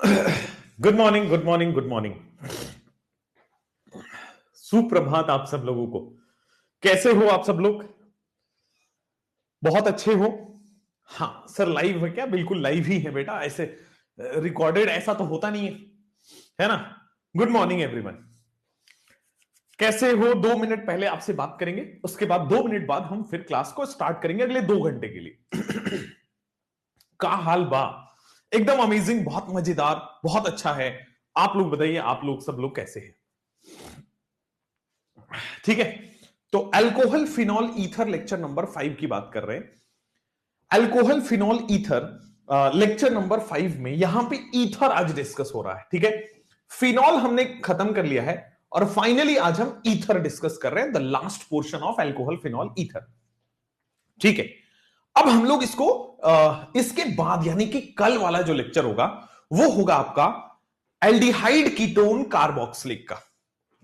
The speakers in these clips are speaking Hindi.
Good morning, good morning, good morning. सुप्रभात आप सब लोगों को। कैसे हो आप सब लोग? बहुत अच्छे हो? हाँ सर, लाइव है क्या? बिल्कुल लाइव ही है बेटा, ऐसे रिकॉर्डेड ऐसा तो होता नहीं है ना? Good morning everyone. कैसे हो? 2 मिनट पहले आपसे बात करेंगे, उसके बाद 2 मिनट बाद हम फिर क्लास को स्टार्ट करेंगे अगले 2 घंटे के लिए। का हाल बा? एकदम अमेजिंग, बहुत मजेदार, बहुत अच्छा है। आप लोग बताइए, आप लोग सब लोग कैसे हैं? ठीक है, तो alcohol phenol ether lecture number 5 की बात कर रहे हैं। Alcohol phenol ether lecture number 5 में यहां पे ईथर आज डिस्कस हो रहा है। ठीक है, फिनॉल हमने खत्म कर लिया है और फाइनली आज हम ईथर डिस्कस कर रहे हैं, the last portion of alcohol phenol ether. ठीक है, अब हम लोग इसको इसके बाद यानी कि कल वाला जो लेक्चर होगा वो होगा आपका एल्डिहाइड कीटोन कार्बोक्सिलिक का।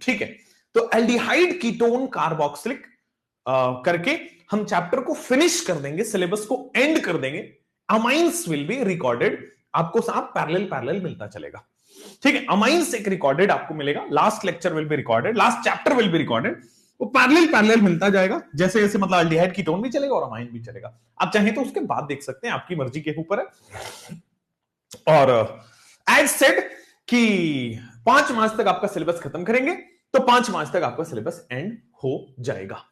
ठीक है, तो एल्डिहाइड कीटोन कार्बोक्सिलिक करके हम चैप्टर को फिनिश कर देंगे, सिलेबस को एंड कर देंगे। अमाइंस विल बी रिकॉर्डेड, आपको साथ पैरेलल पैरेलल मिलता चलेगा। ठीक है, अमाइंस एक रिकॉर्डेड आपको मिलेगा, last lecture will be recorded, last chapter will be recorded, वो पैरेलल पैरेलल मिलता जाएगा। जैसे जैसे मतलब एल्डिहाइड कीटोन भी चलेगा और अमाइन भी चलेगा। आप चाहें तो उसके बाद देख सकते हैं, आपकी मर्जी के ऊपर है। और एज सेड कि 5 मार्च तक आपका सिलेबस खत्म करेंगे, तो 5 मार्च तक आपका सिलेबस एंड हो जाएगा।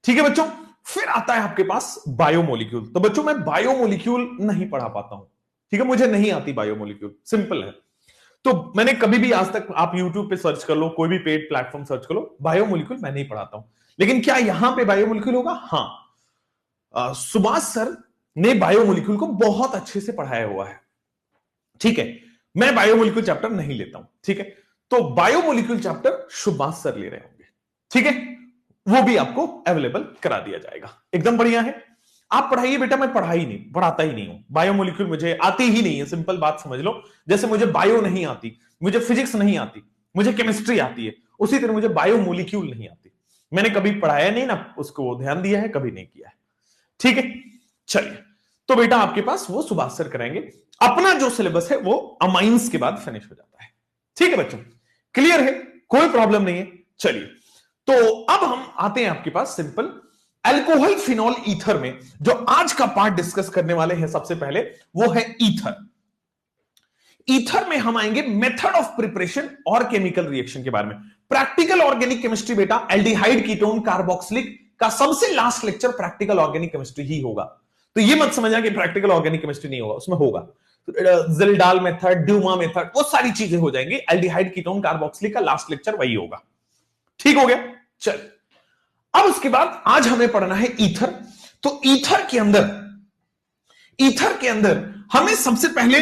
ठीक है बच्चों, फिर आता है आपके पास बायोमोलिक्यूल। तो बच्चों मैं बायोमोलिक्यूल नहीं पढ़ा पाता हूं। ठीक है, मुझे नहीं आती बायोमोलिक्यूल, सिंपल है। तो मैंने कभी भी आज तक, आप यूट्यूब पे सर्च कर लो, कोई भी पेड प्लेटफॉर्म सर्च कर लो, बायोमोलिक्यूल मैं नहीं पढ़ाता हूं। लेकिन क्या यहां पे बायोमोलिक्यूल होगा? हाँ, सुभाष सर ने बायोमोलिक्यूल को बहुत अच्छे से पढ़ाया हुआ है। ठीक है, मैं बायोमोलिक्यूल चैप्टर नहीं लेता हूं। ठीक है, तो बायोमोलिक्यूल चैप्टर सुभाष सर ले रहे होंगे। ठीक है, वो भी आपको अवेलेबल करा दिया जाएगा। एकदम बढ़िया है। आप पढ़ाइए बेटा, मैं पढ़ाता ही नहीं हूं। बायोमोलिक्यूल मुझे आती ही नहीं है, सिंपल बात समझ लो। जैसे मुझे बायो नहीं आती, मुझे फिजिक्स नहीं आती, मुझे केमिस्ट्री आती है, उसी तरह मुझे बायोमोलिक्यूल नहीं आती। मैंने कभी पढ़ाया नहीं ना, उसको ध्यान दिया है, कभी नहीं किया है। ठीक है, चलिए, तो बेटा आपके पास वो सुभाष सर कराएंगे। अपना जो सिलेबस है वो अमाइंस के बाद फिनिश हो जाता है। ठीक है बच्चों, क्लियर है? कोई प्रॉब्लम नहीं है। चलिए, तो अब हम आते हैं आपके पास सिंपल अल्कोहल फिनॉल ईथर में। जो आज का पार्ट डिस्कस करने वाले हैं सबसे पहले, वो है ईथर। ईथर में हम आएंगे मेथड ऑफ प्रिपरेशन और केमिकल रिएक्शन के बारे में। प्रैक्टिकल ऑर्गेनिक केमिस्ट्री बेटा, एल्डिहाइड कीटोन कार्बोक्सिलिक का सबसे last lecture practical organic chemistry ही होगा। तो ये मत समझना कि प्रैक्टिकल ऑर्गेनिक केमिस्ट्री नहीं होगा, उसमें होगा। जिल्डाल मेथड, ड्यूमा मेथड, वो सारी चीजें हो जाएंगी। एल्डिहाइड कीटोन कार्बोक्सिलिक का लास्ट लेक्चर वही होगा। ठीक हो गया? चल, अब उसके बाद आज हमें पढ़ना है ईथर। तो ईथर के अंदर हमें सबसे पहले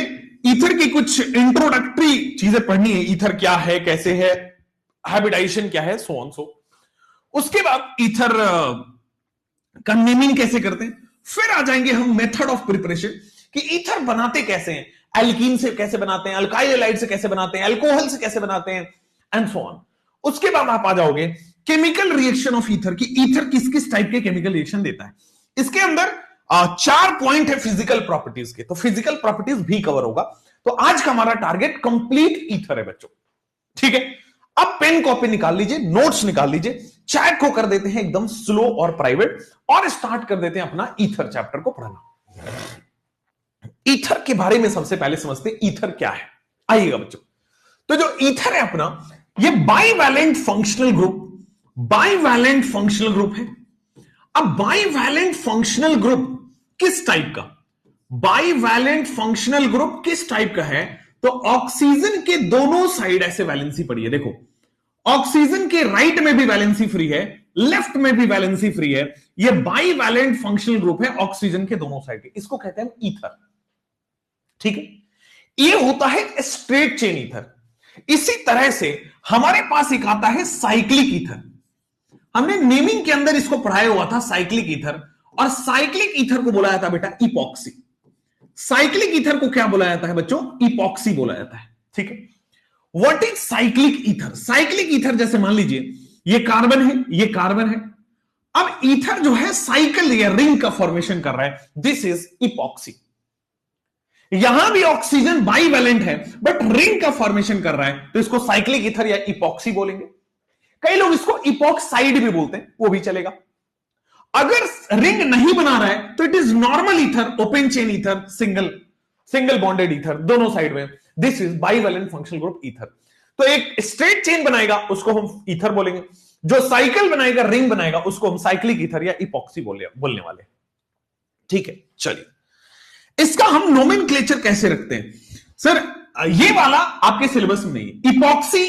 ईथर की कुछ इंट्रोडक्टरी चीजें पढ़नी है। ईथर क्या है, कैसे है, हाइब्रिडाइजेशन क्या है, सो ऑन सो। उसके बाद ईथर का नेमिंग कैसे करते हैं। फिर आ जाएंगे हम मेथड ऑफ प्रिपरेशन, कि ईथर बनाते कैसे हैं, एल्कीन से कैसे बनाते हैं, अल्काइल हैलाइड से कैसे बनाते हैं, अल्कोहल से कैसे बनाते हैं, एंड सो ऑन। उसके बाद आप आ जाओगे केमिकल रिएक्शन ऑफ ईथर, की ईथर किस किस टाइप के केमिकल रिएक्शन देता है। इसके अंदर 4 पॉइंट है फिजिकल प्रॉपर्टीज के, तो फिजिकल प्रॉपर्टीज भी कवर होगा। तो आज का हमारा टारगेट कंप्लीट ईथर है बच्चों। ठीक है, अब पेन कॉपी निकाल लीजिए, नोट्स निकाल लीजिए, चैट को कर देते हैं एकदम स्लो और प्राइवेट, और स्टार्ट कर देते हैं अपना ईथर चैप्टर को पढ़ना। ईथर के बारे में सबसे पहले समझते हैं ईथर क्या है। आइएगा बच्चों, तो जो ईथर है अपना, ये बाईवैलेंट फंक्शनल ग्रुप है। अब बाईवैलेंट फंक्शनल ग्रुप किस टाइप का? बाईवैलेंट फंक्शनल ग्रुप किस टाइप का है? तो ऑक्सीजन के दोनों साइड ऐसे वैलेंसी पड़ी है। देखो, ऑक्सीजन के राइट में भी वैलेंसी फ्री है, लेफ्ट में भी वैलेंसी फ्री है। ये बाईवैलेंट फंक्शनल ग्रुप है ऑक्सीजन के दोनों साइड के, इसको कहते हैं ईथर। ठीक है, ये होता है स्ट्रेट चेन ईथर। इसी तरह से हमारे पास एक आता है साइक्लिक ईथर। हमने नेमिंग के अंदर इसको पढ़ाया हुआ था, साइक्लिक ईथर। और साइक्लिक ईथर को बोला जाता है बेटा इपॉक्सी। साइक्लिक ईथर को क्या बोला जाता है बच्चों? इपॉक्सी बोला जाता है। ठीक है, what is cyclic ether? Cyclic ether जैसे मान लीजिए ये कार्बन है, ये कार्बन है। अब ईथर जो है साइकिल या रिंग का फॉर्मेशन कर रहा है, दिस इज इपॉक्सी। यहां भी ऑक्सीजन बाईवैलेंट है बट रिंग का फॉर्मेशन कर रहा है, तो इसको साइक्लिक ईथर या इपॉक्सी बोलेंगे। कई लोग इसको इपॉक्साइड भी बोलते हैं, वो भी चलेगा। अगर रिंग नहीं बना रहा है तो it is normal ether, open chain ether, single bonded ether, दोनों साइड में। This is bivalent functional group ether. तो एक स्ट्रेट चेन बनाएगा उसको हम ईथर बोलेंगे, जो साइकिल बनाएगा, रिंग बनाएगा, उसको हम साइक्लिक ईथर या इपॉक्सी बोलने वाले। ठीक है, चलिए इसका हम नोमेनक्लेचर कैसे रखते हैं? सर ये वाला आपके सिलेबस में नहीं है।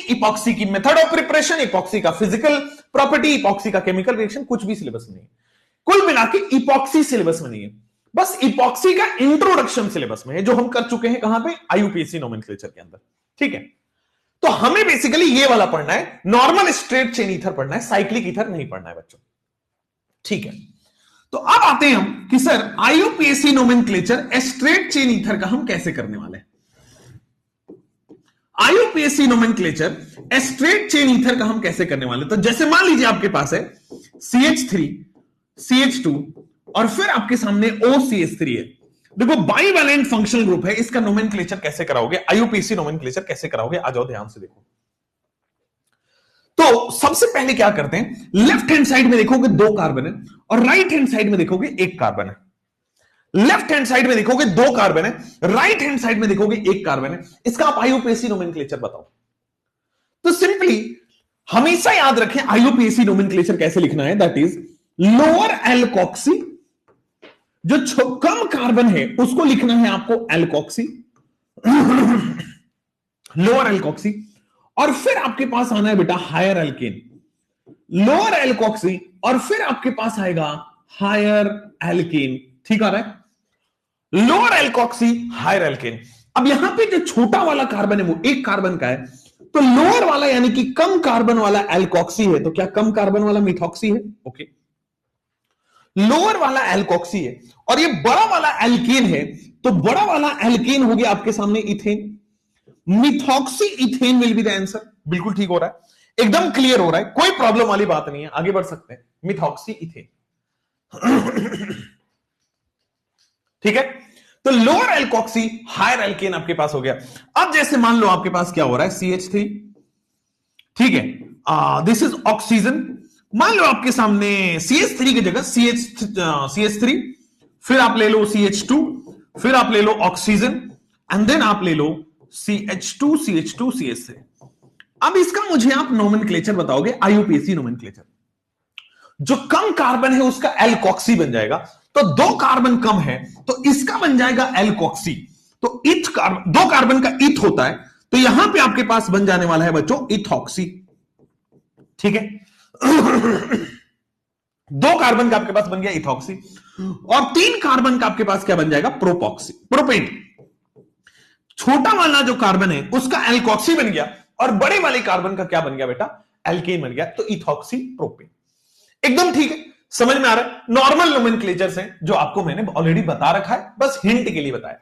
इपॉक्सी की मेथड ऑफ प्रिपरेशन, इपॉक्सी का फिजिकल प्रॉपर्टी, इपॉक्सी का केमिकल रिएक्शन, कुछ भी सिलेबस में नहीं है। कुल मिला के इपॉक्सी सिलेबस में नहीं है, बस इपॉक्सी का इंट्रोडक्शन सिलेबस में है, जो हम कर चुके हैं कहां पे? आईयूपीएससी नोमेनक्लेचर के अंदर। ठीक है, तो हमें बेसिकली ये वाला पढ़ना है, नॉर्मल स्ट्रेट चेन ईथर पढ़ना है, साइक्लिक ईथर नहीं पढ़ना है बच्चों। ठीक है, तो अब आते हैं हम कि sir आईयूपीएससी nomenclature straight chain ether का हम कैसे करने वाले हैं। आईयूपीएससी नोमेनक्लेचर स्ट्रेट चेन ईथर का हम कैसे करने वाले? तो जैसे मान लीजिए आपके पास है CH3 CH2 और फिर आपके सामने OCH3 है। देखो बाईवैलेंट फंक्शनल ग्रुप है, इसका नोमेनक्लेचर कैसे कराओगे? आईयूपीएससी नोमेनक्लेचर कैसे कराओगे? आ जाओ ध्यान से देखो। तो सबसे पहले क्या करते हैं, लेफ्ट हैंड साइड में देखोगे 2 कार्बन है और राइट हैंड साइड में देखोगे 1 कार्बन है। लेफ्ट हैंड साइड में देखोगे 2 कार्बन है, राइट हैंड साइड में देखोगे 1 कार्बन है। इसका आप आईयूपीएससी नोमेनक्लेचर बताओ। तो सिंपली हमेशा याद रखें आईयूपीएससी नोमेनक्लेचर कैसे लिखना है, दैट इज लोअर एल्कोक्सी, जो कम कार्बन है उसको लिखना है आपको एल्कोक्सी, लोअर एल्कोक्सी, और फिर आपके पास आना है बेटा हायर एल्केन, लोअर एल्कोक्सी, और फिर आपके पास आएगा हायर एल्केन। ठीक आ रहा है? Lower alkoxy, higher alkane. अब यहां पे जो छोटा वाला कार्बन है वो 1 कार्बन का है, तो लोअर वाला यानी कि कम कार्बन वाला एल्कोक्सी है, तो क्या कम कार्बन वाला मिथॉक्सी है? ओके, लोअर वाला एल्कोक्सी है और ये बड़ा वाला एल्केन है, तो बड़ा वाला एल्केन हो गया आपके सामने ethane. Methoxy ethane will be the answer. बिल्कुल ठीक हो रहा है, एकदम क्लियर हो रहा है, कोई प्रॉब्लम वाली बात नहीं है, आगे बढ़ सकते हैं। Methoxy ethane. ठीक है, तो लोअर एल्कोक्सी, हायर एल्केन आपके पास हो गया। अब जैसे मान लो आपके पास क्या हो रहा है, CH3, ठीक है, दिस इज ऑक्सीजन। मान लो आपके सामने CH3 की जगह CH3, फिर आप ले लो CH2, फिर आप ले लो ऑक्सीजन, एंड देन आप ले लो CH2 CH2 CH3। अब इसका मुझे आप नोमेनक्लेचर बताओगे, आईयूपीएससी नोमेनक्लेचर। जो कम कार्बन है उसका एल्कोक्सी बन जाएगा, तो 2 कार्बन कम है तो इसका बन जाएगा एल्कोक्सी। तो इथ कार्बन, 2 कार्बन का इथ होता है, तो यहां पे आपके पास बन जाने वाला है बच्चों इथॉक्सी। ठीक है, 2 कार्बन का आपके पास बन गया इथॉक्सी, और 3 कार्बन का आपके पास क्या बन जाएगा? प्रोपॉक्सी, प्रोपेन। छोटा वाला जो कार्बन है उसका एल्कोक्सी बन गया, और बड़े वाले कार्बन का क्या बन गया बेटा? एल्केन बन गया, तो इथॉक्सी प्रोपेन। एकदम ठीक है, समझ में आ रहा है? नॉर्मल नोमेनक्लेचर्स हैं जो आपको मैंने ऑलरेडी बता रखा है, बस हिंट के लिए बताया।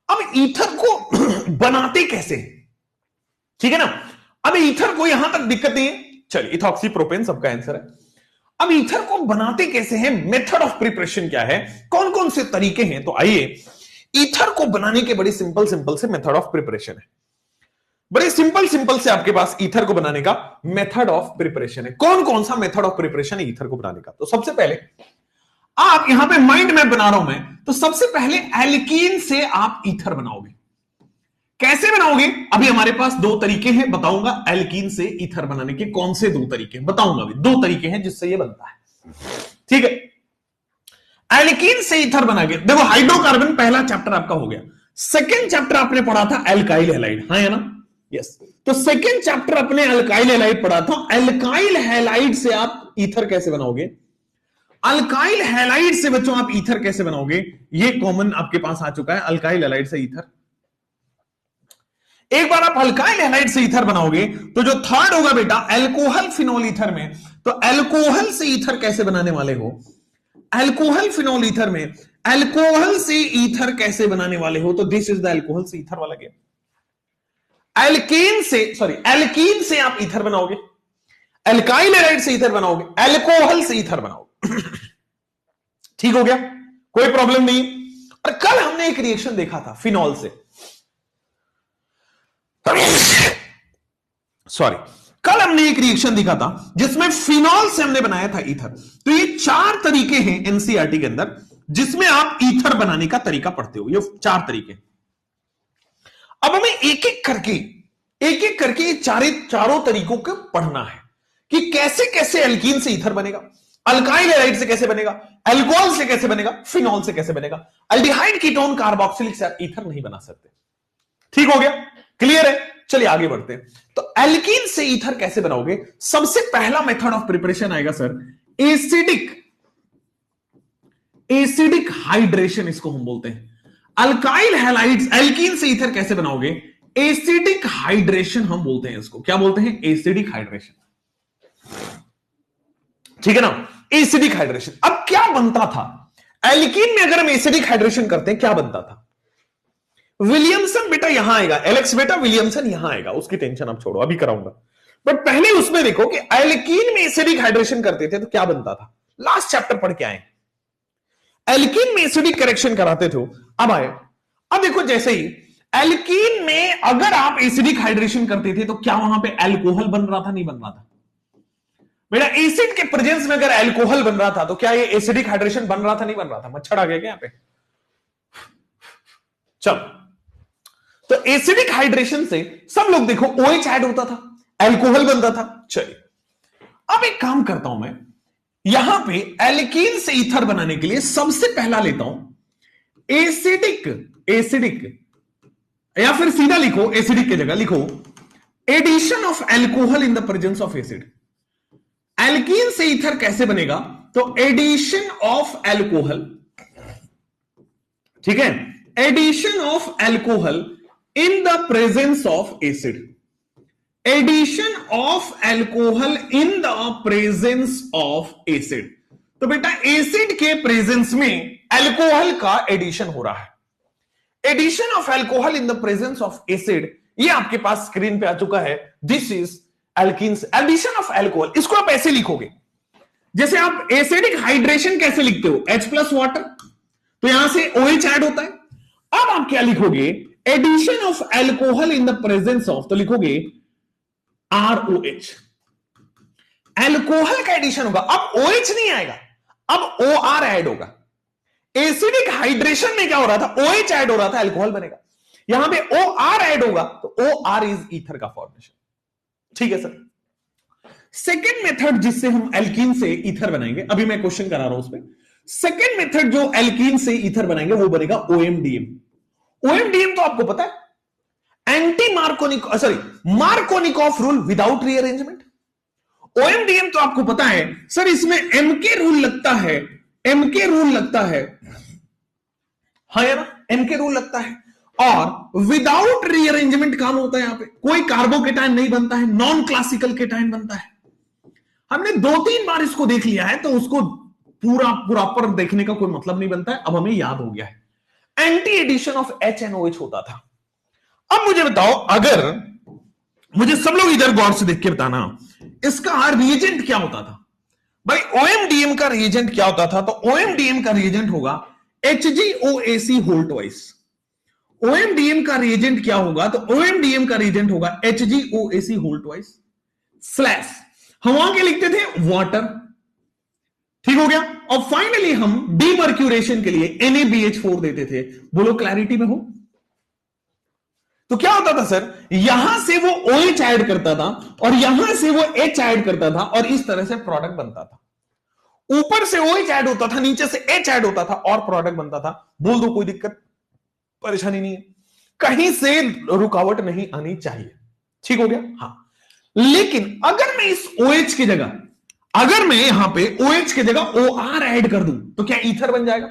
अब ईथर को बनाते कैसे? ठीक है ना, अब ईथर को यहां तक दिक्कत नहीं है, चलिए इथॉक्सी प्रोपेन सबका आंसर है। अब ईथर को बनाते कैसे हैं, मेथड ऑफ प्रिपरेशन क्या है, कौन कौन से तरीके हैं? तो आइए, ईथर को बनाने के बड़ी सिंपल से मेथड ऑफ प्रिपरेशन है। बड़े सिंपल से आपके पास ईथर को बनाने का मेथड ऑफ प्रिपरेशन है। कौन कौन सा मेथड ऑफ प्रिपरेशन है ईथर को बनाने का? तो सबसे पहले आप यहां पे माइंड मैप बना रहा हूं मैं, तो सबसे पहले एल्कीन से आप ईथर बनाओगे। कैसे बनाओगे? अभी हमारे पास 2 तरीके हैं, बताऊंगा एल्कीन से ईथर बनाने के कौन से 2 तरीके बताऊंगा। अभी 2 तरीके हैं जिससे ये बनता है। ठीक है, एल्कीन से ईथर बना के देखो, हाइड्रोकार्बन पहला चैप्टर आपका हो गया। सेकेंड चैप्टर आपने पढ़ा था एल्काइल हैलाइड, हाँ है ना? यस, तो सेकेंड चैप्टर अपने अल्काइल हैलाइड पढ़ा था। अल्काइल हैलाइड से आप ईथर कैसे बनाओगे? अल्काइल हैलाइड से बच्चों आप ईथर कैसे बनाओगे? ये कॉमन आपके पास आ चुका है, अल्काइल हैलाइड से ईथर। एक बार आप अल्काइल हैलाइड से ईथर बनाओगे तो जो थर्ड होगा बेटा अल्कोहल फिनोल ईथर में, तो अल्कोहल से ईथर कैसे बनाने वाले हो? अल्कोहल फिनोल ईथर में अल्कोहल से ईथर कैसे बनाने वाले हो? तो दिस इज द अल्कोहल से ईथर वाला गेम। एल्कीन से आप ईथर बनाओगे, अल्काइल हैलाइड से ईथर बनाओगे, अल्कोहल से ईथर बनाओगे। ठीक हो गया, कोई प्रॉब्लम नहीं। और कल हमने एक रिएक्शन देखा था फिनॉल से, सॉरी, कल हमने एक रिएक्शन देखा था जिसमें फिनॉल से हमने बनाया था ईथर। तो ये 4 तरीके हैं एनसीईआरटी के अंदर जिसमें आप ईथर बनाने का तरीका पढ़ते हो, ये 4 तरीके। अब हमें एक एक करके ये चारों तरीकों को पढ़ना है कि कैसे कैसे एल्कीन से ईथर बनेगा, अल्काइल हैलाइड से कैसे बनेगा, अल्कोहल से कैसे बनेगा, फिनॉल से कैसे बनेगा। अल्डिहाइड कीटोन कार्बोक्सिलिक से ईथर नहीं बना सकते। ठीक हो गया, क्लियर है? चलिए आगे बढ़ते हैं। तो एल्कीन से ईथर कैसे बनाओगे? सबसे पहला मेथड ऑफ प्रिपरेशन आएगा सर एसिडिक हाइड्रेशन, इसको हम बोलते हैं। अल्काइल हैलाइड्स, एल्कीन से ईथर कैसे बनाओगे? एसिडिक हाइड्रेशन हम बोलते हैं इसको। क्या बोलते हैं? Acidic hydration. ठीक है ना, एसिडिक हाइड्रेशन। अब क्या बनता था एल्कीन में? अगर हम एसिडिक हाइड्रेशन करते हैं क्या बनता था? विलियमसन बेटा यहां आएगा, एलेक्स बेटा विलियमसन यहां आएगा, उसकी टेंशन आप छोड़ो, अभी कराऊंगा। बट पहले उसमें देखो कि एल्कीन में एसिडिक हाइड्रेशन करते थे तो क्या बनता था। लास्ट चैप्टर पढ़ के आए, एल्कीन में एसिडिक करेक्शन कराते थे। अब आए, अब देखो जैसे ही एल्कीन में अगर आप एसिडिक हाइड्रेशन करते थे तो क्या वहां पे अल्कोहल बन रहा था? नहीं बन रहा था बेटा। एसिड के प्रेजेंस में अगर अल्कोहल बन रहा था तो क्या ये एसिडिक हाइड्रेशन बन रहा था? नहीं बन रहा था। मच्छर आ गया क्या यहां पे? चल, तो एसिडिक हाइड्रेशन से सब लोग देखो OH ऐड होता था, अल्कोहल बनता था। चलिए अब एक काम करता हूं मैं, यहां पे एल्कीन से ईथर बनाने के लिए सबसे पहला लेता हूं एसिडिक, या फिर सीधा लिखो, एसिडिक की जगह लिखो addition of alcohol in the presence of acid. Alkene से ईथर कैसे बनेगा? तो एडिशन ऑफ अल्कोहल, ठीक है, addition of alcohol in the presence of acid, addition of alcohol in the presence of acid। तो बेटा एसिड के प्रेजेंस में अल्कोहल का एडिशन हो रहा है। Addition of alcohol in the presence of acid, ये आपके पास स्क्रीन पे आ चुका है। This is alkenes, addition of alcohol. इसको आप ऐसे लिखोगे जैसे आप एसिडिक हाइड्रेशन कैसे लिखते हो, H+ वाटर, तो यहां से OH ऐड होता है। अब आप क्या लिखोगे? Addition of alcohol in the presence of, तो लिखोगे ROH। अल्कोहल का एडिशन होगा, अब OH नहीं आएगा, अब OR ऐड होगा। एसिडिक हाइड्रेशन में क्या हो रहा था? OH ऐड हो रहा था, अल्कोहल बनेगा। यहां पे OR ऐड होगा तो OR इज ईथर का फॉर्मेशन। ठीक है सर। सेकेंड मेथड जिससे हम एल्कीन से ईथर बनाएंगे, अभी मैं क्वेश्चन करा रहा हूं उसमें, सेकेंड मेथड जो एल्कीन से ईथर बनाएंगे वो बनेगा OMDM। OMDM तो आपको पता है, anti Markovnikov rule without rearrangement. OMDM तो आपको पता है सर, इसमें MK रूल लगता है, MK रूल लगता है, हाँ यार MK रूल लगता है, और विदाउट रीअरेंजमेंट काम होता है। यहां पे कोई कार्बोकेटाइन नहीं बनता है, नॉन क्लासिकल केटाइन बनता है। हमने 2-3 बार इसको देख लिया है तो उसको पूरा प्रॉपर देखने का कोई मतलब नहीं बनता है। अब हमें याद हो गया है, एंटी एडिशन ऑफ HNOH होता था। अब मुझे बताओ, अगर मुझे सब लोग इधर गौर से देख के बताना, इसका रिएजेंट क्या होता था भाई? OMDM का रिएजेंट क्या होता था? तो OMDM का रिएजेंट होगा HgOAc होल ट्वाइस। OMDM का रिएजेंट क्या होगा? तो OMDM का रिएजेंट होगा HgOAc होल ट्वाइस स्लैश, हम वहां के लिखते थे वाटर। ठीक हो गया। और फाइनली हम डीमर्क्यूरेशन के लिए NaBH4 देते थे। बोलो क्लैरिटी में हो? तो क्या होता था सर, यहां से वो OH ऐड करता था और यहां से वो H ऐड करता था और इस तरह से प्रोडक्ट बनता था। ऊपर से OH ऐड होता था, नीचे से H ऐड होता था और प्रोडक्ट बनता था। बोल दो, कोई दिक्कत परेशानी नहीं है, कहीं से रुकावट नहीं आनी चाहिए। ठीक हो गया? हाँ। लेकिन अगर मैं इस OH की जगह, अगर मैं यहां पे OH की जगह OR ऐड कर दूं तो क्या ईथर बन जाएगा?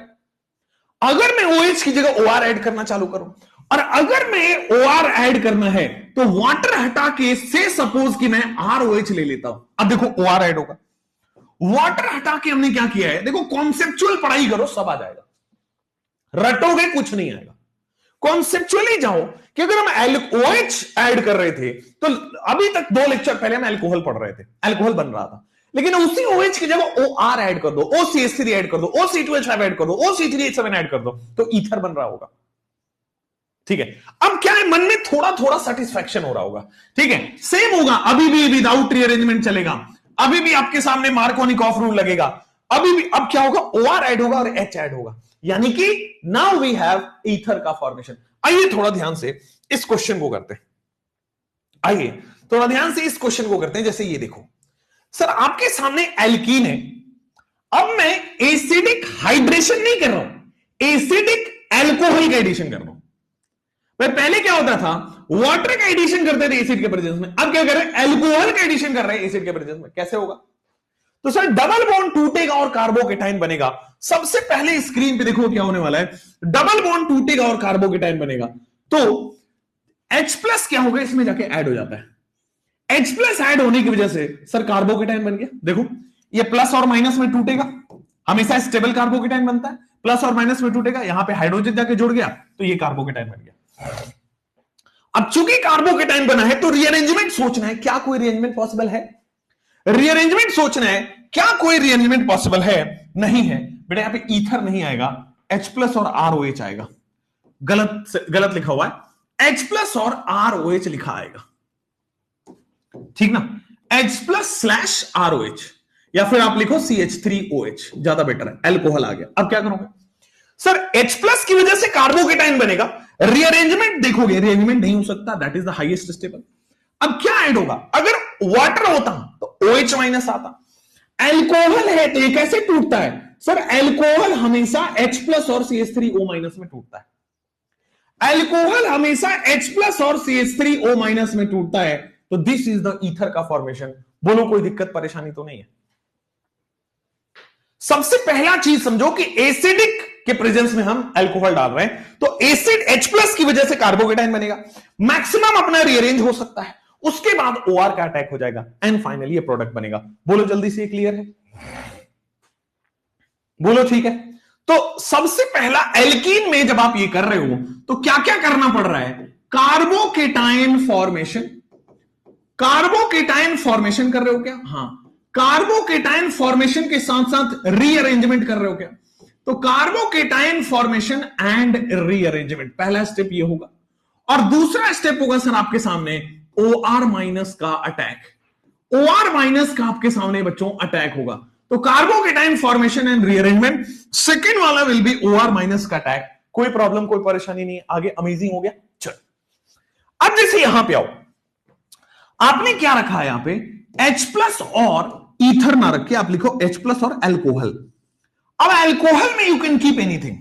अगर मैं OH की जगह OR ऐड करना चालू करूं, और अगर मैं OR ऐड करना है तो वाटर हटा के से सपोज कि मैं ROH ले लेता हूं। अब देखो OR ऐड होगा, वाटर हटा के हमने क्या किया है, देखो कॉन्सेप्चुअल पढ़ाई करो सब आ जाएगा, रटोगे कुछ नहीं आएगा। कॉन्सेप्चुअली जाओ कि अगर हम OH ऐड कर रहे थे तो अभी तक 2 लेक्चर पहले हम अल्कोहल पढ़ रहे थे, अल्कोहल बन रहा था। लेकिन उसी OH की जगह OR ऐड कर दो, OCH3 ऐड कर दो, OC2H5 ऐड कर दो, OC3H7 ऐड कर दो, तो ईथर बन रहा होगा। ठीक है, अब क्या है, मन में थोड़ा थोड़ा सेटिस्फैक्शन हो रहा होगा। ठीक है, सेम होगा, अभी भी विदाउट रीअरेंजमेंट चलेगा, अभी भी आपके सामने मार्कोनिकॉफ रूल लगेगा, अभी भी। अब क्या होगा, OR ऐड होगा और H ऐड होगा, यानी कि नाउ वी हैव ईथर का फॉर्मेशन। आइए थोड़ा ध्यान से इस क्वेश्चन को करते हैं, आइए थोड़ा ध्यान से इस क्वेश्चन को करते हैं। जैसे ये देखो सर, आपके सामने एल्कीन है, अब मैं एसिडिक हाइड्रेशन नहीं कर रहा हूं, एसिडिक एल्कोहल का एडिशन कर रहा हूं। पहले क्या होता था, वाटर का एडिशन करते थे एसिड के प्रेजेंस में, अब क्या कर रहे हैं, एल्कोहल का एडिशन कर रहे हैं एसिड के प्रेजेंस में। कैसे होगा, तो सर डबल बॉन्ड टूटेगा और कार्बोकेटाइन बनेगा। सबसे पहले स्क्रीन पे देखो क्या होने वाला है, डबल बॉन्ड टूटेगा और कार्बोकेटाइन बनेगा, तो H प्लस क्या होगा, इसमें जाके ऐड हो जाता है। H प्लस ऐड होने की वजह से सर कार्बोकेटाइन बन गया। देखो ये प्लस और माइनस में टूटेगा, हमेशा स्टेबल कार्बोकेटाइन बनता है, प्लस और माइनस में टूटेगा, यहां पे हाइड्रोजन जाके जुड़ गया तो ये कार्बोकेटाइन बन गया। अब चूंकि कार्बोकेटाइन बना है तो रीअरेंजमेंट सोचना है, क्या कोई रीअरेंजमेंट पॉसिबल है, रीअरेंजमेंट सोचना है, क्या कोई रीअरेंजमेंट पॉसिबल है, नहीं है बेटा। यहां पे ईथर नहीं आएगा, H प्लस और ROH आएगा, गलत लिखा हुआ है, H प्लस और ROH लिखा आएगा, ठीक ना, H प्लस स्लैश ROH, या फिर आप लिखो CH3OH, ज्यादा बेटर है, एल्कोहल आ गया। अब क्या करोगे सर, H प्लस की वजह से कार्बोकेटाइन बनेगा, रीअरेंजमेंट देखोगे, रीअरेंजमेंट नहीं हो सकता, that is the highest stable. अब क्या ऐड होगा, अगर वाटर होता तो OH माइनस आता, एल्कोहल है तो ये कैसे टूटता है सर, एल्कोहल हमेशा H प्लस और CH3O माइनस में टूटता है, एल्कोहल हमेशा H प्लस और CH3O माइनस में टूटता है, तो दिस इज द ईथर का फॉर्मेशन। बोलो कोई दिक्कत परेशानी तो नहीं है। सबसे पहला चीज समझो कि एसिडिक के प्रेजेंस में हम अल्कोहल डाल रहे हैं, तो एसिड H प्लस की वजह से कार्बोकेटाइन बनेगा, मैक्सिमम अपना रीअरेंज हो सकता है, उसके बाद OR का अटैक हो जाएगा एंड फाइनली ये प्रोडक्ट बनेगा। बोलो जल्दी से, क्लियर है, बोलो ठीक है। तो सबसे पहला एल्कीन में जब आप ये कर रहे हो तो क्या क्या करना पड़ रहा है, कार्बोकेटाइन फॉर्मेशन, कार्बोकेटाइन फॉर्मेशन कर रहे हो क्या, हाँ, कार्बोकेटाइन फॉर्मेशन के साथ साथ रीअरेंजमेंट कर रहे हो क्या, तो कार्बोकेटाइन फॉर्मेशन एंड रीअरेंजमेंट, पहला स्टेप ये होगा। और दूसरा स्टेप होगा सर आपके सामने OR माइनस का अटैक, OR माइनस का आपके सामने बच्चों अटैक होगा, तो carbocation formation and rearrangement, second वाला विल बी OR माइनस का अटैक। कोई प्रॉब्लम कोई परेशानी नहीं, आगे अमेजिंग हो गया। चल अब जैसे यहां पे आओ, आपने क्या रखा है यहां पे, H प्लस और ईथर ना रख के आप लिखो H प्लस और अल्कोहल। अब अल्कोहल में you can keep anything,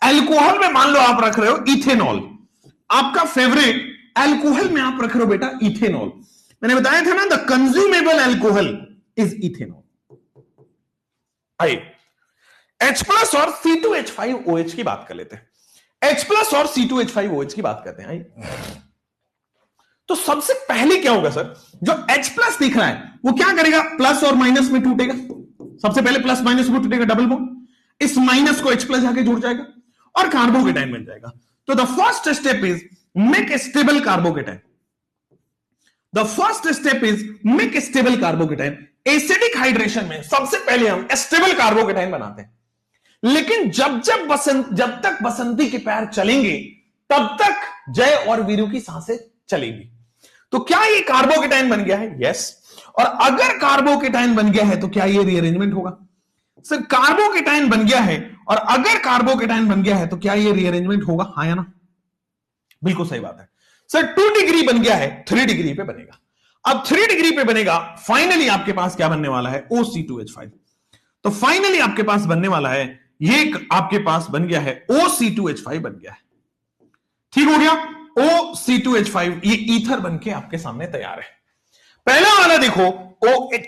alcohol में मान लो आप रख रहे हो इथेनॉल, आपका फेवरेट अल्कोहल में आप रख रहे हो बेटा इथेनॉल। मैंने बताया था ना, the consumable alcohol is ethanol. आइए H प्लस और C2H5OH की बात कर लेते हैं, H प्लस और C2H5OH की बात करते हैं। आइए, तो सबसे पहले क्या होगा सर, जो H प्लस दिख रहा है वो क्या करेगा, प्लस और माइनस में टूटेगा, सबसे पहले प्लस माइनस में टूटेगा, डबल बॉन्ड, इस माइनस को H प्लस जाके जुड़ जाएगा और कार्बोकेटाइन बन जाएगा। तो the first step is make a stable carbocation, the first step is make a stable carbocation. Acidic hydration में सबसे पहले हम स्टेबल कार्बोकेटाइन बनाते हैं, लेकिन जब तक बसंती के पैर चलेंगे तब तक जय और वीरू की सांसें चलेंगी। तो क्या ये कार्बोकेटाइन बन गया है, यस। और अगर कार्बोकेटाइन बन गया है तो क्या ये रीअरेंजमेंट होगा, सर कार्बोकेटाइन बन गया है और अगर कार्बोकेटाइन बन गया है तो क्या ये रीअरेंजमेंट होगा, हाँ या ना, बिल्कुल सही बात है सर। 2 डिग्री बन गया है, 3 डिग्री पे बनेगा। अब 3 डिग्री पे बनेगा, फाइनली आपके पास क्या बनने वाला है, OC2H5। तो फाइनली आपके पास बनने वाला है, ये आपके पास बन गया है OC2H5 बन गया है, ठीक हो गया, OC2H5, ये ईथर बनके आपके सामने तैयार है। पहला वाला देखो,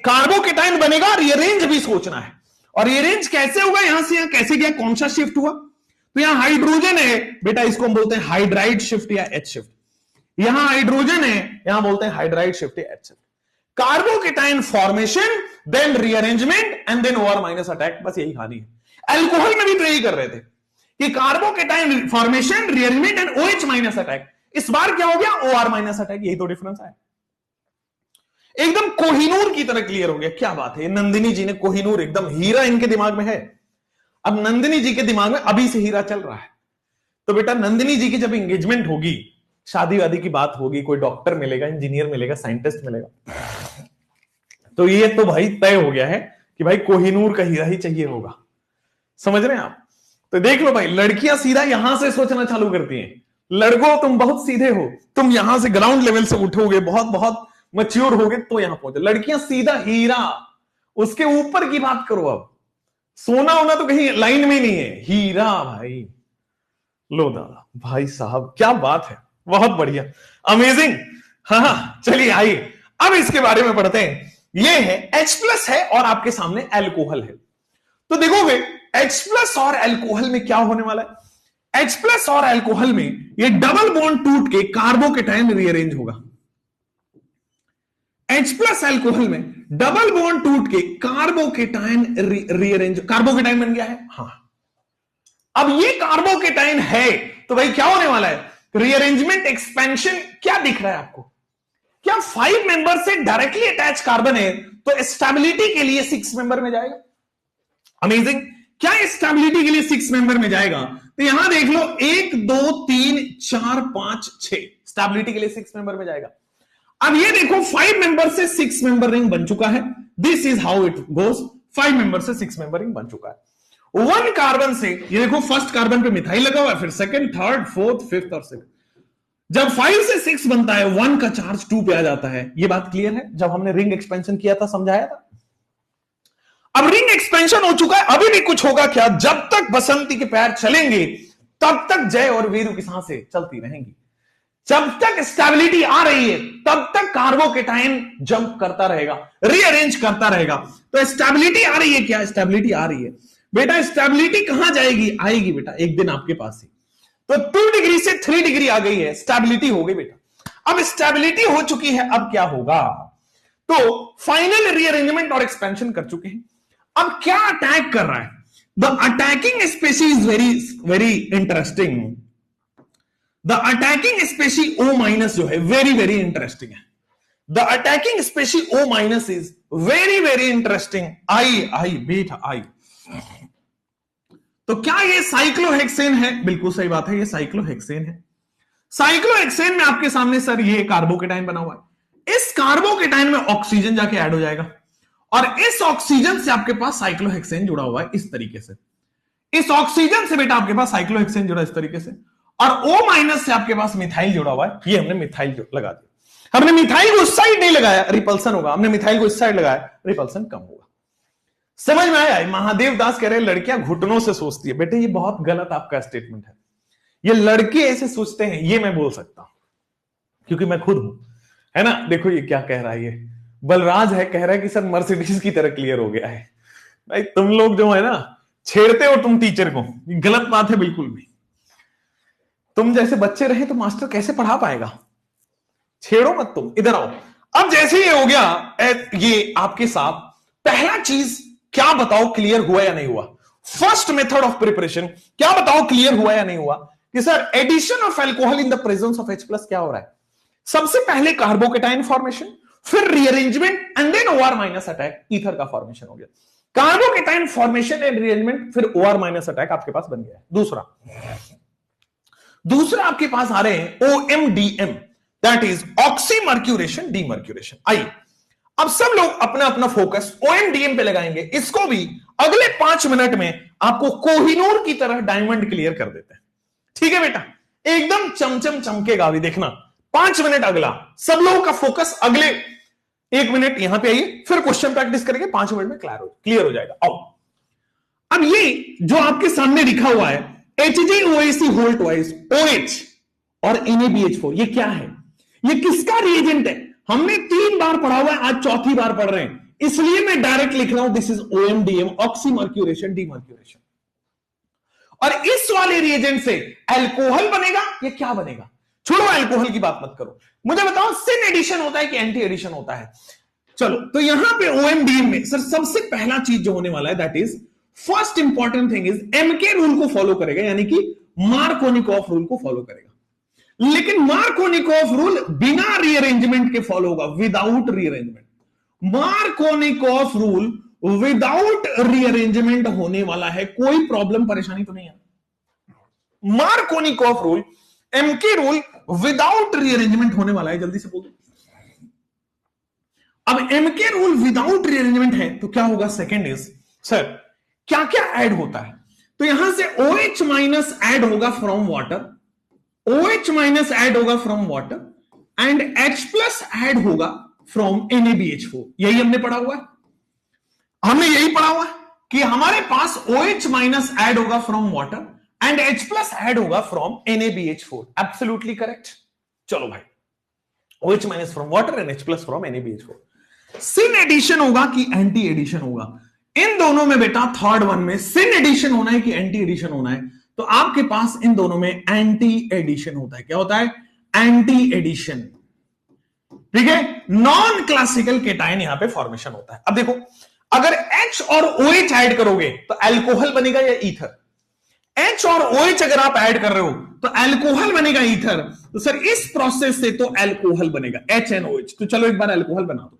कार्बोकेटाइन बनेगा, रीअरेंज भी सोचना है, और रीअरेंज कैसे होगा, यहां से यहां कैसे गया, कौन सा शिफ्ट हुआ, तो यहां हाइड्रोजन है बेटा, इसको हम बोलते हैं हाइड्राइड शिफ्ट या H शिफ्ट, यहां हाइड्रोजन है, यहां बोलते हैं हाइड्राइड शिफ्ट या H shift. Carbocation formation, then rearrangement and then OR minus attack, बस यही कहानी है। अल्कोहल में भी तो यही कर रहे थे कि carbocation formation, rearrangement and OH minus attack. इस बार क्या हो गया, OR माइनस अटैक, यही तो डिफरेंस है। एकदम कोहिनूर की तरह क्लियर हो गया। क्या बात है, नंदिनी जी ने कोहिनूर, एकदम हीरा इनके दिमाग में है। अब नंदिनी जी के दिमाग में अभी से हीरा चल रहा है। तो बेटा नंदिनी जी की जब एंगेजमेंट होगी, शादी वादी की बात होगी, कोई डॉक्टर मिलेगा, इंजीनियर मिलेगा, साइंटिस्ट मिलेगा, तो ये तो भाई तय हो गया है कि भाई कोहिनूर का हीरा ही चाहिए होगा। समझ रहे हैं आप? तो देख लो भाई, लड़कियां सीधा यहां से सोचना चालू करती हैं। लड़कों तुम बहुत सीधे हो, तुम यहां से ग्राउंड लेवल से उठोगे, बहुत बहुत मैच्योर होगे तो यहां पहुंचे। लड़कियां सीधा हीरा, उसके ऊपर की बात करो। अब सोना होना तो कहीं लाइन में नहीं है, हीरा भाई। लो दादा भाई साहब, क्या बात है, बहुत बढ़िया, अमेजिंग। हाँ चलिए आइए अब इसके बारे में पढ़ते हैं। ये है H+ है और आपके सामने अल्कोहल है। तो देखोगे H+ और अल्कोहल में क्या होने वाला है। H+ और अल्कोहल में ये डबल बॉन्ड टूट के कार्बोकेटाइन रीअरेंज होगा। H+ अल्कोहल में डबल बॉन्ड टूट के कार्बोकेटाइन रीअरेंज, कार्बोकेटाइन बन गया है। हाँ, अब ये कार्बोकेटाइन है तो भाई क्या होने वाला है, रीअरेंजमेंट एक्सपेंशन। क्या दिख रहा है आपको, क्या 5 मेंबर से डायरेक्टली अटैच कार्बन है तो स्टेबिलिटी के लिए 6 मेंबर में जाएगा। अमेजिंग। क्या स्टेबिलिटी के लिए 6 मेंबर में जाएगा, तो यहां देख लो 1 2 3 4 5 6 स्टेबिलिटी के लिए 6 मेंबर में जाएगा। अब ये देखो 5 मेंबर से 6 मेंबर रिंग बन चुका है। This is how it goes. 5 member से 6 मेंबर रिंग बन चुका है। 1 कार्बन से ये देखो फर्स्ट कार्बन पे मिथाइल लगा हुआ है, फिर सेकंड, थर्ड, फोर्थ, फिफ्थ और सिक्स। जब 5 से 6 बनता है 1 का चार्ज 2 पे आ जाता है। ये बात क्लियर है, जब हमने रिंग एक्सपेंशन किया था समझाया था। अब रिंग एक्सपेंशन हो चुका है, अभी भी कुछ होगा क्या, जब तक बसंती के पैर चलेंगे तब तक जय और वीरू की सांसें चलती रहेंगी। जब तक स्टेबिलिटी आ रही है तब तक कार्बोकेटाइन जंप करता रहेगा, रीअरेंज करता रहेगा। तो स्टेबिलिटी आ रही है, क्या स्टेबिलिटी आ रही है बेटा, स्टेबिलिटी कहां जाएगी, आएगी बेटा एक दिन आपके पास ही। तो 2 डिग्री से 3 डिग्री आ गई है, स्टेबिलिटी हो गई बेटा। अब स्टेबिलिटी हो चुकी है, अब क्या होगा, तो फाइनल रीअरेंजमेंट और एक्सपेंशन कर चुके हैं। अब क्या अटैक कर रहा है, the attacking species very very interesting. The attacking species O- जो है वेरी वेरी इंटरेस्टिंग है। The attacking species O- is very very interesting. आई बेटा आई। तो क्या ये साइक्लोहेक्सेन है, बिल्कुल सही बात है, ये साइक्लोहेक्सेन है। साइक्लोहेक्सेन में आपके सामने सर ये कार्बोकेटाइन बना हुआ है। इस कार्बोकेटाइन में ऑक्सीजन जाके ऐड हो जाएगा और इस ऑक्सीजन से आपके पास साइक्लोहेक्सेन जुड़ा हुआ है इस तरीके से। इस ऑक्सीजन से बेटा आपके पास साइक्लोहेक्सेन जुड़ा इस तरीके से, और O- से आपके पास मिथाइल जुड़ा हुआ है। ये हमने मिथाइल लगा दिया। हमने मिथाइल को उस साइड नहीं लगाया, रिपल्सन होगा। हमने मिथाइल को इस साइड लगाया, रिपल्सन कम होगा। समझ में आया? महादेव दास कह रहे हैं लड़कियां घुटनों से सोचती है। बेटे ये बहुत गलत आपका स्टेटमेंट है। ये लड़के ऐसे सोचते हैं ये मैं बोल सकता हूं क्योंकि मैं खुद हूं, है ना। देखो ये क्या कह रहा है, ये बलराज है, कह रहा है कि सर मर्सिडीज की तरह क्लियर हो गया है। भाई तुम लोग जो है ना छेड़ते हो तुम टीचर को, ये गलत बात है बिल्कुल भी। तुम जैसे बच्चे रहे तो मास्टर कैसे पढ़ा पाएगा, छेड़ो मत तुम, इधर आओ। अब जैसे ये हो गया ये आपके साथ, पहला चीज क्या बताओ क्लियर हुआ या नहीं हुआ। फर्स्ट मेथड ऑफ प्रिपरेशन क्या बताओ क्लियर हुआ या नहीं हुआ कि sir addition of alcohol in the presence of H+ क्या हो रहा है। सबसे पहले कार्बोकेटाइन फॉर्मेशन, फिर rearrangement and then OR- attack, ether का फॉर्मेशन हो गया। कार्बोकेटाइन फॉर्मेशन एंड रीअरेंजमेंट, फिर OR- अटैक आपके पास बन गया है। दूसरा आपके पास आ रहे हैं OMDM, that is oxymercuration demercuration. आइए अब सब लोग अपना अपना फोकस OMDM पे लगाएंगे। इसको भी अगले 5 मिनट में आपको कोहिनूर की तरह डायमंड क्लियर कर देते हैं। ठीक है बेटा, एकदम चमचम चमकेगा। अभी देखना 5 मिनट अगला, सब लोगों का फोकस अगले 1 मिनट यहां पे आइए, फिर क्वेश्चन प्रैक्टिस करेंगे। 5 मिनट में क्लियर हो जाएगा। आओ अब ये जो आपके सामने लिखा हुआ है HgOAc होल ट्वाइस OH और NaBH4, ये क्या है, ये किसका रिएजेंट है। हमने 3 बार पढ़ा हुआ है, आज चौथी बार पढ़ रहे हैं, इसलिए मैं डायरेक्ट लिख रहा हूं this is OMDM, oxymercuration demercuration. और इस वाले रिएजेंट से अल्कोहल बनेगा, ये क्या बनेगा। छोड़ो अल्कोहल की बात मत करो, मुझे बताओ सिन एडिशन होता है कि एंटी एडिशन होता है। चलो तो यहां पे OMDM में सर सबसे पहला चीज जो होने वाला है that is first important thing is MK rule को फॉलो करेगा, यानी कि मार्कोनिकॉफ रूल को फॉलो करेगा। लेकिन मार्कोनिकॉफ रूल बिना रीअरेंजमेंट के फॉलो होगा, without rearrangement. Markovnikov rule without rearrangement होने वाला है, कोई प्रॉब्लम परेशानी तो नहीं है। Markovnikov rule, MK rule without rearrangement होने वाला है, जल्दी से बोलो। अब एमके रूल विदाउट रीअरेंजमेंट है तो क्या होगा? सेकेंड इज सर क्या क्या ऐड होता है? तो यहां से OH माइनस ऐड होगा from water, OH minus add होगा from water and H plus add होगा फ्रॉम NaBH4। यही हमने पढ़ा हुआ है, हमने यही पढ़ा हुआ है कि हमारे पास OH माइनस ऐड होगा from water and H plus add होगा फ्रॉम NaBH4। Absolutely correct. चलो भाई, OH minus from water and H plus from NaBH4। Syn addition होगा कि एंटी एडिशन होगा? इन दोनों में बेटा थर्ड वन में सिन एडिशन होना है कि एंटी एडिशन होना है? तो आपके पास इन दोनों में एंटी एडिशन होता है। क्या होता है? Anti addition. ठीक है, नॉन क्लासिकल केटायन यहां पे फॉर्मेशन होता है। अब देखो, अगर H और OH ऐड करोगे तो अल्कोहल बनेगा या ईथर? H और OH अगर आप ऐड कर रहे हो तो अल्कोहल बनेगा ईथर? तो सर इस प्रोसेस से तो अल्कोहल बनेगा, HNOH। तो चलो एक बार अल्कोहल बना दो।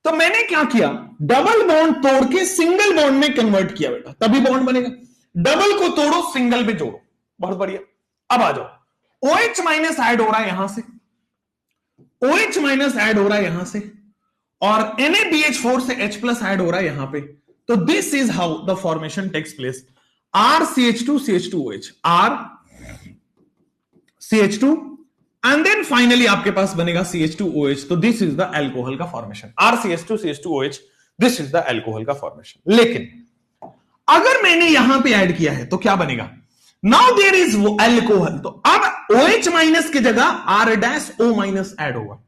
तो मैंने क्या किया? डबल बॉन्ड तोड़ के सिंगल बॉन्ड में कन्वर्ट किया बेटा, तभी बॉन्ड बनेगा। डबल को तोड़ो, सिंगल पे जोड़ो, बहुत बढ़िया। अब आ जाओ, OH माइनस ऐड हो रहा है यहां से, OH माइनस ऐड हो रहा है यहां से, और NaBH4 से H प्लस ऐड हो रहा है यहां पे। तो this is how the formation takes place. RCH2 CH2OH, RCH2 and then finally आपके पास बनेगा CH2OH। तो दिस इज द अल्कोहल का formation. RCH2 CH2OH, this is the alcohol का फॉर्मेशन। लेकिन अगर मैंने यहां पे ऐड किया है तो क्या बनेगा? नाउ देयर इज अल्कोहल, तो अब OH माइनस की जगह R-O माइनस ऐड होगा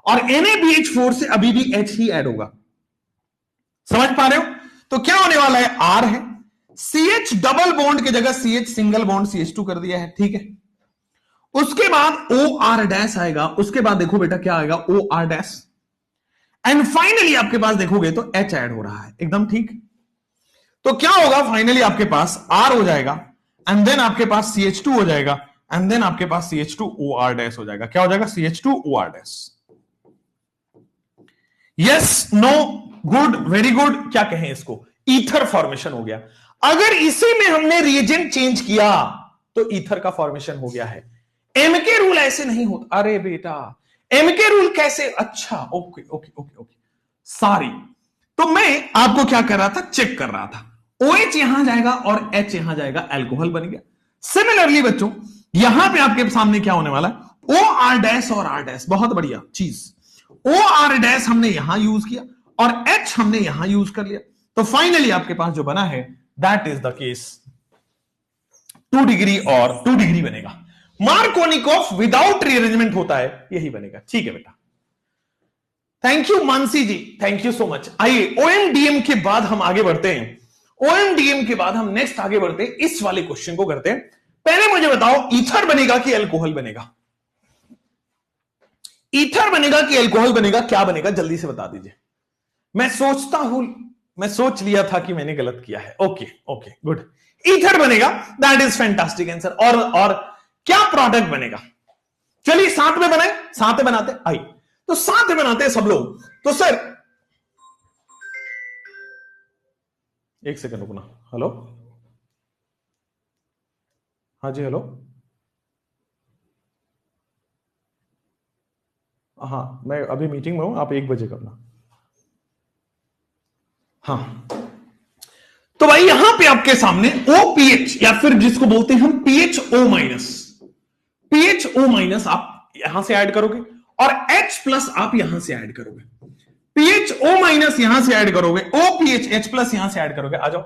और NaBH4 से अभी भी H ही ऐड होगा। समझ पा रहे हो? तो क्या होने वाला है? R है, CH डबल बॉन्ड की जगह CH सिंगल बॉन्ड CH2 कर दिया है। ठीक है, उसके बाद OR डैश आएगा, उसके बाद देखो बेटा क्या आएगा? OR डैश, एंड फाइनली आपके पास देखोगे तो H ऐड हो रहा है। एकदम ठीक। तो क्या होगा? फाइनली आपके पास R हो जाएगा एंड देन आपके पास CH2 हो जाएगा एंड देन आपके पास CH2OR डैश हो जाएगा। क्या हो जाएगा? CH2OR dash. Yes, no, good, very good, क्या कहें इसको? ईथर फॉर्मेशन हो गया। अगर इसी में हमने रिएजेंट चेंज किया तो ईथर का फॉर्मेशन हो गया है। एमके रूल ऐसे नहीं होता। अरे बेटा, एमके रूल कैसे? अच्छा, okay okay okay okay, sorry. तो मैं आपको क्या कर रहा था? चेक कर रहा था। OH यहां जाएगा और H यहां जाएगा, अल्कोहल बन गया। सिमिलरली बच्चों, यहां पे आपके सामने क्या होने वाला है? OR डैश और R डैश, बहुत बढ़िया चीज। OR डैश हमने यहां यूज किया और H हमने यहां यूज कर लिया। तो फाइनली आपके पास जो बना है that is the case 2 degree और 2 डिग्री बनेगा। मार्कोनिकॉफ विदाउट रीअरेंजमेंट होता है, यही बनेगा। ठीक है बेटा, thank you Mansi ji, thank you so much. आइए OMDM के बाद हम आगे बढ़ते हैं। OMDM के बाद हम नेक्स्ट आगे बढ़ते हैं, इस वाले क्वेश्चन को करते हैं। पहले मुझे बताओ, ईथर बनेगा कि अल्कोहल बनेगा? ईथर बनेगा कि अल्कोहल बनेगा? क्या बनेगा जल्दी से बता दीजिए। मैं सोचता हूं, मैं सोच लिया था कि मैंने गलत किया है। ओके ओके गुड, ईथर बनेगा, दैट इज फैंटास्टिक आंसर। और क्या प्रोडक्ट बनेगा? चलिए साथ में बनाए, साथ में बनाते। आई तो साथ में बनाते हैं सब लोग। तो सर एक सेकंड रुकना। हेलो, हाँ जी, हेलो, हाँ मैं अभी मीटिंग में हूं, आप 1 बजे करना। हाँ, तो भाई यहां पे आपके सामने OPH या फिर जिसको बोलते हैं हम PHO माइनस, PHO माइनस आप यहां से ऐड करोगे और H प्लस आप यहां से ऐड करोगे। PHO माइनस यहां से ऐड करोगे, OPH H प्लस यहां से ऐड करोगे। आ जाओ।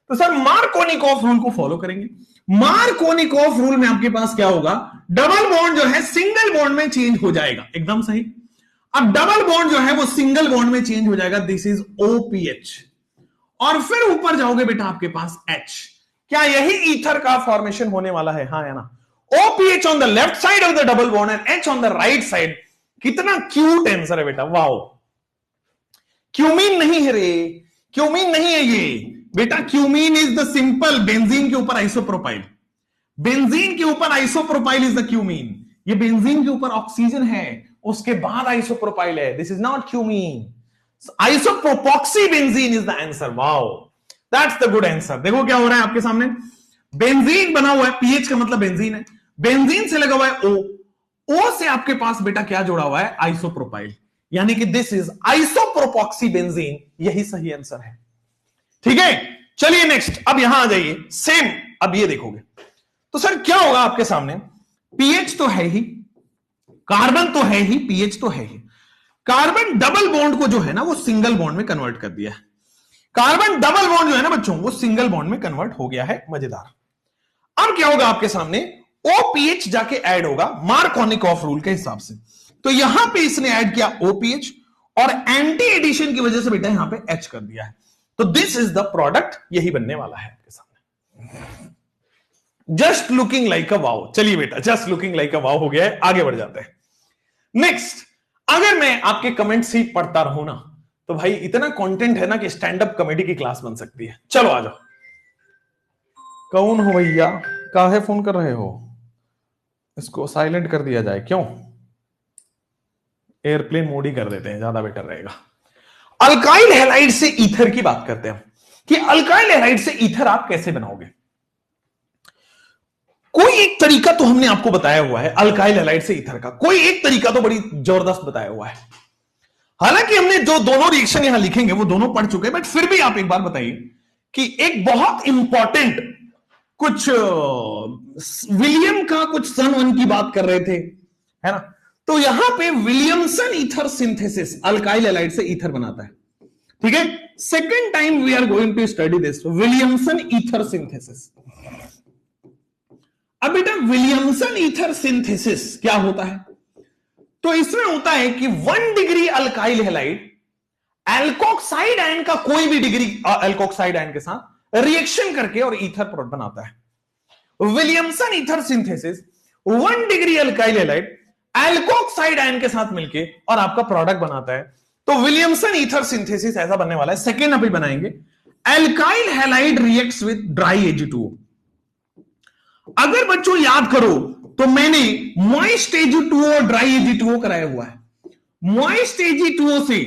तो सर मार्कोनिकॉफ रूल को फॉलो करेंगे। मार्कोनिकॉफ रूल में आपके पास क्या होगा? डबल बॉन्ड जो है सिंगल बॉन्ड में चेंज हो जाएगा। एकदम सही। अब डबल बॉन्ड जो है वो सिंगल बॉन्ड में चेंज हो जाएगा, दिस इज OPH। और फिर ऊपर जाओगे बेटा आपके पास H। क्या यही ईथर का फॉर्मेशन होने वाला है? हाँ या ना? OPH on the left side of the double bond and H on the right side. कितना क्यूट आंसर है बेटा, वाओ। क्यूमीन नहीं है रे, क्यूमीन नहीं है ये बेटा। Cumene is the simple benzene के ऊपर आइसोप्रोपाइल, बेंजीन के ऊपर आइसोप्रोपाइल इज द क्यूमीन। ये बेंजीन के ऊपर ऑक्सीजन है, उसके बाद आइसोप्रोपाइल है। This is not cumene, isopropoxy benzene is the answer. Wow, that's the good answer. देखो क्या हो रहा है आपके सामने, बेंजीन बना हुआ है, पीएच का मतलब बेंजीन है, बेंजीन से लगा हुआ है ओ, ओ से आपके पास बेटा क्या जुड़ा हुआ है, आइसोप्रोपाइल, यानी कि दिस इज आइसोप्रोपॉक्सी बेंजीन, यही सही आंसर है। ठीक है, चलिए नेक्स्ट, अब यहां आ जाइए, सेम अब ये देखोगे तो सर क्या होगा आपके सामने, पीएच तो है ही, कार्बन तो है ही, पीएच तो है ही, कार्बन डबल बॉन्ड को जो है ना वो सिंगल बॉन्ड में कन्वर्ट कर दिया है, कार्बन डबल बॉन्ड जो है ना बच्चों वो सिंगल बॉन्ड में कन्वर्ट हो गया है, मजेदार। अब क्या होगा आपके सामने, OPH जाके ऐड होगा मार्कोनिकॉफ रूल के हिसाब से, तो यहां पे इसने ऐड किया OPH और एंटी एडिशन की वजह से बेटा यहां पे H कर दिया है, तो दिस इज द प्रोडक्ट, यही बनने वाला है आपके सामने। जस्ट लुकिंग लाइक अ वाव। चलिए बेटा, जस्ट लुकिंग लाइक अ वाव हो गया है, आगे बढ़ जाते हैं। नेक्स्ट, अगर मैं आपके कमेंट्स ही पढ़ता रहूं ना तो भाई इतना कंटेंट है ना कि स्टैंड अप कॉमेडी की क्लास बन सकती है। चलो आ जाओ। कौन हो भैया, काहे फोन कर रहे हो, इसको साइलेंट कर दिया जाए, क्यों, एयरप्लेन मोड ही कर देते हैं, ज्यादा बेटर रहेगा। अल्काइल हैलाइड से ईथर की बात करते हैं कि अल्काइल हैलाइड से ईथर आप कैसे बनाओगे। कोई एक तरीका तो हमने आपको बताया हुआ है अल्काइल हैलाइड से ईथर का, कोई एक तरीका तो बड़ी जबरदस्त बताया हुआ है। हालांकि हमने जो दोनों रिएक्शन यहां लिखेंगे वो दोनों पढ़ चुके हैं, बट फिर भी आप एक बार बताइए कि एक बहुत इंपॉर्टेंट कुछ विलियम का कुछ सन 1 की बात कर रहे थे, है ना, तो यहां पे Williamson ether synthesis alkyl halide से ईथर बनाता है। ठीक है, second time we are going to study this Williamson ether synthesis. अब बेटा विलियमसन ईथर सिंथेसिस क्या होता है, तो इसमें होता है कि 1 degree alkyl halide alkoxide ion का कोई भी डिग्री एल्कोक्साइड आयन के साथ रिएक्शन करके और ईथर प्रोडक्ट बनाता है। Williamson ether synthesis 1 degree alkyl halide alkoxide ion के साथ मिलके और आपका प्रोडक्ट बनाता है, तो विलियमसन ईथर सिंथेसिस ऐसा बनने वाला है। सेकेंड अभी बनाएंगे, alkyl halide reacts with dry Ag2O। अगर बच्चों याद करो तो मैंने मॉइस्ट Ag2O और ड्राई Ag2O कराया हुआ है। मॉइस्ट Ag2O से,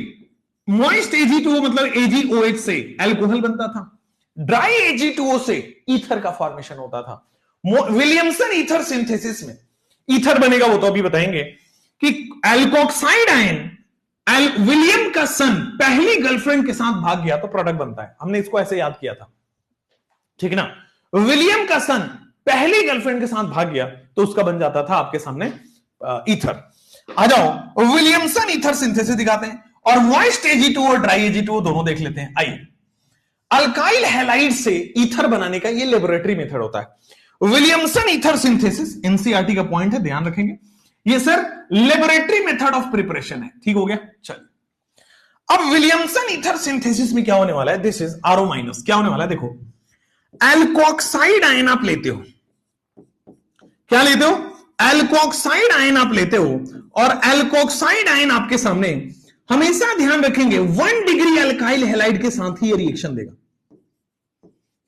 मॉइस्ट Ag2O मतलब AgOH से अल्कोहल बनता था, ड्राई Ag2O से ईथर का फॉर्मेशन होता था। विलियमसन ईथर सिंथेसिस में ईथर बनेगा वो तो अभी बताएंगे कि एल्कोक्साइड आयन विलियम का सन पहली गर्लफ्रेंड के साथ भाग गया तो प्रोडक्ट बनता है, हमने इसको ऐसे याद किया था, ठीक है ना, विलियम का सन पहली गर्लफ्रेंड के साथ भाग गया तो उसका बन जाता था आपके सामने ईथर। आ जाओ विलियमसन ईथर सिंथेसिस दिखाते हैं और मॉइस्ट Ag2O और ड्राई Ag2O दोनों देख लेते हैं। आइए, अल्काइल हैलाइड से ईथर बनाने का ये लेबोरेटरी मेथड होता है। विलियमसन ईथर सिंथेसिस एनसीईआरटी का पॉइंट है, ध्यान रखेंगे, ये sir laboratory method of preparation है। ठीक हो गया, चलिए अब विलियमसन ईथर सिंथेसिस में क्या होने वाला है, दिस इज RO माइनस, क्या होने वाला है, देखो एल्कोक्साइड आयन आप लेते हो, क्या लेते हो, एल्कोक्साइड आयन आप लेते हो और एल्कोक्साइड आयन आपके सामने हमेशा ध्यान रखेंगे 1 डिग्री अल्काइल हैलाइड के साथ ही ये रिएक्शन देगा,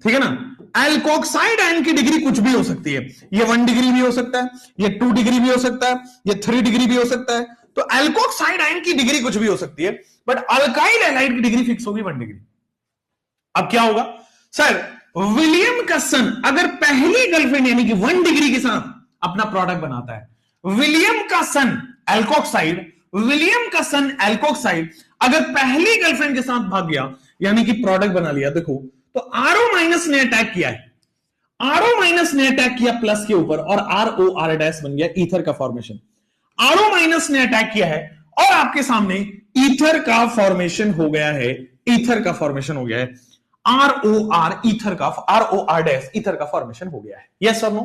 ठीक है ना। एल्कोक्साइड आयन की डिग्री कुछ भी हो सकती है, ये 1 डिग्री भी हो सकता है, ये 2 डिग्री भी हो सकता है, ये 3 डिग्री भी हो सकता है, तो एल्कोक्साइड आयन की डिग्री कुछ भी हो सकती है, बट अल्काइल हैलाइड की डिग्री फिक्स होगी 1 डिग्री। अब क्या होगा सर, विलियम का सन अगर पहली गर्लफ्रेंड यानी कि 1 डिग्री के साथ अपना प्रोडक्ट बनाता है, विलियम का सन एल्कोक्साइड, विलियम का सन एल्कोक्साइड अगर पहली गर्लफ्रेंड के साथ भाग गया यानी कि प्रोडक्ट बना लिया, देखो तो RO माइनस ने अटैक किया है, RO माइनस ने अटैक किया प्लस के ऊपर और ROR डैश बन गया ईथर का फॉर्मेशन। RO माइनस ने अटैक किया है और आपके सामने ईथर का फॉर्मेशन हो गया है, ईथर का फॉर्मेशन हो गया है, ROR ईथर का, ROR डैश ईथर का फॉर्मेशन हो गया है। यस और नो,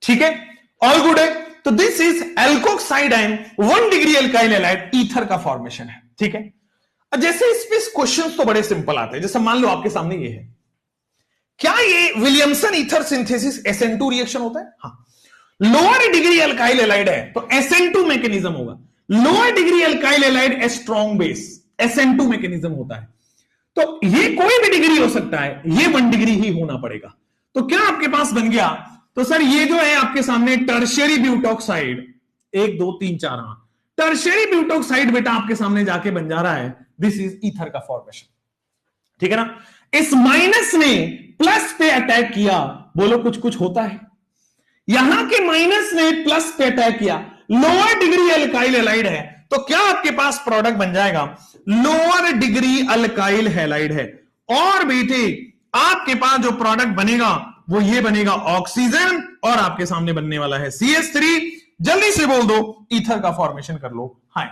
ठीक है, ऑल गुड है। तो this is alkoxide ion 1 degree alkyl halide ether का फॉर्मेशन है, ठीक है। जैसे इस पे क्वेश्चंस तो बड़े सिंपल आते हैं, जैसे मान लो आपके सामने ये है, क्या ये Williamson ether synthesis SN2 reaction होता है, हाँ, लोअर डिग्री अल्काइल हैलाइड है तो SN2 मैकेनिज्म होगा, lower degree alkyl halide a strong base SN2 mechanism होता है, तो ये कोई भी डिग्री हो सकता है, ये 1 डिग्री ही होना पड़ेगा। तो क्या आपके पास बन गया, तो सर ये जो है आपके सामने टर्शियरी ब्यूटॉक्साइड 1 2 3 4, हाँ, टर्शियरी ब्यूटोक्साइड बेटा आपके सामने जाके बन जा रहा है, दिस इज ईथर का फॉर्मेशन। ठीक है ना। इस माइनस ने प्लस पे अटैक किया, बोलो कुछ कुछ होता है। यहां के माइनस ने प्लस पे अटैक किया, लोअर डिग्री अल्काइल हैलाइड है, तो क्या आपके पास प्रोडक्ट बन जाएगा, लोअर डिग्री अल्काइल हैलाइड है। और बेटे आपके पास जो प्रोडक्ट बनेगा वो ये बनेगा ऑक्सीजन, और आपके सामने बनने वाला है CH3। जल्दी से बोल दो ईथर का फॉर्मेशन कर लो, हां।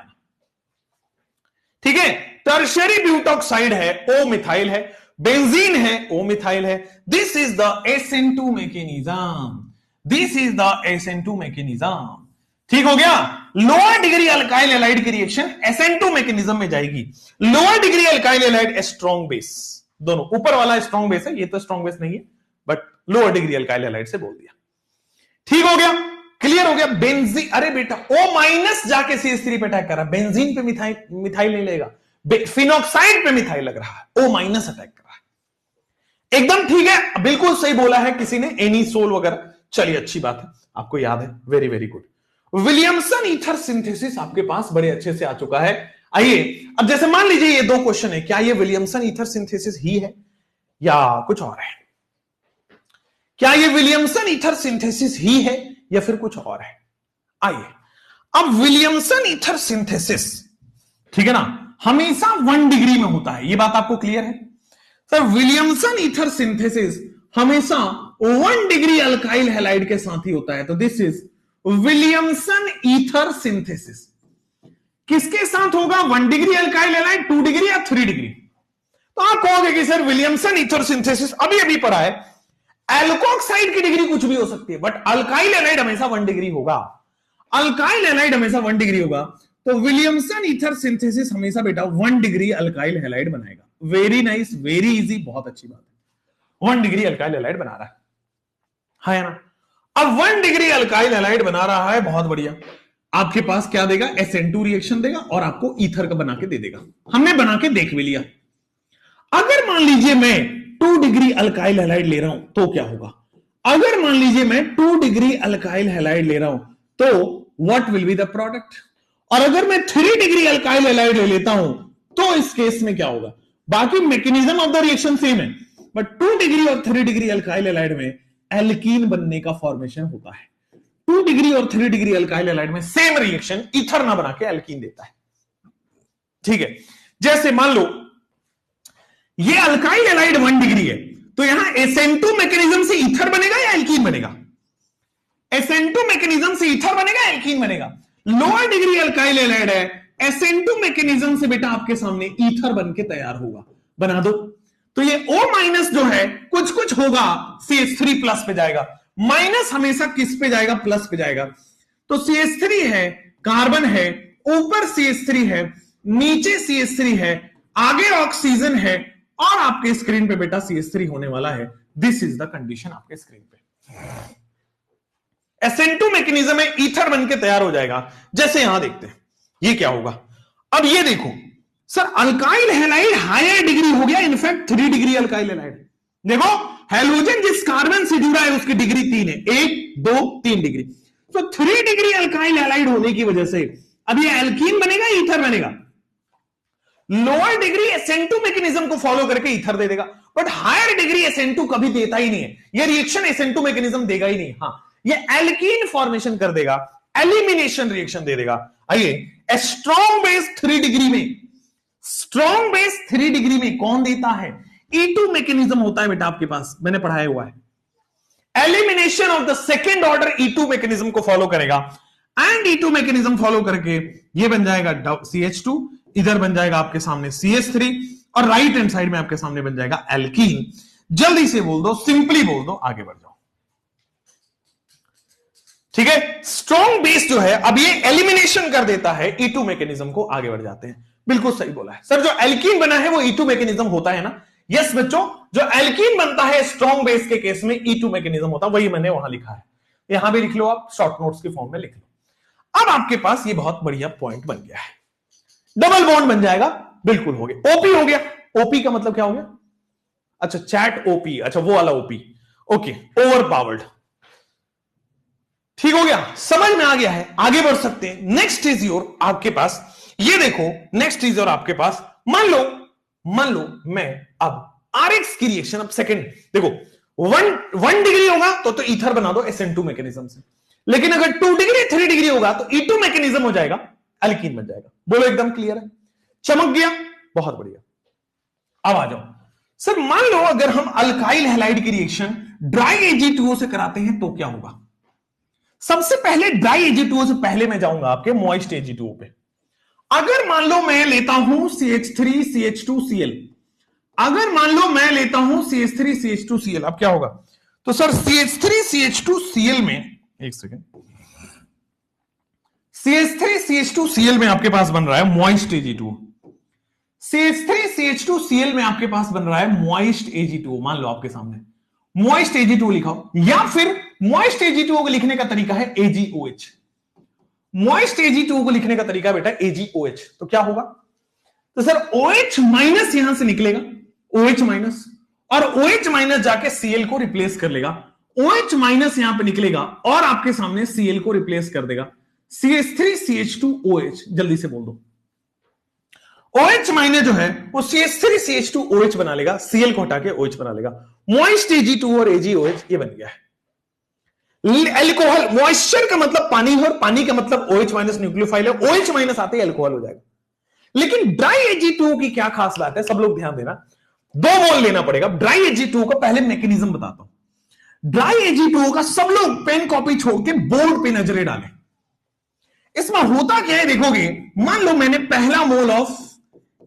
ठीक है, टर्शियरी ब्यूटोक्साइड है, ओ मिथाइल है, बेंजीन है, ओ मिथाइल है। This is the SN2 mechanism, this is the SN2 mechanism. ठीक हो गया। लोअर डिग्री अल्काइल हैलाइड की रिएक्शन SN2 मैकेनिज्म में जाएगी। Lower degree alkyl halide strong base, दोनों, ऊपर वाला स्ट्रॉन्ग बेस है, ये तो स्ट्रॉन्ग बेस नहीं है, but lower degree alkyl halide से बोल दिया। ठीक हो गया, क्लियर हो गया। बेंजीन, अरे बेटा O माइनस जाके CH3 पे अटैक कर रहा है, बेंजीन पे मिथाइल नहीं लेगा, फिनॉक्साइड पे मिथाइल लग रहा है, O माइनस अटैक कर रहा है। एकदम ठीक है, बिल्कुल सही बोला है किसी ने, एनीसोल वगैरह। चलिए अच्छी बात है, आपको याद है, very very good. Williamson ether synthesis आपके पास बड़े अच्छे से आ चुका है। आइए अब जैसे मान लीजिए ये दो क्वेश्चन है, क्या ये विलियमसन ईथर सिंथेसिस ही है या कुछ और है? क्या ये विलियमसन ईथर सिंथेसिस ही है या फिर कुछ और है? आइए, अब विलियमसन ईथर सिंथेसिस, ठीक है ना, हमेशा 1 डिग्री में होता है, ये बात आपको क्लियर है? सर विलियमसन ईथर सिंथेसिस हमेशा 1 डिग्री अल्काइल हैलाइड के साथ ही होता है, तो this is Williamson ether synthesis. किसके साथ होगा? 1 डिग्री अल्काइल हैलाइड, 2 डिग्री या 3 डिग्री? तो आप कहोगे कि सर विलियमसन ईथर सिंथेसिस अभी अभी पढ़ा है, एल्कोक्साइड की डिग्री कुछ भी हो सकती है, बट अल्काइल हैलाइड हमेशा 1 डिग्री होगा। अल्काइल हैलाइड हमेशा 1 डिग्री होगा, तो विलियमसन ईथर सिंथेसिस हमेशा बेटा 1 डिग्री अल्काइल हैलाइड बनाएगा। वेरी नाइस, वेरी इजी, बहुत अच्छी बात है। 1 डिग्री अल्काइल हैलाइड बना रहा है ना? अब 1 डिग्री अल्काइल हैलाइड बना रहा है, बहुत बढ़िया। आपके पास क्या देगा? SN2 रिएक्शन देगा और आपको ईथर का बना के दे देगा। हमने बना के देख भी लिया। अगर मान लीजिए मैं 2 डिग्री अल्काइल हैलाइड ले रहा हूं तो क्या होगा? अगर मान लीजिए मैं 2 डिग्री अल्काइल हैलाइड ले रहा हूं तो what will be the product? और अगर मैं 3 डिग्री अल्काइल हैलाइड ले लेता हूं तो इस केस में क्या होगा? बाकी mechanism of the reaction same है, बट 2 डिग्री और 3 डिग्री अल्काइल हैलाइड में एल्कीन बनने का फॉर्मेशन होता है। 2 डिग्री और 3 डिग्री अल्काइल हैलाइड में सेम रिएक्शन ईथर ना बना के एल्कीन देता है। ठीक है, जैसे मान लो ये अल्काइल हैलाइड 1 डिग्री है, तो यहां SN2 मैकेनिज्म से ईथर बनेगा या एल्कीन बनेगा? SN2 मैकेनिज्म से ईथर बनेगा, एल्कीन बनेगा। लोअर डिग्री अल्काइल हैलाइड है, SN2 मैकेनिज्म से बेटा आपके सामने ईथर बन के तैयार होगा। बना दो, तो ये O माइनस जो है कुछ कुछ होगा, CH3 प्लस पे जाएगा। माइनस हमेशा किस पे जाएगा? प्लस पे जाएगा। तो CH3 है, कार्बन है, ऊपर CH3 है, नीचे CH3 है, आगे ऑक्सीजन है, और आपके स्क्रीन पे बेटा CH3 होने वाला है। दिस इज द कंडीशन आपके स्क्रीन पे। SN2 मैकेनिज्म में ईथर बन के तैयार हो जाएगा। जैसे यहां देखते हैं ये क्या होगा। अब ये देखो sir, alkyl halide higher degree हो गया, इनफैक्ट 3 डिग्री अल्काइल हैलाइड। देखो हैलोजन जिस कार्बन से जुड़ा है उसकी डिग्री 3 है, 1 2 3 डिग्री। तो 3 डिग्री अल्काइल हैलाइड होने की वजह से अब ये एल्कीन बनेगा, ईथर बनेगा। लोअर डिग्री SN2 मैकेनिज्म को फॉलो करके ईथर दे देगा, बट हायर डिग्री SN2 कभी देता ही नहीं है। ये रिएक्शन SN2 मैकेनिज्म देगा ही नहीं। हाँ, ये एल्कीन फॉर्मेशन कर देगा, एलिमिनेशन रिएक्शन दे देगा। आइए, स्ट्रॉन्ग बेस 3 डिग्री में, स्ट्रॉन्ग बेस 3 डिग्री में कौन देता है? E2 मैकेनिज्म होता है बेटा आपके पास, मैंने पढ़ाया हुआ है। Elimination of the second order E2 mechanism को फॉलो करेगा, एंड E2 मैकेनिज्म फॉलो करके ये बन जाएगा CH2, इधर बन जाएगा आपके सामने CH3, और राइट हैंड साइड में आपके सामने बन जाएगा एल्कीन। जल्दी से बोल दो, सिंपली बोल दो, आगे बढ़ जाओ। ठीक है, स्ट्रॉन्ग बेस जो है अब ये एलिमिनेशन कर देता है E2 मैकेनिज्म को, आगे बढ़ जाते हैं। बिल्कुल सही बोला है सर, जो एल्कीन बना है वो E2 मैकेनिज्म होता है ना? यस बच्चों, जो एल्कीन बनता है स्ट्रॉन्ग बेस के केस में E2 मैकेनिज्म होता है, वही मैंने वहां लिखा है। यहां भी लिख लो, आप शॉर्ट नोट्स के फॉर्म में लिख लो। अब आपके पास ये बहुत बढ़िया पॉइंट बन गया है, डबल बॉन्ड बन जाएगा। बिल्कुल हो गया, ओपी हो गया। ओपी का मतलब क्या हो गया? अच्छा, चैट ओपी, अच्छा वो वाला ओपी, ओके, ओवर पावर्ड। ठीक हो गया, समझ में आ गया है, आगे बढ़ सकते हैं। नेक्स्ट इज योर, आपके पास ये देखो, नेक्स्ट इज योर आपके पास, मान लो मैं अब आरएक्स की रिएक्शन, अब सेकंड देखो, 1 डिग्री होगा तो ईथर बना दो SN2 मैकेनिज्म से, लेकिन अगर 2 डिग्री 3 डिग्री होगा तो E2 मैकेनिज्म हो जाएगा, अल्कीन बन जाएगा। बोलो एकदम क्लियर है, चमक गया, बहुत बढ़िया। अब आ जाओ सर, मान लो अगर हम अल्काइल हैलाइड की रिएक्शन ड्राई Ag2O से कराते हैं तो क्या होगा। सबसे पहले ड्राई Ag2O से पहले मैं जाऊंगा आपके मॉइस्ट Ag2O पे। अगर मान लो मैं लेता हूं CH3CH2Cl, अगर मान लो मैं लेता हूं CH3CH2Cl, अब क्या होगा, तो सर CH3CH2Cl में, एक सेकेंड, CH3CH2Cl में आपके पास बन रहा है मॉइस्ट Ag2O, CH3CH2Cl में आपके पास बन रहा है मॉइस्ट Ag2O। मान लो आपके सामने मॉइस्ट Ag2O लिखा हो, या फिर मॉइस्ट Ag2O को लिखने का तरीका है AgOH। मॉइस्ट Ag2O को लिखने का तरीका बेटा AgOH, तो क्या होगा, तो सर OH माइनस यहां से निकलेगा, OH माइनस, और OH माइनस जाके Cl को रिप्लेस कर लेगा, OH माइनस यहां पे निकलेगा और आपके सामने Cl को रिप्लेस कर देगा, CH3CH2OH। जल्दी से बोल दो, OH माइनस जो है वो CH3CH2OH बना लेगा, Cl को हटा के OH बना लेगा, मॉइस्ट Ag2 और AgOH ये बन गया है। एल्कोहल, मॉइस्चर का मतलब पानी है और पानी का मतलब OH माइनस न्यूक्लियोफाइल है, OH माइनस आते ही एल्कोहल हो जाएगा। लेकिन ड्राई Ag2O की क्या खास बात है, सब लोग ध्यान देना, 2 मोल लेना पड़ेगा। ड्राई Ag2O का पहले मैकेनिज्म बताता हूं। ड्राई Ag2O का सब लोग पेन कॉपी छोड़ के बोर्ड पे नजरें डालें। इसमें होता क्या है देखोगे, मान लो मैंने पहला मोल ऑफ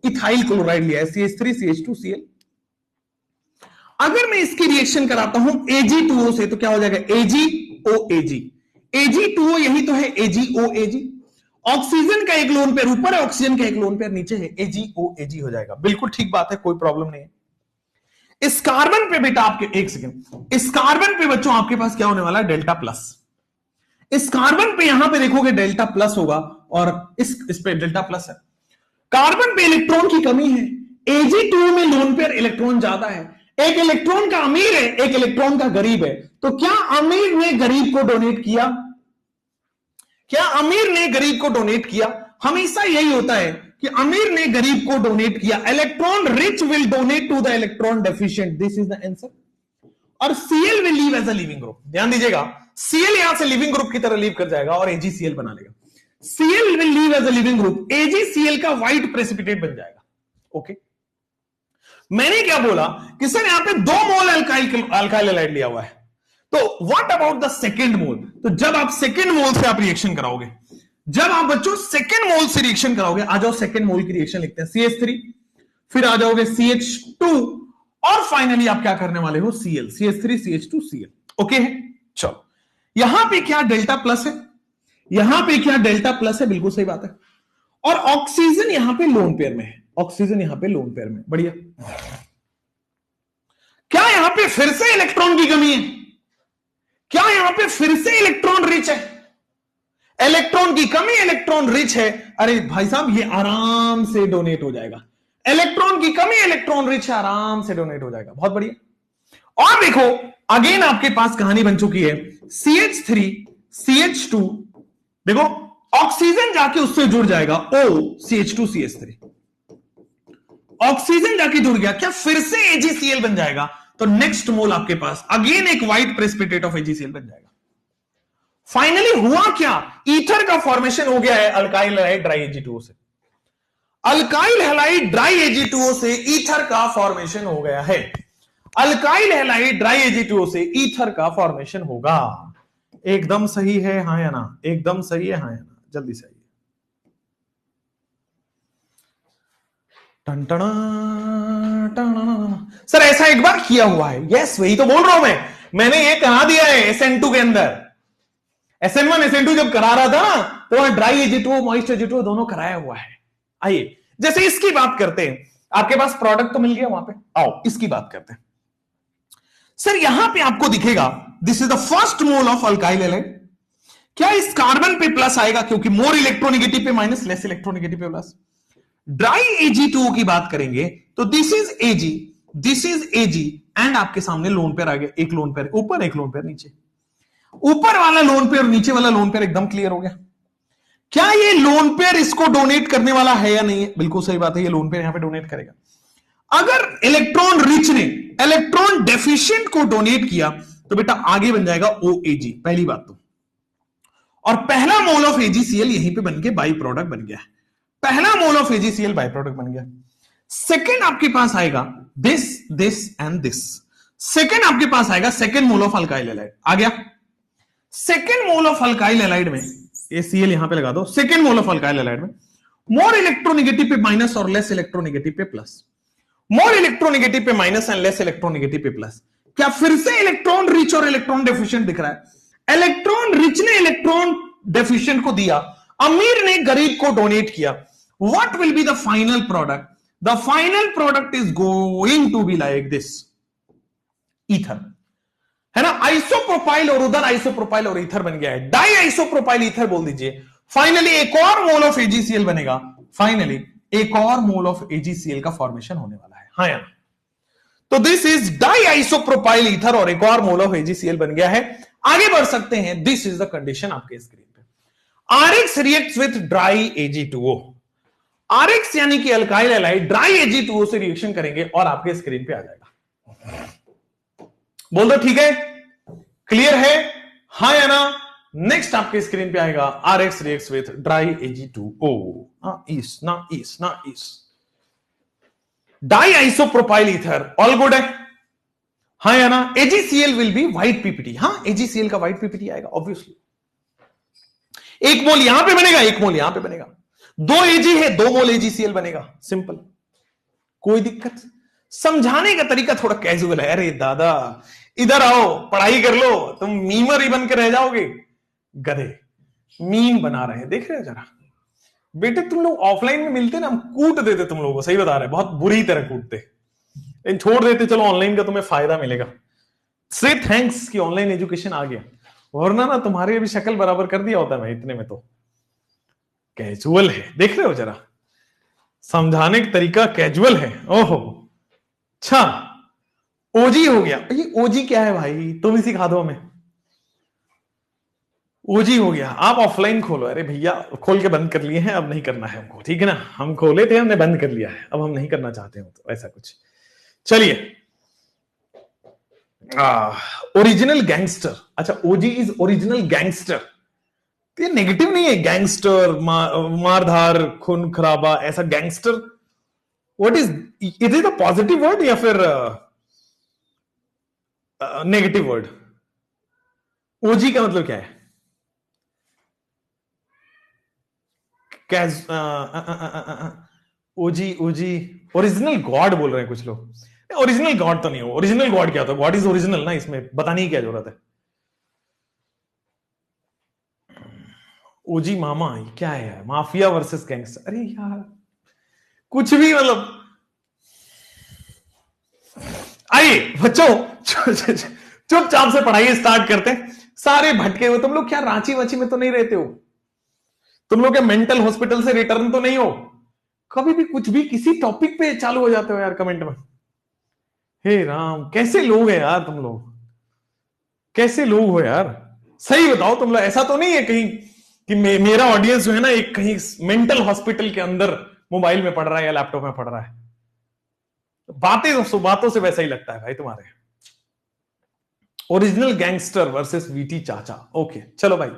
इथाइल क्लोराइड लिया है CH3CH2Cl, अगर मैं इसकी रिएक्शन कराता हूं Ag2O से तो क्या हो जाएगा AgOAg, Ag2O यही तो है AgOAg, ऑक्सीजन का एक लोन पेयर ऊपर है, ऑक्सीजन का एक लोन पेयर नीचे है, AgOAg हो जाएगा। बिल्कुल ठीक बात है, कोई प्रॉब्लम नहीं है। इस कार्बन पे बेटा आपके, एक सेकेंड, इस कार्बन पे बच्चों आपके पास क्या होने वाला है, डेल्टा प्लस। इस कार्बन पे यहां पे देखोगे डेल्टा प्लस होगा और इस पे डेल्टा प्लस है। कार्बन पे इलेक्ट्रॉन की कमी है, Ag2O में लोन पेयर इलेक्ट्रॉन ज्यादा है, एक इलेक्ट्रॉन का अमीर है, एक इलेक्ट्रॉन का गरीब है, तो क्या अमीर ने गरीब को डोनेट किया, क्या अमीर ने गरीब को डोनेट किया। हमेशा यही होता है कि अमीर ने गरीब को डोनेट किया, electron rich will donate to the electron deficient, this is the answer. और Cl will leave as a leaving group, ध्यान दीजिएगा, Cl यहां से लिविंग ग्रुप की तरह लीव कर जाएगा और AgCl बना लेगा। Cl will leave as a leaving group, AgCl का व्हाइट प्रेसिपिटेट बन जाएगा। ओके, मैंने क्या बोला कि सर यहां पे 2 मोल अल्काइल हैलाइड लिया हुआ है, तो व्हाट अबाउट द सेकंड मोल। तो जब आप सेकंड मोल से आप रिएक्शन कराओगे, जब आप बच्चों सेकंड मोल से रिएक्शन कराओगे, आ जाओ सेकंड मोल की रिएक्शन लिखते हैं, CH3, फिर आ जाओगे CH2 और फाइनली आप क्या करने वाले हो, Cl, CH3CH2Cl। ओके है, चलो यहां पे क्या डेल्टा प्लस है, यहां पे क्या डेल्टा प्लस है, बिल्कुल सही बात है, और ऑक्सीजन यहां पे लोन पेयर में है, ऑक्सीजन यहां पे लोन पेयर में, बढ़िया। क्या यहां पे फिर से इलेक्ट्रॉन की कमी है, क्या यहां पे फिर से इलेक्ट्रॉन रिच है, इलेक्ट्रॉन की कमी, इलेक्ट्रॉन रिच है, अरे भाई साहब ये आराम से डोनेट हो जाएगा, इलेक्ट्रॉन की कमी, इलेक्ट्रॉन रिच है, आराम से डोनेट हो जाएगा, बहुत बढ़िया। और देखो अगेन आपके पास कहानी बन चुकी है, CH3 CH2, देखो ऑक्सीजन जाके उससे जुड़ जाएगा O CH2 CH3, ऑक्सीजन जाके जुड़ गया, क्या फिर से AgCl बन जाएगा, तो नेक्स्ट मोल आपके पास अगेन एक व्हाइट प्रेसिपिटेट ऑफ AgCl बन जाएगा। फाइनली हुआ क्या, ईथर का फॉर्मेशन हो गया है अल्काइल हैलाइड ड्राई Ag2O से, अल्काइल हैलाइड ड्राई Ag2O से ईथर का फॉर्मेशन हो गया है, अल्काइल हैलाइड ड्राई Ag2O से ईथर का फॉर्मेशन होगा। एकदम सही है हाँ या ना, एकदम सही है हाँ या ना, जल्दी सही है। सर ऐसा एक बार किया हुआ है, यस वही तो बोल रहा हूं मैंने ये करा दिया है SN2 के अंदर, SN1 SN2 जब करा रहा था ना तो ड्राई Ag2O मॉइस्ट Ag2O दोनों कराया हुआ है। आइए जैसे इसकी बात करते हैं, आपके पास प्रोडक्ट तो मिल गया वहां पे, आओ इसकी बात करते हैं। सर यहां पे आपको दिखेगा this is the first mole of alkyl halide, क्या इस कार्बन पे प्लस आएगा क्योंकि मोर इलेक्ट्रोनेगेटिव पे माइनस, लेस इलेक्ट्रोनेगेटिव पे प्लस। ड्राई Ag2O की बात करेंगे तो दिस इज Ag एंड आपके सामने लोन पेयर आ गया, एक लोन पेयर ऊपर एक लोन पेयर नीचे, ऊपर वाला लोन पेयर और नीचे वाला लोन पेयर एकदम क्लियर हो गया। क्या ये लोन पेयर इसको डोनेट करने वाला है या नहीं है? बिल्कुल सही बात है, ये लोन पेयर यहां पे डोनेट करेगा। अगर इलेक्ट्रॉन रिच ने इलेक्ट्रॉन डेफिशिएंट को डोनेट किया तो बेटा आगे बन जाएगा OAG, पहली बात तो। और पहला मोल ऑफ AgCl यहीं पे बन के बाई प्रोडक्ट बन गया है। पहला mole of AgCl by product बन गया। सेकेंड आपके पास आएगा this this and this. Second आपके पास आएगा second mole of alkyl halide. आ गया second mole of alkyl halide में, ACl यहां पे लगा दो। Second mole of alkyl halide में मोर इलेक्ट्रोनेगेटिव पे माइनस और लेस इलेक्ट्रोनेगेटिव पे प्लस, मोर इलेक्ट्रोनेगेटिव पे माइनस एंड लेस इलेक्ट्रोनेगेटिव पे प्लस। क्या फिर से इलेक्ट्रॉन रिच और इलेक्ट्रॉन डेफिशिएंट दिख रहा है? इलेक्ट्रॉन रिच ने इलेक्ट्रॉन डेफिशिएंट को दिया, अमीर ने गरीब को डोनेट किया। What will be the final product? The final product is going to be like this, ether, है ना। आइसोप्रोपाइल और उधर आइसोप्रोपाइल और ईथर बन गया है, डाई आइसोप्रोपाइल ईथर बोल दीजिए। फाइनली एक और मोल ऑफ AgCl बनेगा, फाइनली एक और मोल ऑफ AgCl का फॉर्मेशन होने वाला है, हाँ या ना। तो this is di isopropyl ether और एक और मोल ऑफ AgCl बन गया है। आगे बढ़ सकते हैं। दिस इज द कंडीशन आपके स्क्रीन पे। RX reacts with dry Ag2O। RX यानी कि अल्काइल हैलाइड ड्राई Ag2O से रिएक्शन करेंगे और आपके स्क्रीन पे आ जाएगा। बोल दो ठीक है, क्लियर है, हाँ या ना। नेक्स्ट आपके स्क्रीन पे आएगा RX reacts with dry Ag2O। इस ना इस ना इस di isopropyl ether, all good है, हाँ या ना। AgCl will be white PPT। हाँ, AgCl का व्हाइट PPT आएगा ऑब्वियसली। एक मोल यहां पे बनेगा, एक मोल यहां पे बनेगा। 2 Ag है, 2 मोल AgCl बनेगा, सिंपल, कोई दिक्कत। समझाने का तरीका थोड़ा कैजुअल है। अरे दादा इधर आओ, पढ़ाई कर लो, तुम मीमर ही बन के रह जाओगे, गधे। मीम बना रहे हैं, देख रहे हो जरा। बेटे तुम लोग ऑफलाइन में मिलते ना, हम कूट देते तुम लोगों को, सही बता रहे हैं, बहुत बुरी तरह कूटते, लेकिन छोड़ देते, चलो ऑनलाइन का तुम्हें फायदा मिलेगा। से थैंक्स कि ऑनलाइन एजुकेशन आ गया, वरना ना तुम्हारी भी शक्ल बराबर कर दिया होता मैं इतने में। तो कैजुअल है, देख रहे हो जरा, समझाने का तरीका कैजुअल है। ओहो अच्छा, ओजी हो गया। ये ओजी क्या है भाई, तुम ही सिखा दो हमें। ओजी हो गया, आप ऑफलाइन खोलो। अरे भैया खोल के बंद कर लिए हैं, अब नहीं करना है हमको, ठीक है ना। हम खोले थे, हमने बंद कर लिया है, अब हम नहीं करना चाहते हो तो ऐसा कुछ। चलिए, ओरिजिनल गैंगस्टर। अच्छा, ओजी इज ओरिजिनल गैंगस्टर। ये नेगेटिव नहीं है, गैंगस्टर मारधार खून खराबा ऐसा gangster. What is it? Is a positive word या फिर नेगेटिव वर्ड? ओजी का मतलब क्या है? ओजी ओजी ओरिजिनल गॉड बोल रहे हैं कुछ लोग। ओरिजिनल गॉड तो नहीं हो। ओरिजिनल गॉड क्या होता है? गॉड इज ओरिजिनल ना, इसमें बताने की क्या जरूरत है। ओजी मामा क्या है यार? Mafia versus gangster. अरे यार कुछ भी मतलब। आइए बच्चों, चुपचाप से पढ़ाई स्टार्ट करते हैं। सारे भटके हुए तुम लोग, क्या रांची वाची में तो नहीं रहते हो तुम लोग? क्या मेंटल हॉस्पिटल से रिटर्न तो नहीं हो? कभी भी कुछ भी किसी टॉपिक पे चालू हो जाते हो यार कमेंट में। हे राम, कैसे लोग हैं यार तुम लोग, कैसे लोग हो यार? सही बताओ तुम लोग, ऐसा तो नहीं है कहीं कि मेरा ऑडियंस जो है ना एक कहीं मेंटल हॉस्पिटल के अंदर मोबाइल में पढ़ रहा है या लैपटॉप में पढ़ रहा है? बातों से वैसा ही लगता है भाई तुम्हारे। ओरिजिनल गैंगस्टर वर्सेस वीटी चाचा। ओके चलो भाई,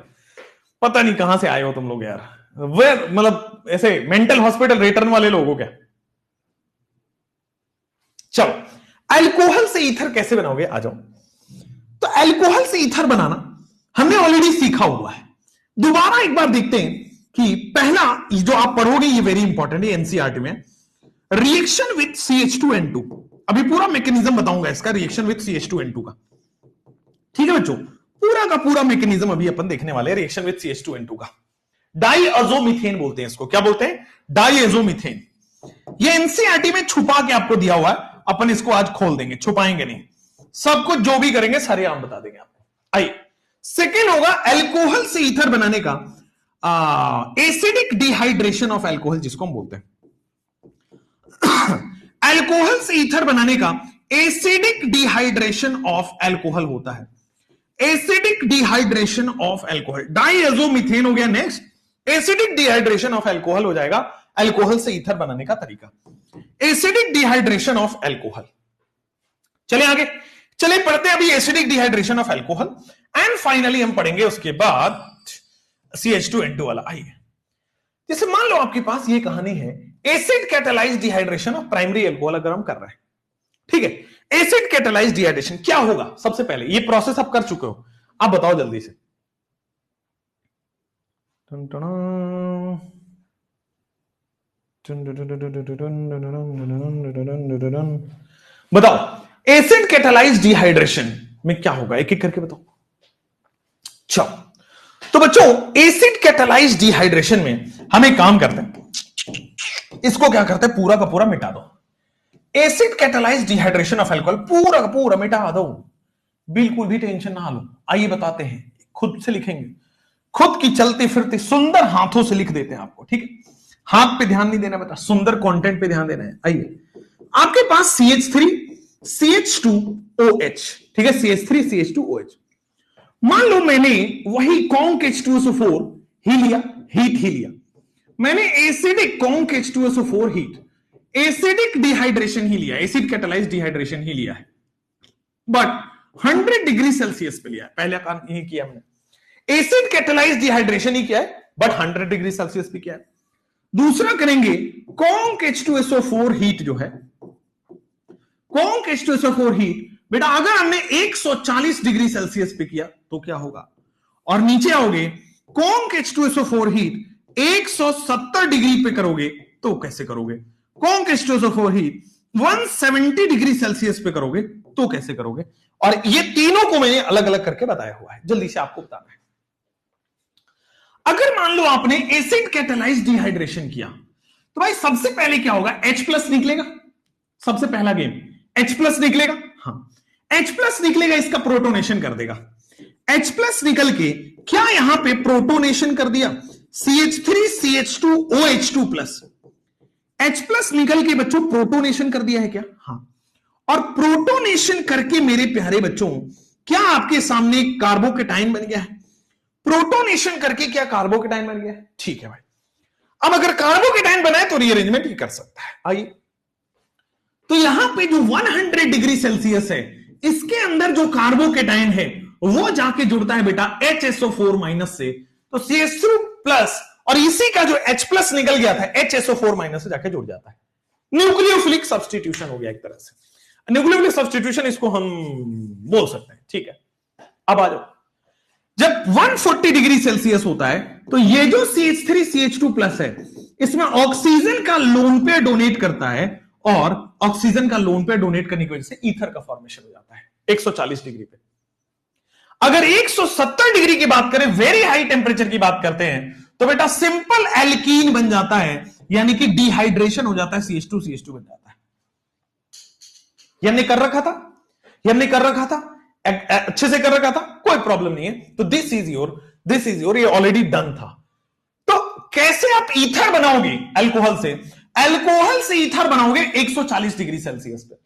पता नहीं कहां से आए हो तुम लोग यार। वे मतलब ऐसे मेंटल हॉस्पिटल रिटर्न वाले लोग हो क्या? चलो, अल्कोहल से ईथर कैसे बनाओगे, आ जाओ। तो अल्कोहल से ईथर बनाना हमने ऑलरेडी सीखा हुआ है। दोबारा एक बार देखते हैं कि पहला जो आप पढ़ोगे ये वेरी इंपॉर्टेंट है एनसीईआरटी में, रिएक्शन विथ CH2N2। अभी पूरा मैकेनिज्म बताऊंगा इसका, रिएक्शन विथ CH2N2 का, ठीक है बच्चों। पूरा का पूरा मैकेनिज्म अभी अपन देखने वाले हैं रिएक्शन विथ CH2N2 का। डाईएजोमीथेन बोलते हैं इसको। क्या बोलते हैं? डाईएजोमीथेन। ये एनसीईआरटी में छुपा के आपको दिया हुआ है, अपन इसको आज खोल देंगे, छुपाएंगे नहीं। सब कुछ जो भी करेंगे सारे आम बता देंगे आपको। आइए, सेकेंड होगा अल्कोहल से ईथर बनाने का एसिडिक डिहाइड्रेशन ऑफ अल्कोहल, जिसको हम बोलते हैं। अल्कोहल से ईथर बनाने का एसिडिक डिहाइड्रेशन ऑफ अल्कोहल होता है। एसिडिक डिहाइड्रेशन ऑफ एल्कोहल, डाइएजोमीथेन हो गया। Next, acidic dehydration of alcohol हो जाएगा एल्कोहल से ईथर बनाने का तरीका, एसिडिक डिहाइड्रेशन ऑफ एल्कोहल। चले आगे, चले पढ़ते हैं अभी acidic dehydration of alcohol and finally हम पढ़ेंगे उसके बाद CH2N2 वाला। आइए, जैसे मान लो आपके पास ये कहानी है acid catalysed dehydration of primary alcohol अगर हम कर रहे हैं, ठीक है। एसिड कैटालाइज्ड डिहाइड्रेशन क्या होगा? सबसे पहले ये प्रोसेस आप कर चुके हो, आप बताओ जल्दी से। बताओ एसिड कैटालाइज्ड डिहाइड्रेशन में क्या होगा, एक एक करके बताओ। चलो तो बच्चों, एसिड कैटालाइज्ड डिहाइड्रेशन में हम एक काम करते हैं, इसको क्या करते हैं, पूरा का पूरा मिटा दो। Acid catalysed dehydration of alcohol पूरा का पूरा मिटा दो, बिल्कुल भी टेंशन ना लो। आइए बताते हैं, खुद से लिखेंगे, खुद की चलती फिरती सुंदर हाथों से लिख देते हैं आपको, ठीक है। हाथ पे ध्यान नहीं देना बेटा, सुंदर कंटेंट पे ध्यान देना है। आइए, आपके पास CH3 CH2OH, ठीक है, CH3 CH2OH। मान लो मैंने वही कॉन्क H2SO4 ही लिया, हीट ही लिया, मैंने acidic conc H2SO4 heat, acidic dehydration ही लिया, एसिड कैटालाइज्ड डिहाइड्रेशन ही लिया है, बट 100 डिग्री सेल्सियस पे लिया है। पहले काम यही किया हमने, एसिड कैटालाइज्ड डिहाइड्रेशन ही किया है बट 100 डिग्री सेल्सियस पे किया है। दूसरा करेंगे कॉन्क H2SO4 हीट जो है, कॉन्क H2SO4 हीट बेटा अगर हमने 140 डिग्री सेल्सियस पे किया तो क्या होगा, और नीचे आओगे कॉन्क H2SO4 हीट 170 डिग्री पे करोगे तो कैसे करोगे, conc H2SO4 heat 170 degree Celsius पे करोगे तो कैसे करोगे। और ये तीनों को मैंने अलग अलग करके बताया हुआ है, जल्दी से आपको बताना है। अगर मान लो आपने एसिड कैटालाइज्ड डिहाइड्रेशन किया तो भाई सबसे पहले क्या होगा, H+ निकलेगा, सबसे पहला गेम H+ निकलेगा। हाँ, H+ निकलेगा, इसका प्रोटोनेशन कर देगा। H+ निकल के क्या यहां पे प्रोटोनेशन कर दिया, CH3 CH2OH2+, H+ निकल के बच्चों प्रोटोनेशन कर दिया है क्या? हाँ, और प्रोटोनेशन करके मेरे प्यारे बच्चों क्या आपके सामने कार्बोकेटाइन बन गया है, प्रोटोनेशन करके क्या कार्बोकेटाइन बन गया है, ठीक है भाई। अब अगर कार्बोकेटाइन बना है तो रीअरेंजमेंट ही कर सकता है। आइए, तो यहां पे जो 100 डिग्री सेल्सियस है, इसके अंदर जो कार्बोकेटाइन है वो जाके जुड़ता है बेटा HSO4- से, तो CH3+ और इसी का जो H+ निकल गया था HSO4- से जाके जुड़ जाता है। न्यूक्लियोफिलिक सब्स्टिट्यूशन हो गया एक तरह से, न्यूक्लियोफिलिक सब्स्टिट्यूशन इसको हम बोल सकते हैं, ठीक है। अब आ जाओ, जब 140 डिग्री सेल्सियस होता है तो ये जो CH3 CH2+ है इसमें ऑक्सीजन का लोन पेयर डोनेट करता है, और ऑक्सीजन का लोन पेयर डोनेट करने की वजह से ईथर का फॉर्मेशन हो जाता है 140 डिग्री पे। अगर 170 डिग्री की बात करें, वेरी हाई टेम्परेचर की बात करते हैं, तो बेटा सिंपल एल्कीन बन जाता है, यानी कि डिहाइड्रेशन हो जाता है, CH2 CH2 बन जाता है। ये हमने कर रखा था, ये हमने कर रखा था, अच्छे से कर रखा था, कोई प्रॉब्लम नहीं है। तो दिस इज योर, ये ऑलरेडी डन था। तो कैसे आप ईथर बनाओगे अल्कोहल से, अल्कोहल से ईथर बनाओगे 140 डिग्री सेल्सियस पे,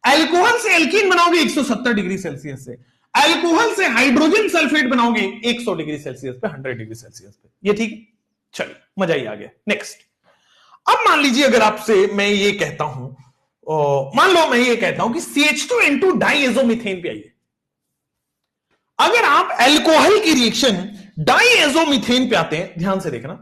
अल्कोहल से एल्कीन बनाओगे 170 डिग्री सेल्सियस से, अल्कोहल से हाइड्रोजन सल्फेट बनाओगे 100 डिग्री सेल्सियस पे, 100 डिग्री सेल्सियस पे। ये ठीक है, चलिए मजा ही आ गया। नेक्स्ट, अब मान लीजिए अगर आपसे मैं ये कहता हूं, मान लो मैं ये कहता हूं कि CH2N2 डाइएजोमीथेन पे आइए। अगर आप अल्कोहल की रिएक्शन डाइएजोमीथेन पे आते हैं, ध्यान से देखना,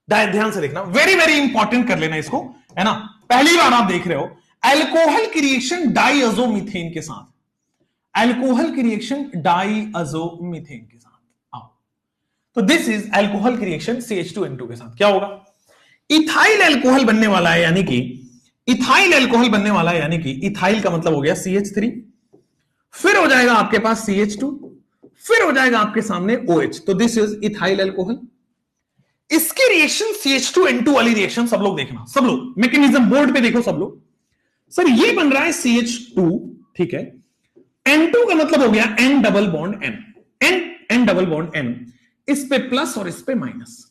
ध्यान से देखना, वेरी वेरी इंपॉर्टेंट कर लेना इसको, है ना, पहली बार आप देख रहे हो अल्कोहल की रिएक्शन डाइएजोमीथेन के साथ, अल्कोहल की रिएक्शन डाइएजोमीथेन के साथ आओ, तो दिस इज अल्कोहल की रिएक्शन CH2N2 के साथ क्या होगा, इथाइल अल्कोहल बनने वाला है, यानी कि इथाइल अल्कोहल बनने वाला है, यानी कि इथाइल का मतलब हो गया CH3, फिर हो जाएगा आपके पास CH2, फिर हो जाएगा आपके सामने OH, तो दिस इज इथाइल अल्कोहल। इसकी रिएक्शन CH2N2 वाली रिएक्शन सब लोग देखना, सब लोग मैकेनिज्म बोर्ड पे देखो, सब लोग, सर ये बन रहा है CH2, ठीक है, N2 का मतलब हो गया N double bond N, N double bond N, इस पे प्लस और इस पे माइनस।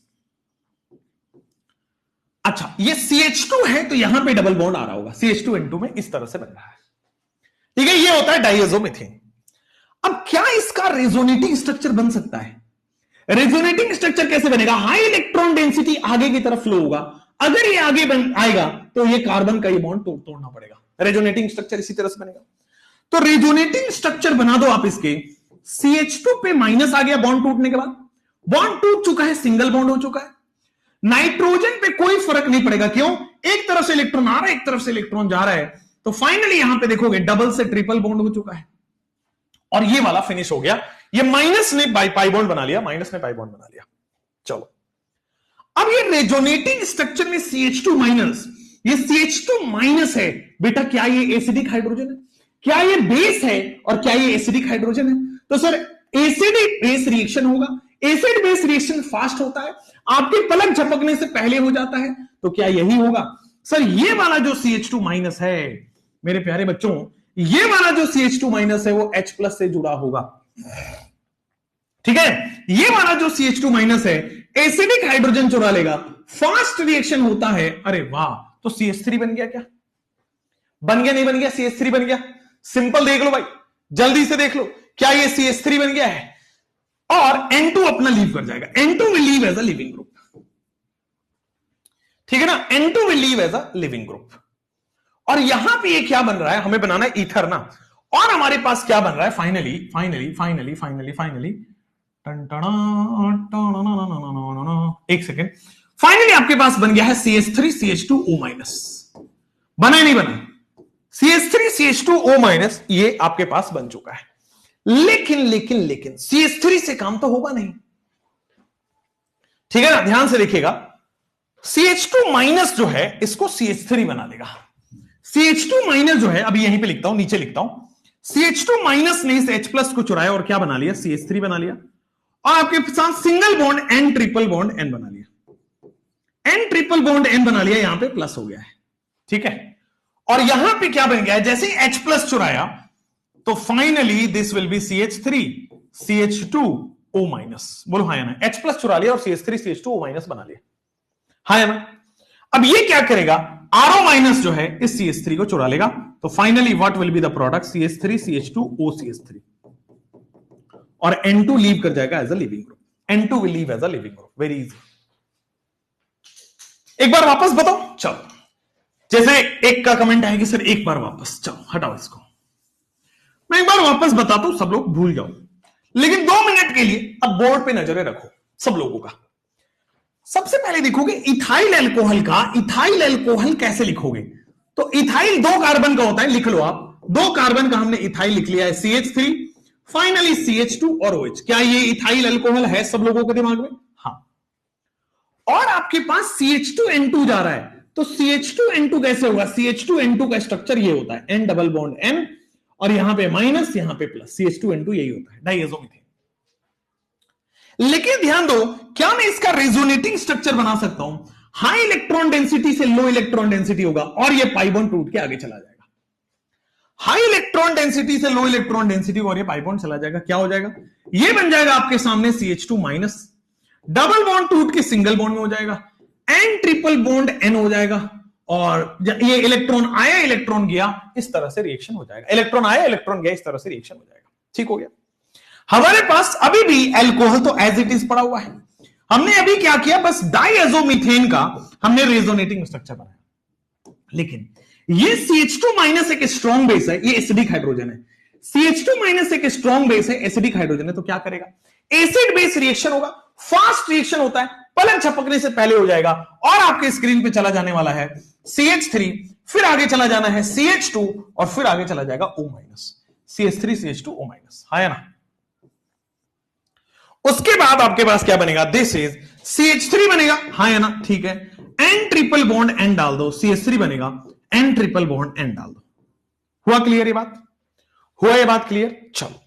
अच्छा, ये CH2 है तो यहां पे डबल बॉन्ड आ रहा होगा, CH2N2 में इस तरह से बन रहा है, ठीक है, ये होता है डाइएजोमीथेन। अब क्या इसका रेजोनेटिंग स्ट्रक्चर बन सकता है? रेजोनेटिंग स्ट्रक्चर कैसे बनेगा? हाई इलेक्ट्रॉन डेंसिटी आगे की तरफ फ्लो होगा, अगर ये आगे आएगा तो ये कार्बन का ये बॉन्ड तोड़ना पड़ेगा। रेजोनेटिंग स्ट्रक्चर इसी तरह से बनेगा। तो रेजोनेटिंग स्ट्रक्चर बना दो आप इसके, CH2 पे माइनस आ गया बॉन्ड टूटने के बाद, बॉन्ड टूट चुका है, सिंगल बॉन्ड हो चुका है। नाइट्रोजन पे कोई फर्क नहीं पड़ेगा, क्यों? एक तरफ से इलेक्ट्रॉन आ रहा है, एक तरफ से इलेक्ट्रॉन जा रहा है, तो फाइनली यहां पे देखोगे डबल से ट्रिपल बॉन्ड हो चुका है और ये वाला फिनिश हो गया। ये माइनस ने पाई बॉन्ड बना लिया, माइनस ने पाई बॉन्ड बना लिया। चलो अब ये रेजोनेटिंग स्ट्रक्चर में CH2 माइनस, ये CH2 माइनस है बेटा, क्या ये एसिडिक हाइड्रोजन है? क्या ये बेस है? और क्या ये एसिडिक हाइड्रोजन है? तो सर एसिडिक बेस रिएक्शन होगा, एसिड बेस रिएक्शन फास्ट होता है, आपके पलक झपकने से पहले हो जाता है, तो क्या यही होगा? सर ये वाला जो CH2 माइनस है मेरे प्यारे बच्चों, ये वाला जो CH2 माइनस है वो H प्लस से जुड़ा होगा, ठीक है? ये वाला जो CH2 माइनस है एसिडिक हाइड्रोजन चुरा लेगा, फास्ट रिएक्शन होता है। अरे वाह, तो CH3 बन गया क्या? बन गया नहीं बन गया? CH3 बन गया। सिंपल देख लो भाई, जल्दी से देख लो, क्या ये CH3 बन गया है? और N2 अपना लीव कर जाएगा, N2 will leave as a leaving group, ठीक है ना? N2 will leave as a leaving group. और यहां पे ये क्या बन रहा है? हमें बनाना है ईथर ना, और हमारे पास क्या बन रहा है? फाइनली एक सेकेंड, फाइनली आपके पास बन गया है CH3 CH2O माइनस। बना ही नहीं बना? CH3 CH2O माइनस ये आपके पास बन चुका है, लेकिन CH3 से काम तो होगा नहीं, ठीक है ना? ध्यान से देखिएगा, CH2 माइनस जो है इसको CH3 बना देगा। CH2 माइनस जो है, अभी यहीं पे लिखता हूं, नीचे लिखता हूं, CH2 माइनस ने इस H प्लस को चुराया और क्या बना लिया? CH3 बना लिया, और आपके साथ single bond N triple bond N बना लिया, N ट्रिपल बॉन्ड N बना लिया, यहां पे प्लस हो गया है, ठीक है? और यहां पे क्या बन गया है? जैसे ही H प्लस चुराया तो finally this will be CH3 CH2O minus. बोलो हाँ या ना? H प्लस चुरा लिया और CH3 CH2O माइनस बना लिया, हाँ या ना? अब ये क्या करेगा? RO माइनस जो है इस CH3 को चुरा लेगा, तो finally what will be the product? CH3 CH2O CH3, और N2 लीव कर जाएगा as a leaving group, N2 will leave as a leaving group. Very easy. एक बार वापस बताओ, चलो, जैसे एक का कमेंट है कि सर एक बार वापस, चलो हटाओ इसको, मैं एक बार वापस बताता हूं, सब लोग भूल जाओ, लेकिन 2 मिनट के लिए अब बोर्ड पे नजरें रखो सब लोगों का। सबसे पहले देखोगे इथाइल अल्कोहल का, इथाइल अल्कोहल कैसे लिखोगे? तो इथाइल 2 कार्बन का होता है, लिख लो आप, 2 कार्बन का हमने इथाइल लिख लिया है, CH3, फाइनली CH2 और OH। क्या ये इथाइल अल्कोहल है सब लोगों के दिमाग में? हाँ। और आपके पास CH2N2 जा रहा है, तो CH2N2 कैसे होगा? CH2N2 का स्ट्रक्चर ये होता है, N डबल बॉन्ड N, और यहां पे माइनस, यहां पे प्लस, CH2N2 यही होता है, डाइएज़ोमीथेन। लेकिन ध्यान दो, क्या मैं इसका रेजोनेटिंग स्ट्रक्चर बना सकता हूं? हाई इलेक्ट्रॉन डेंसिटी से लो इलेक्ट्रॉन डेंसिटी होगा और ये पाई बॉन्ड टूट के आगे चला जाएगा। हाई इलेक्ट्रॉन डेंसिटी से लो इलेक्ट्रॉन डेंसिटी और ये पाई बॉन्ड चला जाएगा, क्या हो जाएगा? ये बन जाएगा आपके सामने CH2 माइनस, डबल बॉन्ड टूट के सिंगल बॉन्ड में हो जाएगा, N ट्रिपल बॉन्ड N हो जाएगा, और ये इलेक्ट्रॉन आया इलेक्ट्रॉन गया, इस तरह से रिएक्शन हो जाएगा। इलेक्ट्रॉन आया इलेक्ट्रॉन गया, इस तरह से रिएक्शन हो जाएगा। ठीक हो गया? हमारे पास अभी भी अल्कोहल तो एज इट इज पड़ा हुआ है, हमने अभी क्या किया? बस डाइएज़ोमीथेन का हमने रेजोनेटिंग स्ट्रक्चर बनाया। लेकिन ये CH2 माइनस एक स्ट्रॉन्ग बेस है, ये एसिडिक हाइड्रोजन है। CH2 माइनस एक स्ट्रॉन्ग बेस है, एसिडिक हाइड्रोजन है, तो क्या करेगा? एसिड बेस रिएक्शन होगा, फास्ट रिएक्शन होता है, पलक झपकने से पहले हो जाएगा, और आपके स्क्रीन पे चला जाने वाला है CH3, फिर आगे चला जाना है CH2, और फिर आगे चला जाएगा O minus, CH3 CH2O minus, है ना? उसके बाद आपके पास क्या बनेगा? दिस इज CH3 बनेगा, हाँ या ना? ठीक है, N ट्रिपल बॉन्ड N डाल दो, CH3 बनेगा, N ट्रिपल बॉन्ड N डाल दो। हुआ क्लियर ये बात? हुआ ये बात क्लियर? चलो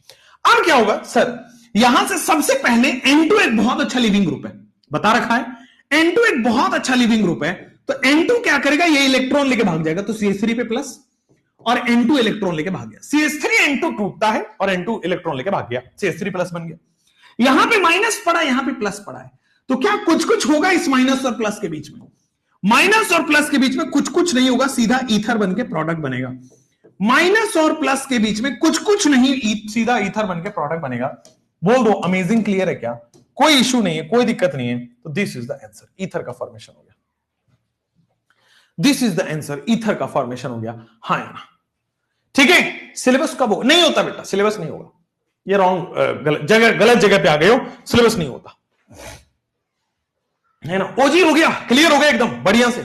अब क्या होगा सर? यहां से सबसे पहले N2 एक बहुत अच्छा लिविंग ग्रुप है, बता रखा है, N2 एक बहुत अच्छा लिविंग ग्रुप है, तो N2 क्या करेगा? ये इलेक्ट्रॉन लेके भाग जाएगा, तो CH3 पे प्लस, और N2 इलेक्ट्रॉन लेके भाग गया, CH3 N2 टूटता है और N2 इलेक्ट्रॉन लेके भाग गया, CH3 प्लस बन गया। यहां पे माइनस पड़ा, यहां पे प्लस पड़ा है, तो क्या कुछ कुछ होगा इस माइनस और प्लस के बीच में? माइनस और प्लस के बीच में कुछ कुछ नहीं होगा, सीधा ईथर बन के प्रोडक्ट बनेगा। माइनस और प्लस के बीच में कुछ कुछ नहीं, सीधा ईथर बन के प्रोडक्ट बनेगा। बोल दो अमेजिंग, क्लियर है क्या? कोई इशू नहीं है, कोई दिक्कत नहीं है। तो this is the answer, ether का फॉर्मेशन हो गया। This is the answer, ether का फॉर्मेशन हो गया। हाँ या ना? ठीक है। सिलेबस कब हो? नहीं होता बेटा, सिलेबस नहीं होगा। ये रॉन्ग गलत जगह पे आ गए हो, सिलेबस नहीं होता है ना। ओजी हो गया, क्लियर हो गया एकदम बढ़िया से।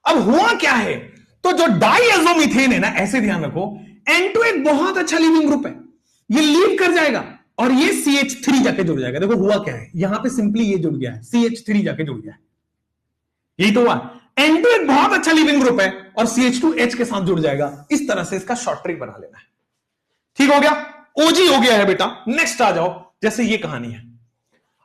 अब हुआ क्या है, तो जो डाइएज़ोमीथेन है ना, ऐसे ध्यान रखो, N2 एक बहुत अच्छा लीविंग ग्रुप है, ये लीव कर जाएगा और ये CH3 जाके जुड़ जाएगा। देखो हुआ क्या है, यहां पे सिंपली ये जुड़ गया है, CH3 जाके जुड़ गया है, यही तो हुआ। N2 एक बहुत अच्छा लीविंग ग्रुप है और CH2H के साथ जुड़ जाएगा। इस तरह से इसका शॉर्ट ट्रिक बना लेना है। ठीक हो गया, ओजी हो गया है बेटा। नेक्स्ट आ जाओ, जैसे ये कहानी है,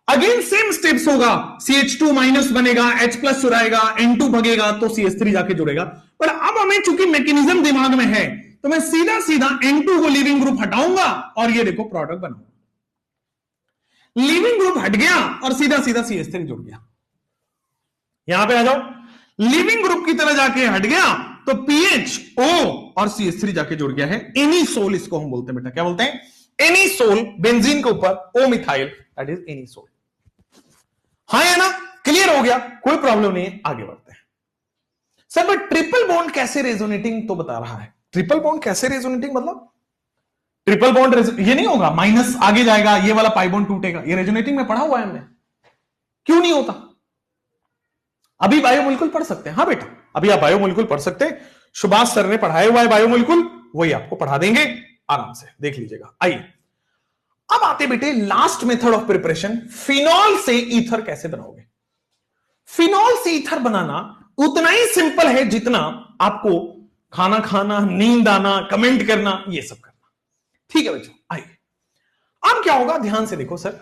अगेन सेम स्टेप्स होगा। CH2 माइनस बनेगा, H प्लस जुड़ाएगा, N2 भगेगा तो CH3 जाके जुड़ेगा। पर अब हमें चूंकि मैकेनिज्म दिमाग में है, तो मैं सीधा सीधा N2 को लीविंग ग्रुप हटाऊंगा और ये देखो प्रोडक्ट बनाऊंगा। लीविंग ग्रुप हट गया और सीधा सीधा CH3 जुड़ गया। यहां पे आ जाओ, लीविंग ग्रुप की तरह जाके हट गया तो PHO और CH3 जाके जुड़ गया है। एनीसोल इसको हम बोलते हैं बेटा, क्या बोलते हैं? एनीसोल। बेंजीन के ऊपर O methyl, that is anisole. हाँ है ना, क्लियर हो गया, कोई प्रॉब्लम नहीं है। आगे बढ़ते हैं। सर बट ट्रिपल बॉन्ड कैसे रेजोनेटिंग तो बता रहा है। ट्रिपल बॉन्ड कैसे रेजोनेटिंग मतलब? ट्रिपल बॉन्ड ये नहीं होगा, माइनस आगे जाएगा, ये वाला पाई बॉन्ड टूटेगा। ये रेजोनेटिंग में पढ़ा हुआ है हमने, क्यों नहीं होता? अभी बायोमोलिक्यूल पढ़ सकते हैं। हाँ बेटा, अभी आप बायोमोलिक्यूल पढ़ सकते हैं। सुभाष सर ने पढ़ाया हुआ है बायोमोलिक्यूल, वही आपको पढ़ा देंगे, आराम से देख लीजिएगा। आइए अब आते बेटे last method of preparation, phenol से ईथर कैसे बनाओगे। फिनॉल से ईथर बनाना उतना ही सिंपल है जितना आपको खाना खाना, नींद आना, कमेंट करना, ये सब करना। ठीक है बच्चों, आइए अब क्या होगा, ध्यान से देखो सर।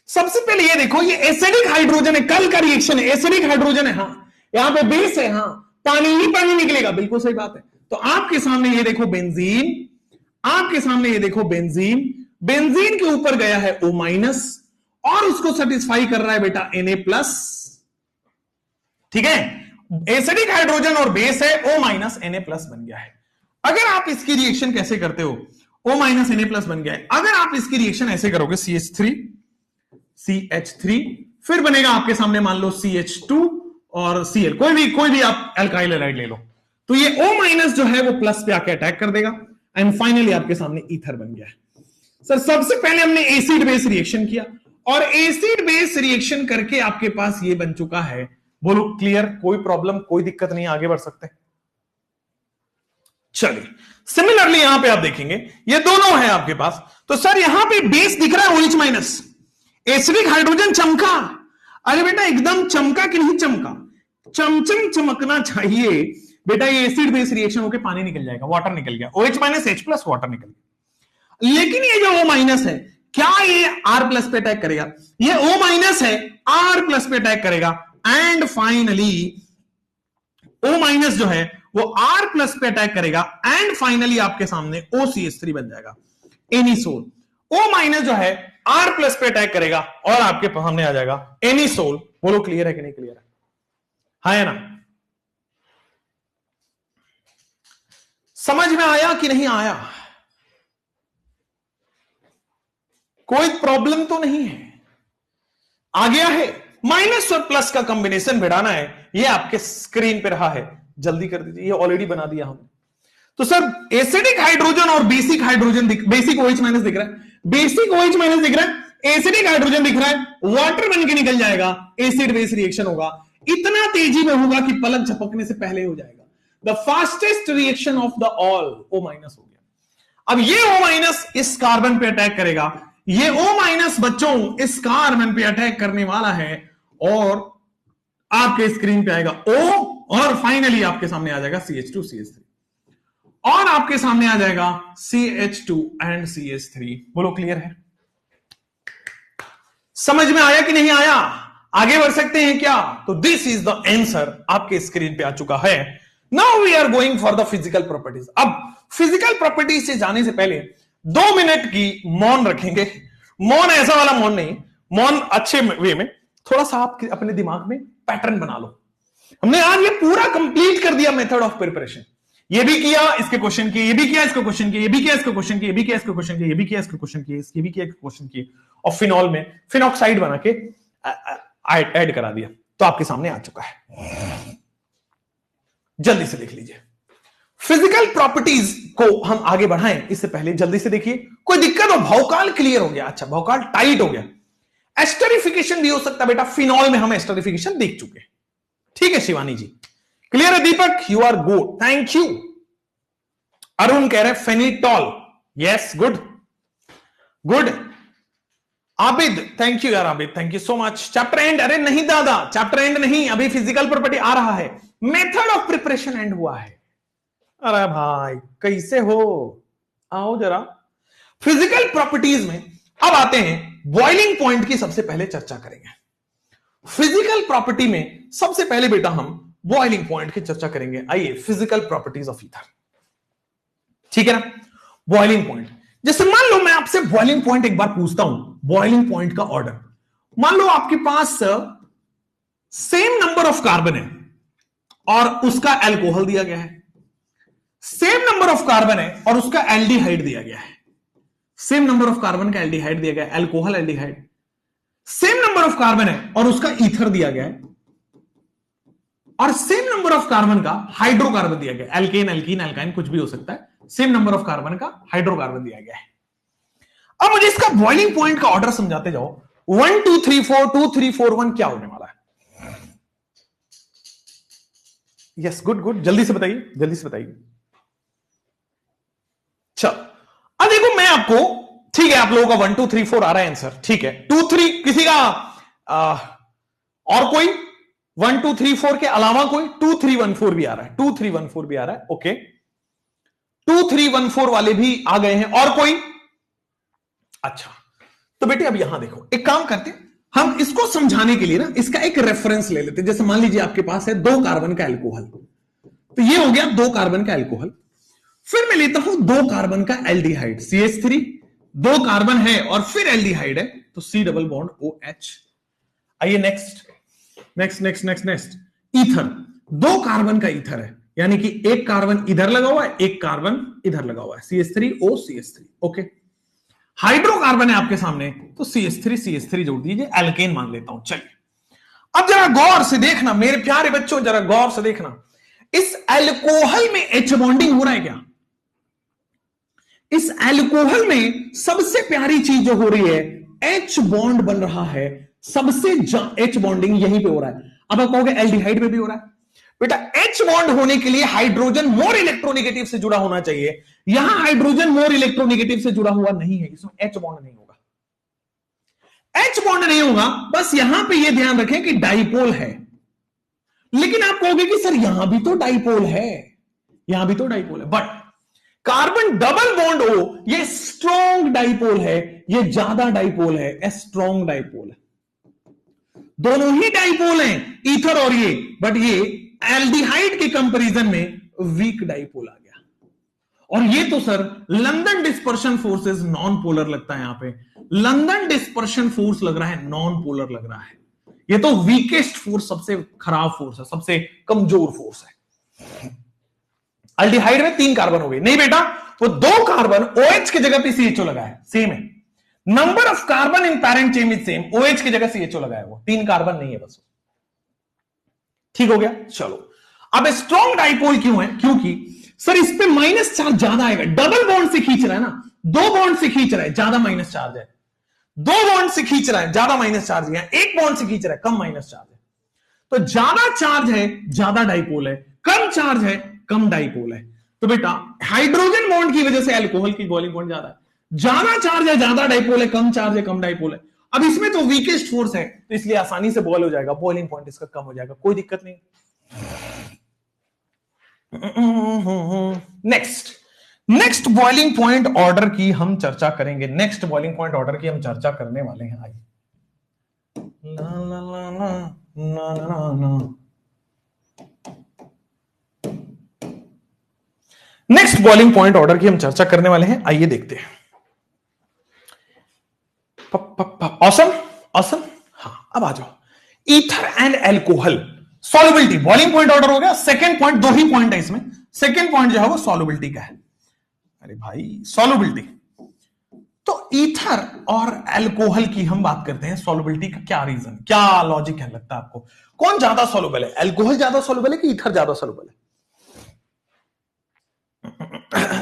सबसे पहले ये देखो, ये एसिडिक हाइड्रोजन है, कल का रिएक्शन है, एसिडिक हाइड्रोजन है। हाँ यहां पे बेस है, हाँ पानी ही पानी निकलेगा, बिल्कुल सही बात है। तो आपके सामने ये देखो बेंजीन, आपके सामने ये देखो बेंजीन, बेंजीन के ऊपर गया है O माइनस और उसको सेटिस्फाई कर रहा है बेटा Na प्लस। ठीक है, एसिडिक हाइड्रोजन और बेस है, O माइनस Na प्लस बन गया है। अगर आप इसकी रिएक्शन कैसे करते हो, O माइनस Na प्लस बन गया है। अगर आप इसकी रिएक्शन ऐसे करोगे, CH3 फिर बनेगा आपके सामने मान लो CH2 और Cl, कोई भी आप एल्काइल हैलाइड ले लो, तो ये O माइनस जो है वो प्लस पे आके अटैक कर देगा एंड फाइनली आपके सामने ईथर बन गया है। सर सबसे पहले हमने एसिड बेस रिएक्शन किया और एसिड बेस रिएक्शन करके आपके पास ये बन चुका है। बोलो क्लियर, कोई प्रॉब्लम, कोई दिक्कत नहीं, आगे बढ़ सकते हैं। चलिए सिमिलरली यहां पे आप देखेंगे ये दोनों है आपके पास, तो सर यहां पे बेस दिख रहा है OH माइनस, एसिडिक हाइड्रोजन चमका। अरे बेटा एकदम चमका कि नहीं चमका, चमचम चमकना चाहिए बेटा। ये एसिड बेस रिएक्शन होकर पानी निकल जाएगा, वाटर निकल गया, OH minus H plus water निकल गया। लेकिन ये जो O माइनस है, क्या ये R प्लस पे अटैक करेगा? ये O माइनस है, R प्लस पे अटैक करेगा एंड फाइनली O माइनस जो है वो R प्लस पे अटैक करेगा एंड फाइनली आपके सामने OCH3 बन जाएगा, एनीसोल। O माइनस जो है R प्लस पे अटैक करेगा और आपके सामने आ जाएगा एनीसोल। बोलो क्लियर है कि नहीं क्लियर है? हाँ है ना? समझ में आया कि नहीं आया? कोई प्रॉब्लम तो नहीं है? आ गया है? माइनस और प्लस का कॉम्बिनेशन बिठाना है, ये आपके स्क्रीन पे रहा है, जल्दी कर दीजिए, ये ऑलरेडी बना दिया हमने। तो सर एसिडिक हाइड्रोजन और basic hydrogen basic OH minus दिख रहा है, बेसिक OH माइनस दिख रहा है, एसिडिक हाइड्रोजन दिख रहा है, वाटर बन के निकल जाएगा, एसिड बेस रिएक्शन होगा, इतना तेजी में होगा कि पलक झपकने से पहले हो जाएगा। The fastest reaction of the all, O minus हो गया। अब ये O माइनस इस कार्बन पे अटैक करेगा, ये O माइनस बच्चों इस कार्बन पे अटैक करने वाला है और आपके स्क्रीन पे आएगा O और फाइनली आपके सामने आ जाएगा CH2 CH3 और आपके सामने आ जाएगा CH2 एंड CH3। बोलो क्लियर है? समझ में आया कि नहीं आया? आगे बढ़ सकते हैं क्या? तो दिस इज द आंसर आपके स्क्रीन पे आ चुका है। Now we are going for the physical properties. अब फिजिकल प्रॉपर्टीज से जाने से पहले 2 मिनट की मौन रखेंगे। मौन ऐसा वाला मौन नहीं, मौन अच्छे वे में, थोड़ा सा आप अपने दिमाग में पैटर्न बना लो। हमने आज ये पूरा कंप्लीट कर दिया मेथड ऑफ प्रिपरेशन। ये भी किया इसके क्वेश्चन किए, ये भी किया इसके क्वेश्चन किए, ये भी किया इसके क्वेश्चन किए, ये भी किया इसके क्वेश्चन किए, ये भी किया इसके क्वेश्चन किए, इसके भी किया इसके क्वेश्चन किए, और फिनॉल में फिनॉक्साइड बना के ऐड करा दिया, तो आपके सामने आ चुका है। जल्दी से देख लीजिए फिजिकल प्रॉपर्टीज को हम आगे बढ़ाएं इससे पहले जल्दी से देखिए, कोई दिक्कत हो? भौकाल क्लियर हो गया, अच्छा भौकाल टाइट हो गया। एस्टरिफिकेशन भी हो सकता है बेटा, फिनॉल में हम एस्टरिफिकेशन देख चुके। ठीक है शिवानी जी, क्लियर है? Deepak you are good, thank you. Arun कह रहे हैं phenetole, yes good good. Abid thank you यार, Abid thank you so much. Chapter end, अरे नहीं दादा चैप्टर एंड नहीं, अभी फिजिकल प्रॉपर्टी आ रहा है, मेथड ऑफ प्रिपरेशन एंड हुआ है। अरे भाई कैसे हो, आओ जरा। फिजिकल प्रॉपर्टीज में अब आते हैं, बॉइलिंग पॉइंट की सबसे पहले चर्चा करेंगे। फिजिकल प्रॉपर्टी में सबसे पहले बेटा हम बॉइलिंग पॉइंट की चर्चा करेंगे। आइए फिजिकल प्रॉपर्टीज ऑफ ईथर, ठीक है ना। बॉइलिंग पॉइंट, जैसे मान लो मैं आपसे बॉइलिंग पॉइंट एक बार पूछता हूं, बॉइलिंग पॉइंट का ऑर्डर। मान लो आपके पास सेम नंबर ऑफ कार्बन है और उसका अल्कोहल दिया गया है, सेम नंबर ऑफ कार्बन है और उसका एल्डिहाइड दिया गया है, सेम नंबर ऑफ कार्बन का एल्डिहाइड दिया गया है, alcohol aldehyde. Same number of carbon है और उसका ईथर दिया गया है, और सेम नंबर ऑफ कार्बन का हाइड्रोकार्बन दिया गया है, एल्केन एल्कीन एल्काइन कुछ भी हो सकता है, सेम नंबर ऑफ कार्बन का हाइड्रोकार्बन दिया गया है। अब मुझे इसका बॉइलिंग पॉइंट का ऑर्डर समझाते जाओ। 1 2 3 4 2 3 4 1 क्या होने वाला है? यस गुड गुड, जल्दी से बताइए, जल्दी से बताइए। चल अब देखो मैं आपको, ठीक है आप लोगों का 1 2 3 4 आ रहा है आंसर, ठीक है। 2 3 किसी का और कोई 1 2 3 4 के अलावा कोई 2 3 1 4 भी आ रहा है, 2 3 1 4 भी आ रहा है, ओके 2 3 1 4 वाले भी आ गए हैं, और कोई? अच्छा तो बेटे अब यहां देखो, एक काम करते हैं हम इसको समझाने के लिए ना इसका एक रेफरेंस ले लेते हैं। जैसे मान लीजिए आपके पास है 2 कार्बन का अल्कोहल, तो ये हो गया 2 कार्बन का अल्कोहल। फिर मैं लेता हूं 2 कार्बन का एल्डिहाइड CH3, 2 कार्बन है और फिर एल्डिहाइड है तो C डबल बॉन्ड OH। आइए next next next next next, ether, 2 carbon का ईथर है, यानी कि एक कार्बन इधर लगा हुआ है, एक कार्बन इधर लगा हुआ है, CH3O CH3, ओके। हाइड्रोकार्बन है आपके सामने तो CH3 जोड़ दीजिए, एल्केन मान लेता हूं। चलिए अब जरा गौर से देखना मेरे प्यारे बच्चों, जरा गौर से देखना, इस अल्कोहल में H बॉन्डिंग हो रहा है क्या? इस अल्कोहल में सबसे प्यारी चीज जो हो रही है, H बॉन्ड बन रहा है, सबसे H बॉन्डिंग यहीं पे हो रहा है। अब आप कहोगे एल्डिहाइड में भी हो रहा है बेटा, H बॉन्ड होने के लिए हाइड्रोजन मोर इलेक्ट्रोनेगेटिव से जुड़ा होना चाहिए, यहां हाइड्रोजन मोर इलेक्ट्रोनेगेटिव से जुड़ा हुआ नहीं है, इसमें H बॉन्ड नहीं होगा, H बॉन्ड नहीं होगा। बस यहां पे ये ध्यान रखें कि डाइपोल है, लेकिन आप कहोगे कि सर यहां भी तो डाइपोल है, यहां भी तो डाइपोल है, बट कार्बन डबल बॉन्ड हो, ये स्ट्रॉन्ग डाइपोल है, ये ज्यादा डाइपोल है, स्ट्रॉन्ग डाइपोल है, दोनों ही डाइपोल हैं ईथर और ये, बट ये एल्डिहाइड के कंपैरिजन में वीक डाइपोल आ गया। और ये तो sir London dispersion forces non polar लगता है, यहां पे लंदन डिस्पर्शन फोर्स लग रहा है, नॉन पोलर लग रहा है, ये तो वीकेस्ट फोर्स, सबसे खराब फोर्स है, सबसे कमजोर फोर्स है। एल्डिहाइड में 3 कार्बन हो गए, नहीं बेटा वो 2 कार्बन OH की जगह पे CHO लगा है, सेम है, number of carbon in parent chain is same, OH की जगह CHO लगा है, वो 3 कार्बन नहीं है बस, ठीक हो गया। चलो अब स्ट्रॉन्ग डाइपोल क्यों है? क्योंकि सर इस पे माइनस चार्ज ज्यादा आएगा, डबल बॉन्ड से खींच रहा है ना, 2 बॉन्ड से खींच रहा है, ज्यादा माइनस चार्ज है, 2 बॉन्ड से खींच रहा है, ज्यादा माइनस चार्ज है, 1 बॉन्ड से खींच रहा है, कम माइनस चार्ज है। तो ज्यादा चार्ज है ज्यादा डाइपोल है, कम चार्ज है कम डाइपोल है। तो बेटा हाइड्रोजन बॉन्ड की वजह से अल्कोहल की बॉइलिंग पॉइंट ज्यादा है, ज्यादा चार्ज है ज्यादा डाइपोल है, कम चार्ज है कम डाइपोल है। अब इसमें तो वीकेस्ट फोर्स है, तो इसलिए आसानी से बॉयल हो जाएगा, बॉइलिंग पॉइंट इसका कम हो जाएगा, कोई दिक्कत नहीं। नेक्स्ट बॉइलिंग पॉइंट ऑर्डर की हम चर्चा करेंगे, नेक्स्ट बॉइलिंग पॉइंट ऑर्डर की हम चर्चा करने वाले हैं। आइए ला ला ला ला ना ना ना, नेक्स्ट बॉइलिंग पॉइंट ऑर्डर की हम चर्चा करने वाले हैं, आइए देखते हैं। ऑसम ऑसम, हाँ अब आ जाओ। Ether and alcohol solubility, boiling point order हो गया। सेकंड पॉइंट, 2 ही पॉइंट है इसमें, सेकेंड पॉइंट जो है वो सॉल्युबिलिटी का है। अरे भाई सॉल्युबिलिटी, तो ईथर और अल्कोहल की हम बात करते हैं, सॉल्युबिलिटी का क्या रीजन, क्या लॉजिक है, लगता है आपको कौन ज्यादा सॉल्युबल है, अल्कोहल ज्यादा सॉल्युबल है कि ईथर ज्यादा सॉल्युबल है?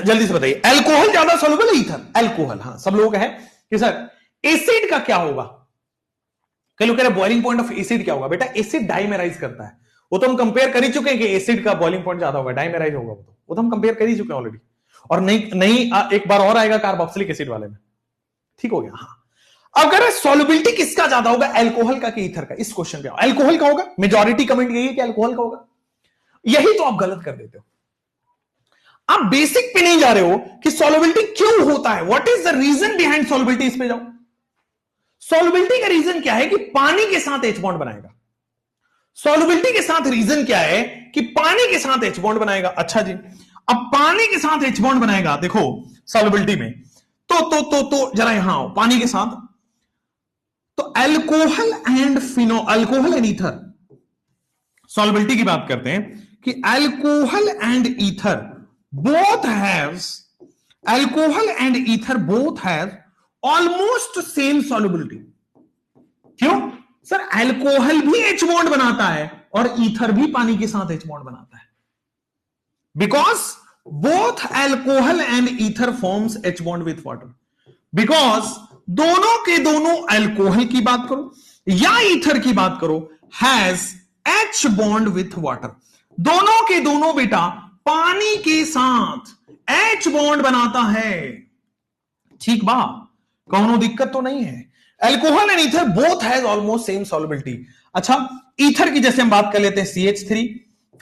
जल्दी से बताइए, अल्कोहल ज्यादा सॉल्युबल है ईथर? अल्कोहल, हाँ सब लोग है कि सर एसिड का क्या होगा, कई लोग कह रहे हैं बॉइलिंग पॉइंट ऑफ एसिड क्या होगा। बेटा एसिड डाइमेराइज करता है, वो तो हम कंपेयर कर ही चुके हैं कि एसिड का बॉइलिंग पॉइंट ज्यादा होगा, डाइमेराइज होगा, वो तो हम कंपेयर कर ही चुके हैं ऑलरेडी। और नहीं एक बार और आएगा कार्बोक्सिलिक एसिड वाले में, ठीक हो गया। हाँ अब कह रहे सॉल्युबिलिटी किसका ज्यादा होगा, अल्कोहल का कि ईथर का? इस क्वेश्चन पे अल्कोहल का होगा, मेजॉरिटी कमेंट यही है कि अल्कोहल का होगा। यही तो आप गलत कर देते हो, आप बेसिक पे नहीं जा रहे हो कि सॉल्युबिलिटी क्यों होता है, what is the reason behind solubility. इस पे जाओ, सॉल्युबिलिटी का रीजन क्या है कि पानी के साथ एच बॉन्ड बनाएगा। सॉल्युबिलिटी के साथ रीजन क्या है कि पानी के साथ एच बॉन्ड बनाएगा। अच्छा जी, अब पानी के साथ एच बॉन्ड बनाएगा, देखो सॉल्युबिलिटी में तो जरा यहां आओ, पानी के साथ तो alcohol and alcohol and ether, solubility की बात करते हैं कि alcohol and ether both have almost same solubility. क्यों सर? अल्कोहल भी एच बॉन्ड बनाता है और ईथर भी पानी के साथ एच बॉन्ड बनाता है, because both alcohol and ether forms H bond with water. Because दोनों के दोनों, अल्कोहल की बात करो या ईथर की बात करो, has H bond with water. दोनों के दोनों बेटा पानी के साथ एच बॉन्ड बनाता है, ठीक बा, कौनो दिक्कत तो नहीं है। Alcohol and ether both has almost same solubility. अच्छा ईथर की जैसे हम बात कर लेते हैं CH3,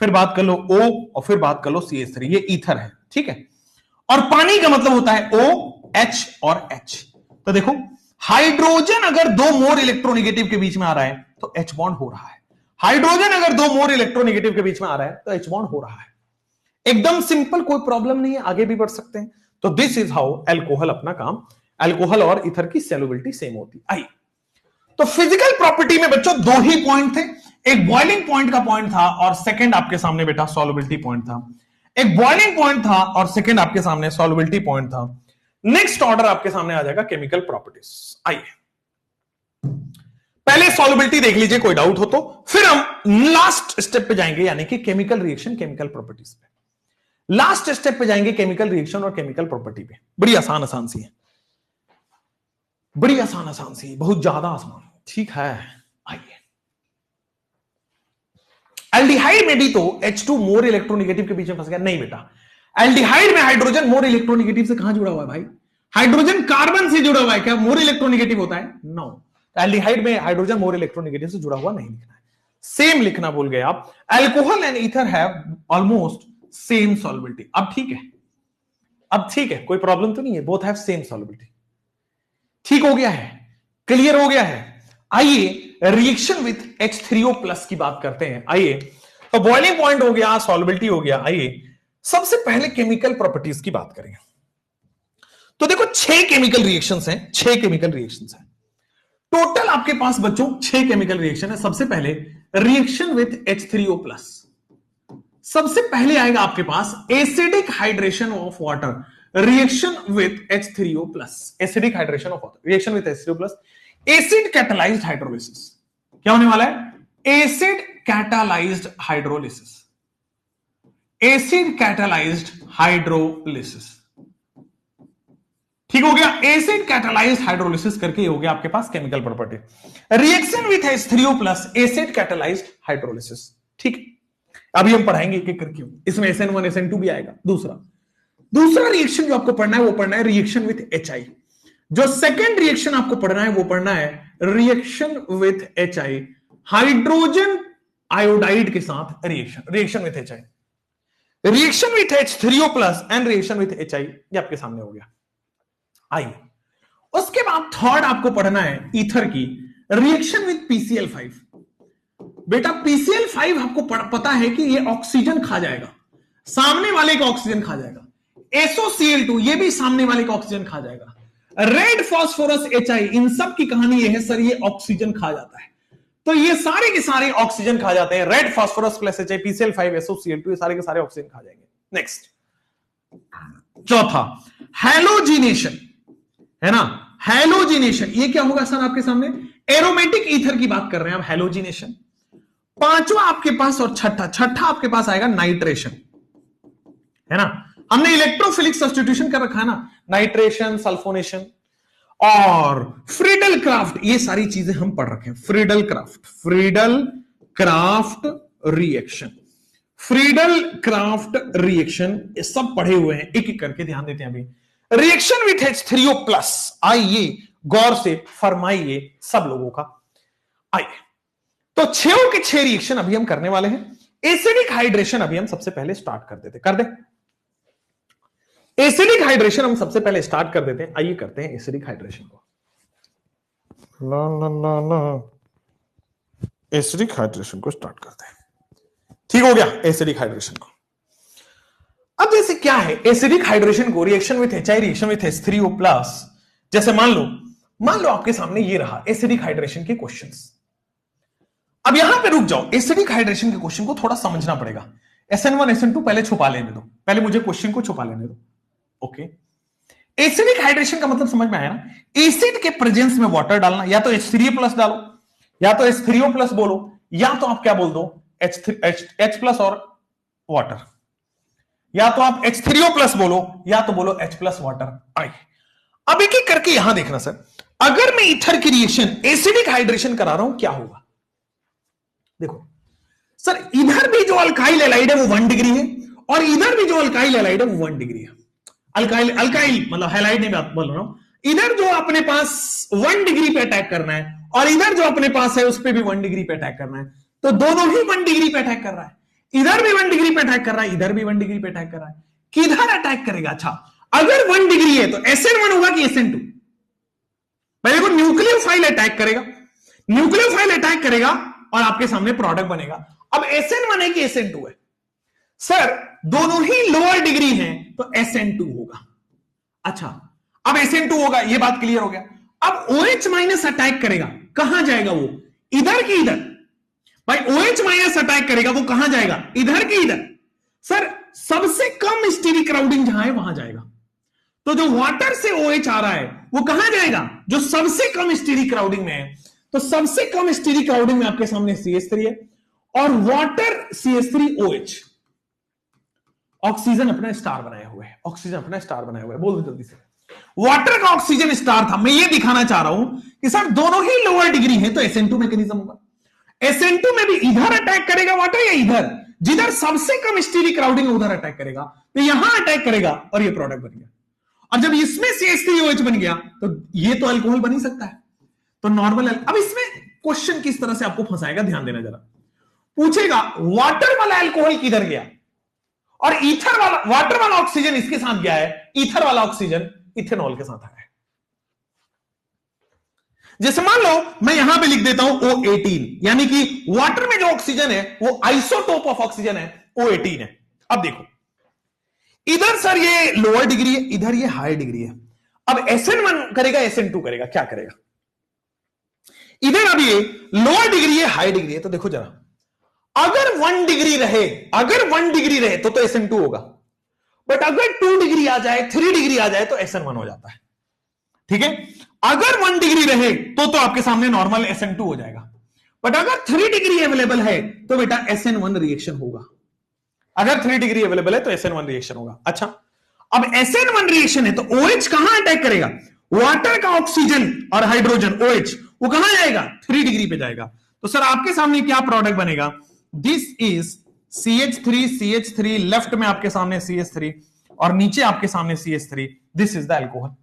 फिर बात कर लो O और फिर बात कर लो CH3, ये ईथर है, ठीक है। और पानी का मतलब होता है O, H और H। तो देखो हाइड्रोजन अगर दो मोर इलेक्ट्रोनेगेटिव के बीच में आ रहा है तो H बॉन्ड हो रहा है, हाइड्रोजन अगर दो मोर इलेक्ट्रोनेगेटिव के बीच में आ रहा है तो H बॉन्ड हो रहा है। एकदम सिंपल, कोई प्रॉब्लम नहीं है, आगे भी बढ़ सकते हैं। तो दिस इज हाउ अल्कोहल अपना काम, अल्कोहल और ईथर की सॉल्युबिलिटी सेम होती। आई तो फिजिकल प्रॉपर्टी में बच्चों दो ही पॉइंट थे, एक बॉइलिंग पॉइंट का पॉइंट था और सेकंड आपके सामने बेटा सॉल्युबिलिटी पॉइंट था। एक बॉइलिंग पॉइंट था और सेकंड आपके सामने सॉल्युबिलिटी पॉइंट था। नेक्स्ट ऑर्डर आपके सामने आ जाएगा केमिकल प्रॉपर्टीज। आइए पहले सॉल्युबिलिटी देख लीजिए, कोई डाउट हो तो, फिर हम लास्ट स्टेप पे जाएंगे यानी कि केमिकल रिएक्शन, केमिकल प्रॉपर्टीज पे। लास्ट स्टेप पे जाएंगे केमिकल रिएक्शन और केमिकल प्रॉपर्टी पे। बड़ी आसान सी है, बड़ी आसान सी, बहुत ज्यादा आसान, ठीक है। आइए एल्डिहाइड में भी तो H2 मोर इलेक्ट्रोनेगेटिव के बीच में फंस गया। नहीं बेटा, एल्डिहाइड में हाइड्रोजन मोर इलेक्ट्रोनेगेटिव से कहां जुड़ा हुआ है भाई? हाइड्रोजन कार्बन से जुड़ा हुआ है, क्या मोर इलेक्ट्रोनेगेटिव होता है? नो, एल्डिहाइड में हाइड्रोजन मोर इलेक्ट्रोनेगेटिव से जुड़ा हुआ नहीं लिखना है, सेम लिखना भूल गए आप। Alcohol and ether have almost same solubility. अब ठीक है, अब ठीक है, कोई प्रॉब्लम तो नहीं है, बोथ हैव सेम सॉल्युबिलिटी। ठीक हो गया है, क्लियर हो गया है। आइए रिएक्शन विथ H3O+ की बात करते हैं। आइए, तो बॉइलिंग पॉइंट हो गया, सॉल्युबिलिटी हो गया। आइए सबसे पहले केमिकल प्रॉपर्टीज की बात करेंगे। तो देखो 6 केमिकल रिएक्शंस हैं, 6 केमिकल रिएक्शंस हैं टोटल आपके पास बच्चों, 6 केमिकल रिएक्शन है। सबसे पहले रिएक्शन विथ H3O+, सबसे पहले आएगा आपके पास acidic hydration of water, reaction with H3O+, acidic hydration of water, reaction with H3O+, acid catalysed hydrolysis. क्या होने वाला है? Acid catalysed hydrolysis, acid catalysed hydrolysis. ठीक हो गया, एसिड कैटालाइज्ड हाइड्रोलिसिस करके हो गया आपके पास chemical property. Reaction with H3O+, acid catalysed hydrolysis. ठीक है, अभी हम पढ़ाएंगे एक एक करके, इसमें SN1 SN2 भी आएगा। दूसरा रिएक्शन जो आपको पढ़ना है वो पढ़ना है रिएक्शन विथ HI। जो सेकेंड रिएक्शन आपको पढ़ना है वो पढ़ना है reaction with HI, hydrogen iodide के साथ reaction with HI, reaction with H3O+ and reaction with HI, ये आपके सामने हो गया। आइए उसके बाद थर्ड आपको पढ़ना है ईथर की रिएक्शन विथ PCl5। बेटा PCl5 आपको पता है कि ये ऑक्सीजन खा जाएगा, सामने वाले का ऑक्सीजन खा जाएगा। SOCl2 ये भी सामने वाले का ऑक्सीजन खा जाएगा। रेड फास्फोरस HI, इन सब की कहानी ये है सर, ये ऑक्सीजन खा जाता है। तो ये सारे के सारे ऑक्सीजन खा जाते हैं। Red phosphorus plus HI, PCl5, SOCl2, ये सारे के सारे ऑक्सीजन खा जाएंगे। नेक्स्ट चौथा हैलोजिनेशन, है ना, हैलोजिनेशन ये क्या होगा सर आपके सामने? एरोमेटिक ईथर की बात कर रहे हैं आप, हैलोजिनेशन। पांचवा आपके पास और छठा आपके पास आएगा नाइट्रेशन, है ना। हमने इलेक्ट्रोफिलिक सब्स्टिट्यूशन कर रखा है ना, नाइट्रेशन, सल्फोनेशन और फ्रीडल क्राफ्ट, ये सारी चीजें हम पढ़ रखे हैं। Friedel craft reaction, Friedel craft reaction, ये सब पढ़े हुए हैं, एक एक करके ध्यान देते हैं अभी। रिएक्शन विथ H3O+, आइए गौर से फरमाइए सब लोगों का। आइए तो 6 के 6 रिएक्शन अभी हम करने वाले हैं। एसिडिक हाइड्रेशन अभी हम सबसे पहले स्टार्ट कर देते, कर दे। एसिडिक हाइड्रेशन हम सबसे पहले स्टार्ट कर देते हैं। आइए करते हैं एसिडिक हाइड्रेशन को। ला ला ला ला, एसिडिक हाइड्रेशन को स्टार्ट करते हैं। ठीक हो गया एसिडिक हाइड्रेशन को। अब जैसे क्या है एसिडिक हाइड्रेशन को, reaction with HI, reaction with H3O+, जैसे मान लो आपके सामने ये रहा एसिडिक हाइड्रेशन के क्वेश्चंस। अब यहां पे रुक जाओ, एसिडिक हाइड्रेशन के क्वेश्चन को थोड़ा समझना पड़ेगा। SN1 SN2 पहले छुपा लेने दो, पहले मुझे क्वेश्चन को छुपा लेने दो। ओके, एसिडिक हाइड्रेशन का मतलब समझ में आया ना? एसिड के प्रेजेंस में वाटर डालना, या तो H3O+ डालो, या तो H3O+ बोलो, या तो आप क्या बोल दो H+ और वाटर, या तो आप H3O+ बोलो, या तो बोलो H+ वाटर। आइए अब एक एक करके यहां देखना सर, अगर मैं ईथर की रिएक्शन एसिडिक हाइड्रेशन करा रहा हूं क्या होगा। देखो सर, इधर भी जो अल्काइल एलाइड है वो 1 डिग्री है, और इधर भी जो अल्काइल एलाइड है वो 1 डिग्री है। अल्काइल मतलब हैलाइड नहीं बात बोल रहा हूं। इधर जो अपने पास 1 डिग्री पे अटैक करना है, और इधर जो अपने पास है उस पर भी 1 डिग्री पे अटैक करना है, तो दोनों ही 1 डिग्री पे अटैक कर रहा है। इधर भी 1 डिग्री पे अटैक कर रहा है, इधर भी 1 डिग्री पे अटैक कर रहा है। किधर अटैक करेगा? अच्छा, अगर 1 डिग्री है तो SN1 होगा कि SN2? पहले वो न्यूक्लियोफाइल अटैक करेगा, न्यूक्लियोफाइल अटैक करेगा और आपके सामने प्रोडक्ट बनेगा। अब SN1 है कि SN2 है? सर दोनों ही लोअर डिग्री हैं तो SN2 होगा। अच्छा, अब SN2 होगा, ये बात क्लियर हो गया। अब OH- अटैक करेगा, कहां जाएगा वो? इधर की इधर? भाई OH- अटैक करेगा वो कहां जाएगा? इधर की इधर। सर सबसे कम स्टीरिक क्राउडिंग जहां है वहां जाएगा। तो जो वाटर से OH आ रहा है वो कहां जाएगा? जो सबसे कम स्टीरिक क्राउडिंग में है। तो सबसे कम स्टीरिक क्राउडिंग में आपके सामने CH3 है, और वाटर CH3OH। ऑक्सीजन अपना स्टार बनाया हुआ है, ऑक्सीजन अपना स्टार बनाया हुआ है। बोल दो जल्दी से। वाटर का ऑक्सीजन स्टार था। मैं ये दिखाना चाह रहा हूं कि सर दोनों ही लोअर डिग्री है तो SN2 मैकेनिज्म होगा। SN2 में भी इधर अटैक करेगा वाटर, या इधर? जिधर सबसे कम स्टीरिक क्राउडिंग उधर अटैक करेगा, तो यहां अटैक करेगा और ये प्रोडक्ट बन गया। और जब इसमें CH3OH बन गया तो ये तो अल्कोहल बन ही सकता है, तो नॉर्मल। अब इसमें क्वेश्चन किस तरह से आपको फंसाएगा, ध्यान देना जरा। पूछेगा वाटर वाला अल्कोहल किधर गया, और ईथर वाला, वाटर वाला ऑक्सीजन इसके साथ गया है, ईथर वाला ऑक्सीजन इथेनॉल के साथ आया है। जैसे मान लो मैं यहां पे लिख देता हूं O18, यानी कि वाटर में जो ऑक्सीजन है वो आइसोटोप ऑफ ऑक्सीजन है, O18 है। अब देखो इधर सर ये लोअर डिग्री है, इधर ये हाई डिग्री है। अब SN1 करेगा, SN2 करेगा, क्या करेगा? इधर अब ये लोअर डिग्री है, हाई डिग्री है, तो देखो जरा, अगर 1 डिग्री रहे, अगर 1 डिग्री रहे तो SN2 होगा, बट अगर 2 डिग्री आ जाए, 3 डिग्री आ जाए तो SN1 हो जाता है। ठीक है, अगर 1 डिग्री रहे तो आपके सामने नॉर्मल SN2 हो जाएगा, बट अगर 3 डिग्री अवेलेबल है तो बेटा SN1 रिएक्शन होगा। अगर 3 डिग्री अवेलेबल है तो SN1 रिएक्शन होगा। अच्छा, अब SN1 रिएक्शन है तो OH कहां अटैक करेगा? वाटर का ऑक्सीजन और हाइड्रोजन OH वो कहां जाएगा? 3 डिग्री पे जाएगा। तो सर आपके सामने क्या प्रोडक्ट बनेगा? दिस इज CH3 लेफ्ट में आपके सामने CH3 और नीचे आपके सामने CH3। This is the alcohol.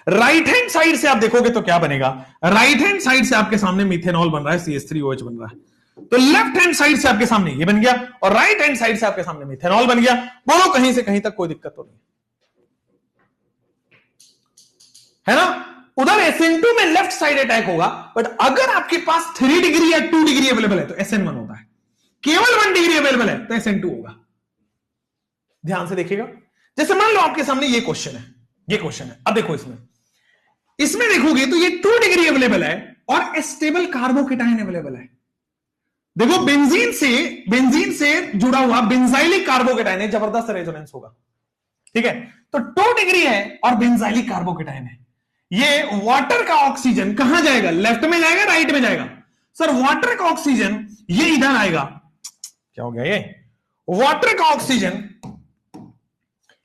Right hand side से आप देखोगे तो क्या बनेगा? राइट हैंड साइड से आपके सामने मिथेनॉल बन रहा है, CH3OH बन रहा है। तो लेफ्ट हैंड साइड से आपके सामने ये बन गया, और राइट हैंड साइड से आपके सामने मिथेनॉल बन गया। बोलो कहीं से कहीं तक कोई दिक्कत तो नहीं है ना? उधर SN2 में लेफ्ट साइड अटैक होगा, बट अगर आपके पास 3 डिग्री या 2 डिग्री अवेलेबल है तो SN1 होता है। केवल 1 डिग्री अवेलेबल है तो SN2 होगा। ध्यान से देखिएगा। जैसे मान लो आपके सामने ये क्वेश्चन है, ये क्वेश्चन है। अब देखो इसमें देखोगे तो ये 2 डिग्री अवेलेबल है और स्टेबल कार्बोकेटाइन अवेलेबल है। देखो बेंजीन से जुड़ा हुआ बेंजाइलिक कार्बोकेटाइन है, जबरदस्त रेजोनेंस होगा। ठीक है, तो 2 डिग्री है और बेंजाइलिक कार्बोकेटाइन है। ये वाटर का ऑक्सीजन कहां जाएगा, लेफ्ट में जाएगा राइट में जाएगा? सर वाटर का ऑक्सीजन ये इधर आएगा। क्या हो गया, ये वाटर का ऑक्सीजन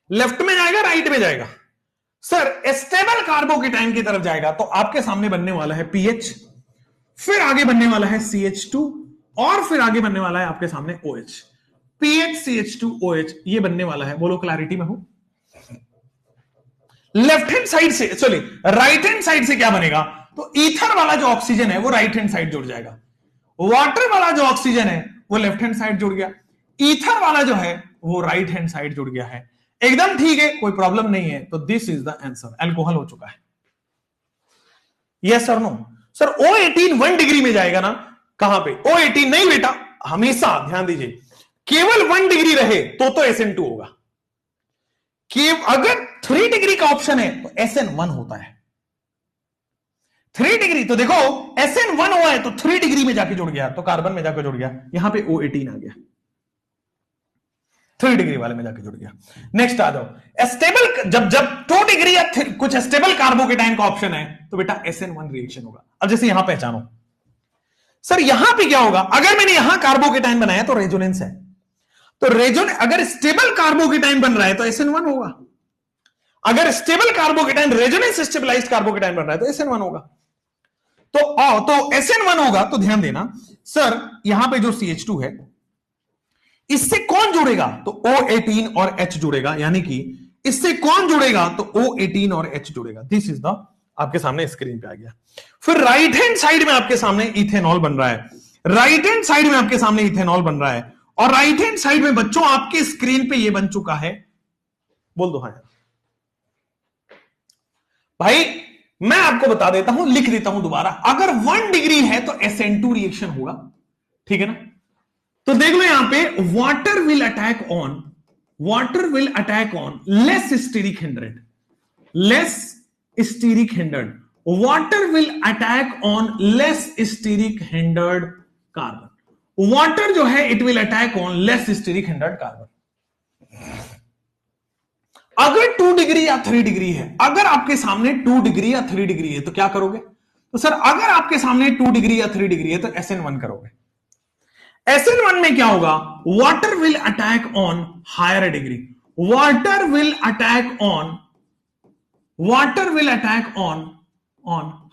लेफ्ट में जाएगा राइट में जाएगा? सर स्टेबल कार्बोकेटाइन की तरफ जाएगा, तो आपके सामने बनने वाला है पीएच, फिर आगे बनने वाला है CH2 और फिर आगे बनने वाला है आपके सामने OH। पीएच CH2OH ये बनने वाला है। बोलो क्लैरिटी में हो? लेफ्ट हैंड साइड से, सॉरी राइट हैंड साइड से क्या बनेगा, तो ईथर वाला जो ऑक्सीजन है वो राइट हैंड साइड जुड़ जाएगा, वाटर वाला जो ऑक्सीजन है वो लेफ्ट हैंड साइड जुड़ गया, ईथर वाला जो है वो राइट हैंड साइड जुड़ गया है। एकदम ठीक है, कोई प्रॉब्लम नहीं है। तो this is the answer, alcohol हो चुका है। यस और नो? सर O18 1 डिग्री में जाएगा ना? कहां पे O18? नहीं बेटा, हमेशा ध्यान दीजिए, केवल 1 डिग्री रहे तो SN2 होगा। अगर 3 डिग्री का ऑप्शन है तो SN1 होता है। 3 डिग्री तो देखो SN1 हुआ है तो 3 डिग्री में जाके जुड़ गया, तो कार्बन में जाकर जुड़ गया, यहां पे O18 आ गया, 3 डिग्री वाले में जाके जुड़ गया। नेक्स्ट आ जाओ, स्टेबल, जब 2 डिग्री या कुछ स्टेबल कार्बोकेटाइन का ऑप्शन है तो बेटा SN1 रिएक्शन होगा। अब जैसे यहां पहचानो, सर यहां पे क्या होगा, अगर मैंने यहां कार्बोकेटाइन बनाया तो रेजोनेंस है, तो अगर स्टेबल कार्बोकेटाइन बन रहा है तो SN1 होगा। अगर stable carbocation resonance stabilized carbocation बन रहा है तो SN1 होगा। तो SN1 होगा, तो ध्यान देना सर, यहां पे जो CH2 है इससे कौन जुड़ेगा, तो O18 और H जुड़ेगा, यानी कि इससे कौन जुड़ेगा, तो O18 और H जुड़ेगा। दिस इज द, आपके सामने स्क्रीन पे आ गया। फिर राइट हैंड साइड में आपके सामने इथेनॉल बन रहा है, राइट हैंड साइड में आपके सामने इथेनॉल बन रहा है, और राइट हैंड साइड में बच्चों आपके स्क्रीन पे ये बन चुका है। बोल दो हाँ यार। भाई मैं आपको बता देता हूं, लिख देता हूं दोबारा, अगर 1 डिग्री है तो SN2 रिएक्शन होगा। ठीक है ना? तो देख लो यहां पे water will attack on less steric hindered, water will attack on less steric hindered carbon. Water जो है it will attack on less steric hindered carbon. अगर 2 डिग्री या 3 डिग्री है, अगर आपके सामने 2 डिग्री या 3 डिग्री है तो क्या करोगे, तो सर अगर आपके सामने 2 डिग्री या 3 डिग्री है तो SN1 करोगे। SN1 में क्या होगा, water will attack on higher degree, water will attack on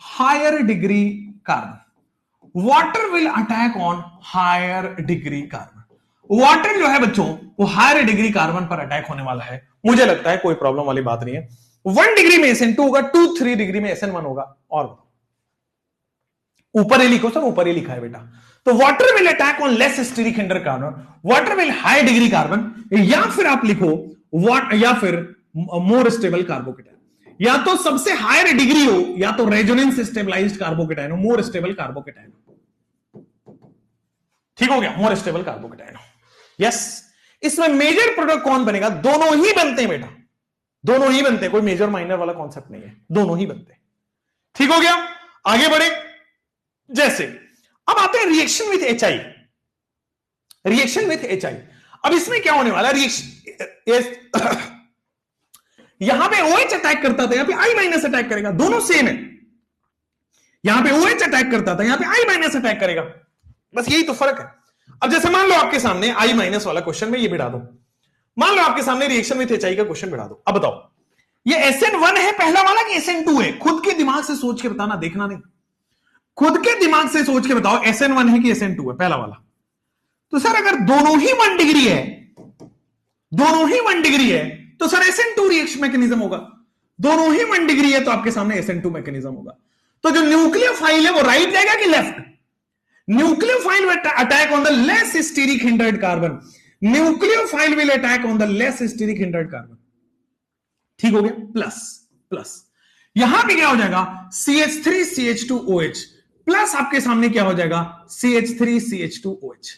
higher degree carbon, water will attack on higher degree carbon. Water जो है बच्चों वो हायर डिग्री कार्बन पर अटैक होने वाला है। मुझे लगता है कोई प्रॉब्लम वाली बात नहीं है। 1 डिग्री में SN2 होगा, 2-3 डिग्री में SN1 होगा। और ऊपर ही लिखो सर, ऊपर ही लिखा है बेटा। तो water will attack on less steric hindered carbon, water will high degree carbon, या फिर आप लिखो या फिर मोर स्टेबल कार्बोकेटाइन। या तो सबसे हायर डिग्री हो या तो रेजोनेंस स्टेबलाइज्ड कार्बोकेटाइन हो, मोर स्टेबल कार्बोकेटाइन हो। ठीक हो गया, मोर स्टेबल कार्बोकेटाइन हो। यस, इसमें मेजर प्रोडक्ट कौन बनेगा, दोनों ही बनते हैं बेटा, दोनों ही बनते हैं, कोई मेजर माइनर वाला कॉन्सेप्ट नहीं है, दोनों ही बनते हैं। ठीक हो गया, आगे बढ़े। जैसे अब आते हैं reaction with HI, reaction with HI। अब इसमें क्या होने वाला, रिएक्शन यहां पे OH अटैक करता था, यहां पे I- अटैक करेगा, दोनों सेम है। यहां पे OH अटैक करता था, यहां पे I- अटैक करेगा, बस यही तो फर्क है। अब जैसे मान लो आपके सामने I- वाला क्वेश्चन में ये बिठा दो, मान लो आपके सामने रिएक्शन विथ HI का क्वेश्चन बिठा दो। अब बताओ ये SN1 है पहला वाला कि SN2 है, खुद के दिमाग से सोच के बताना, देखना नहीं, खुद के दिमाग से सोच के बताओ SN1 है कि SN2 है पहला वाला। तो सर अगर दोनों ही 1 डिग्री है, दोनों ही 1 डिग्री है तो सर SN2 रिएक्शन मैकेनिज्म होगा। दोनों ही 1 डिग्री है तो आपके सामने SN2 मैकेनिज्म होगा। तो जो न्यूक्लियोफाइल है वो राइट जाएगा कि left, nucleophile will attack on the less steric hindered carbon, nucleophile will attack on the less steric hindered carbon. ठीक हो गया, प्लस प्लस, यहां पे क्या हो जाएगा CH3 CH2OH प्लस आपके सामने क्या हो जाएगा CH3 CH2OH।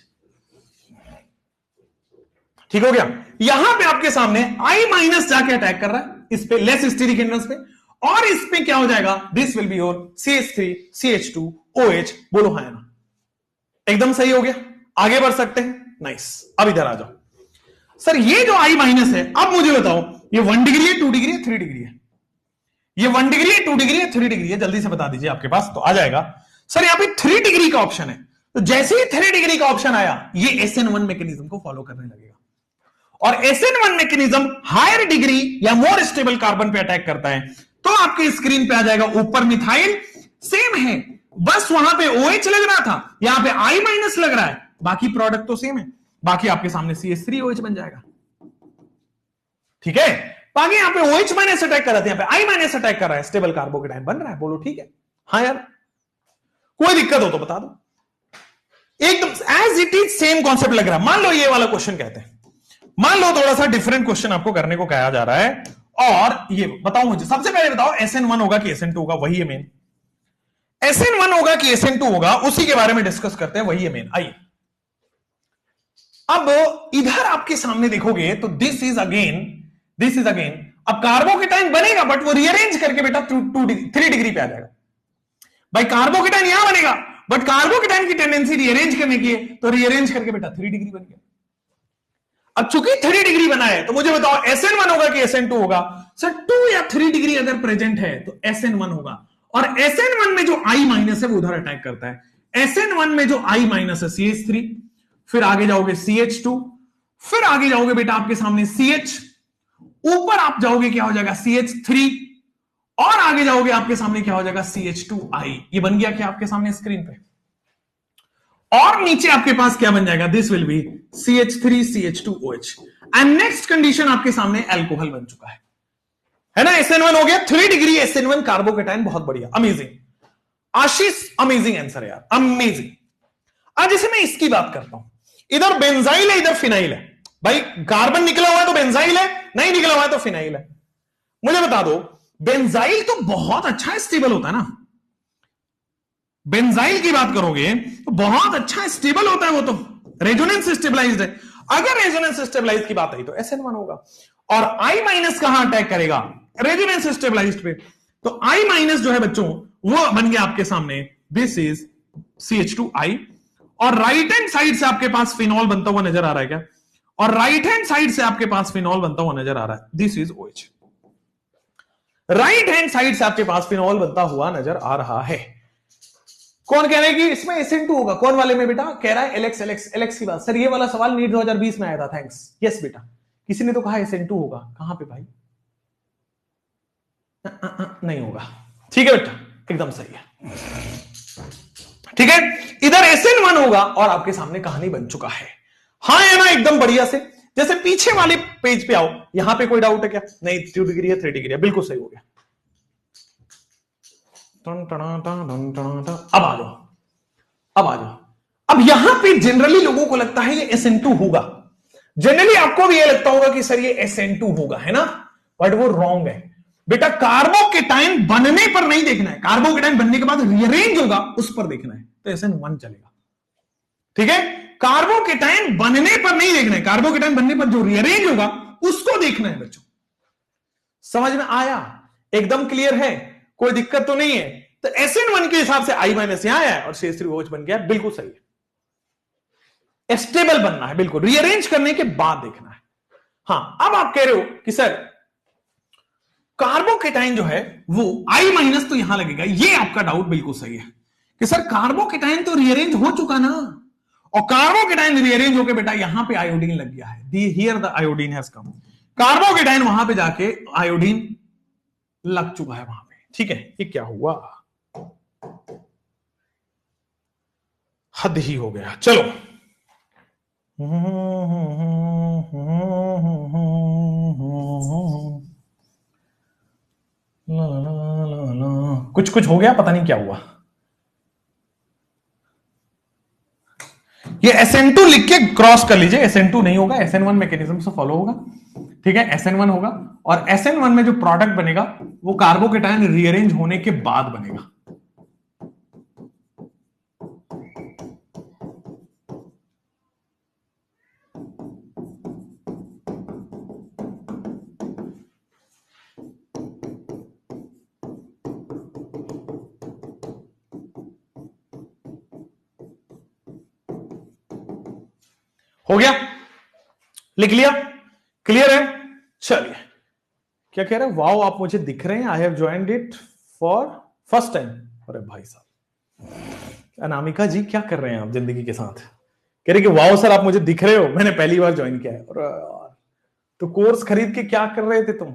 ठीक हो गया, यहां पे आपके सामने I- जाके अटैक कर रहा है इस पे, लेस स्टीरिक हिंड्रेंस पे, और इस पे क्या हो जाएगा, this will be your CH3 CH2OH। बोलो हाँ ना, एकदम सही हो गया। आगे बढ़ सकते हैं? नाइस, अब इधर आ जाओ। सर ये जो I माइनस है, अब मुझे बताओ ये 1 डिग्री है, 2 डिग्री है, 3 डिग्री है? ये 1 डिग्री है, 2 डिग्री है, 3 डिग्री है? जल्दी से बता दीजिए, आपके पास तो आ जाएगा। सर यहां पे 3 डिग्री का ऑप्शन है, तो जैसे ही 3 डिग्री का ऑप्शन आया, ये SN1 मैकेनिज्म को फॉलो करने लगेगा। और SN1 मैकेनिज्म हायर डिग्री या मोर स्टेबल कार्बन पे अटैक करता है, तो आपके स्क्रीन पे आ जाएगा ऊपर मिथाइल, सेम है, बस वहां पे OH लग रहा था, यहां पे I माइनस लग रहा है, बाकी प्रोडक्ट तो सेम है। बाकी आपके सामने CH3OH बन जाएगा, ठीक है। बाकी यहां पे OH माइनस अटैक कर रहा था, यहां पे I माइनस अटैक कर रहा है, स्टेबल कार्बोकेटाइन बन रहा है। बोलो ठीक है? हाँ यार, कोई दिक्कत हो तो बता दो। एकदम as it is same concept लग रहा है। मान लो ये वाला क्वेश्चन कहते हैं, मान लो थोड़ा सा डिफरेंट क्वेश्चन आपको करने को कहा जा रहा है, और ये बताओ मुझे, सबसे पहले बताओ SN1 होगा कि SN2 होगा, वही है मेन। SN1 होगा कि SN2 होगा, उसी के बारे में डिस्कस करते हैं, वही है मेन। आइए अब इधर आपके सामने देखोगे तो दिस इज अगेन अब कार्बोकेटाइन बनेगा, बट वो रीअरेंज करके बेटा 3 डिग्री पे आ जाएगा। भाई कार्बोकेटाइन यहां बनेगा, बट कार्बोकेटाइन की टेंडेंसी रीअरेंज करने की है, तो रीअरेंज करके बेटा 3 डिग्री बन गया। अब चूंकि 3 डिग्री बना है, तो मुझे बताओ SN1 होगा कि SN2 होगा? सर 2 या 3 डिग्री अगर प्रेजेंट है तो SN1 होगा, और SN1 में जो I माइनस है वो उधर अटैक करता है। SN1 में जो I माइनस है CH3, फिर आगे जाओगे CH2, फिर आगे जाओगे बेटा आपके सामने CH, ऊपर आप जाओगे क्या हो जाएगा CH3, और आगे जाओगे आपके सामने क्या हो जाएगा CH2I। ये बन गया क्या आपके सामने स्क्रीन पे? और नीचे आपके पास क्या बन जाएगा? This will be CH3 CH2OH, and next condition आपके सामने अल्कोहल बन चुका है ना। SN1 हो गया, 3 डिग्री SN1 कार्बोकेटाइन, बहुत बढ़िया, अमेजिंग। आशीष अमेजिंग आंसर है यार, अमेजिंग। आज जैसे मैं इसकी बात करता हूं, इधर बेंजाइल है, इधर फिनाइल है। भाई कार्बन निकला हुआ है तो बेंजाइल है, नहीं निकला हुआ है तो फिनाइल है। मुझे बता दो, बेंजाइल तो बहुत अच्छा स्टेबल होता है ना, बेंजाइल की बात करोगे तो बहुत अच्छा स्टेबल होता है, वो तो रेजोनेंस स्टेबलाइज्ड है। अगर रेजोनेंस स्टेबलाइज की बात आई तो SN1 होगा, और I माइनस कहां अटैक करेगा? रेजोनेंस स्टेबलाइज्ड पे, तो I माइनस जो है बच्चों वो बन गया आपके सामने, दिस इज CH2I, और राइट हैंड साइड से आपके पास फिनॉल बनता हुआ नजर आ रहा है क्या? और राइट हैंड साइड से आपके पास फिनॉल बनता हुआ नजर आ रहा है, this is OH। Right hand side से आपके पास फिनॉल बनता हुआ नजर आ रहा है। कौन कह रहा है कि इसमें SN2 होगा? कौन वाले में बेटा? कह रहा है LX की बात। सर ये वाला सवाल नीट 2020 में आया था, थैंक्स। यस बेटा, किसी ने तो कहा SN2 होगा, कहां पे भाई? नहीं होगा, ठीक है बेटा, एकदम सही है, ठीक है। इधर SN1 होगा, और आपके सामने कहानी बन चुका है। हाँ है ना, एकदम बढ़िया से। जैसे पीछे वाले पेज पे आओ, यहां पे कोई डाउट है क्या? नहीं, 2 डिग्री है, 3 डिग्री है, बिल्कुल सही हो गया। अब आ जाओ, अब आ जाओ। अब यहां पे जनरली लोगों को लगता है ये SN2 होगा, जनरली आपको भी ये लगता होगा कि सर ये SN2 होगा, है ना, बट वो रॉन्ग है बेटा। कार्बोकेटाइन बनने पर नहीं देखना है, कार्बोकेटाइन बनने के बाद रीअरेंज होगा उस पर देखना है, तो SN1 चलेगा, ठीक है। कार्बोकेटाइन बनने पर नहीं देखना है, कार्बोकेटाइन बनने पर जो रीअरेंज होगा उसको देखना है बच्चों। समझ में आया? एकदम क्लियर है, कोई दिक्कत तो नहीं है। तो SN1 के हिसाब से I माइनस यहां आया और CH3OH बन गया, बिल्कुल सही है। स्टेबल बनना है, बिल्कुल रीअरेंज करने के बाद देखना है। हां, अब आप कह रहे हो कि सर कार्बोकेटाइन जो है वो I माइनस तो यहां लगेगा, ये आपका डाउट बिल्कुल सही है कि सर कार्बोकेटाइन तो रीअरेंज हो चुका ना, और कार्बोकेटाइन रीअरेंज होकर बेटा यहां पे आयोडीन लग गया है, here the iodine has come. Carbocation वहां पे जाके आयोडीन लग चुका है वहां पे, ठीक है। ये क्या हुआ? हद ही हो गया। चलो, कुछ कुछ हो गया, पता नहीं क्या हुआ। ये SN2 लिख के क्रॉस कर लीजिए, SN2 नहीं होगा, SN1 मैकेनिज्म से फॉलो होगा, ठीक है। SN1 होगा, और SN1 में जो प्रोडक्ट बनेगा वो कार्बोकेटाइन रीअरेंज होने के बाद बनेगा। हो गया, लिख लिया, क्लियर है? चलिए, क्या कह रहे हैं? वाओ, आप मुझे दिख रहे हैं, I have joined it for first time. अरे भाई साहब, अनामिका जी क्या कर रहे हैं आप जिंदगी के साथ? कह रहे कि वाओ सर, आप मुझे दिख रहे हो, मैंने पहली बार ज्वाइन किया है। और तो कोर्स खरीद के क्या कर रहे थे तुम?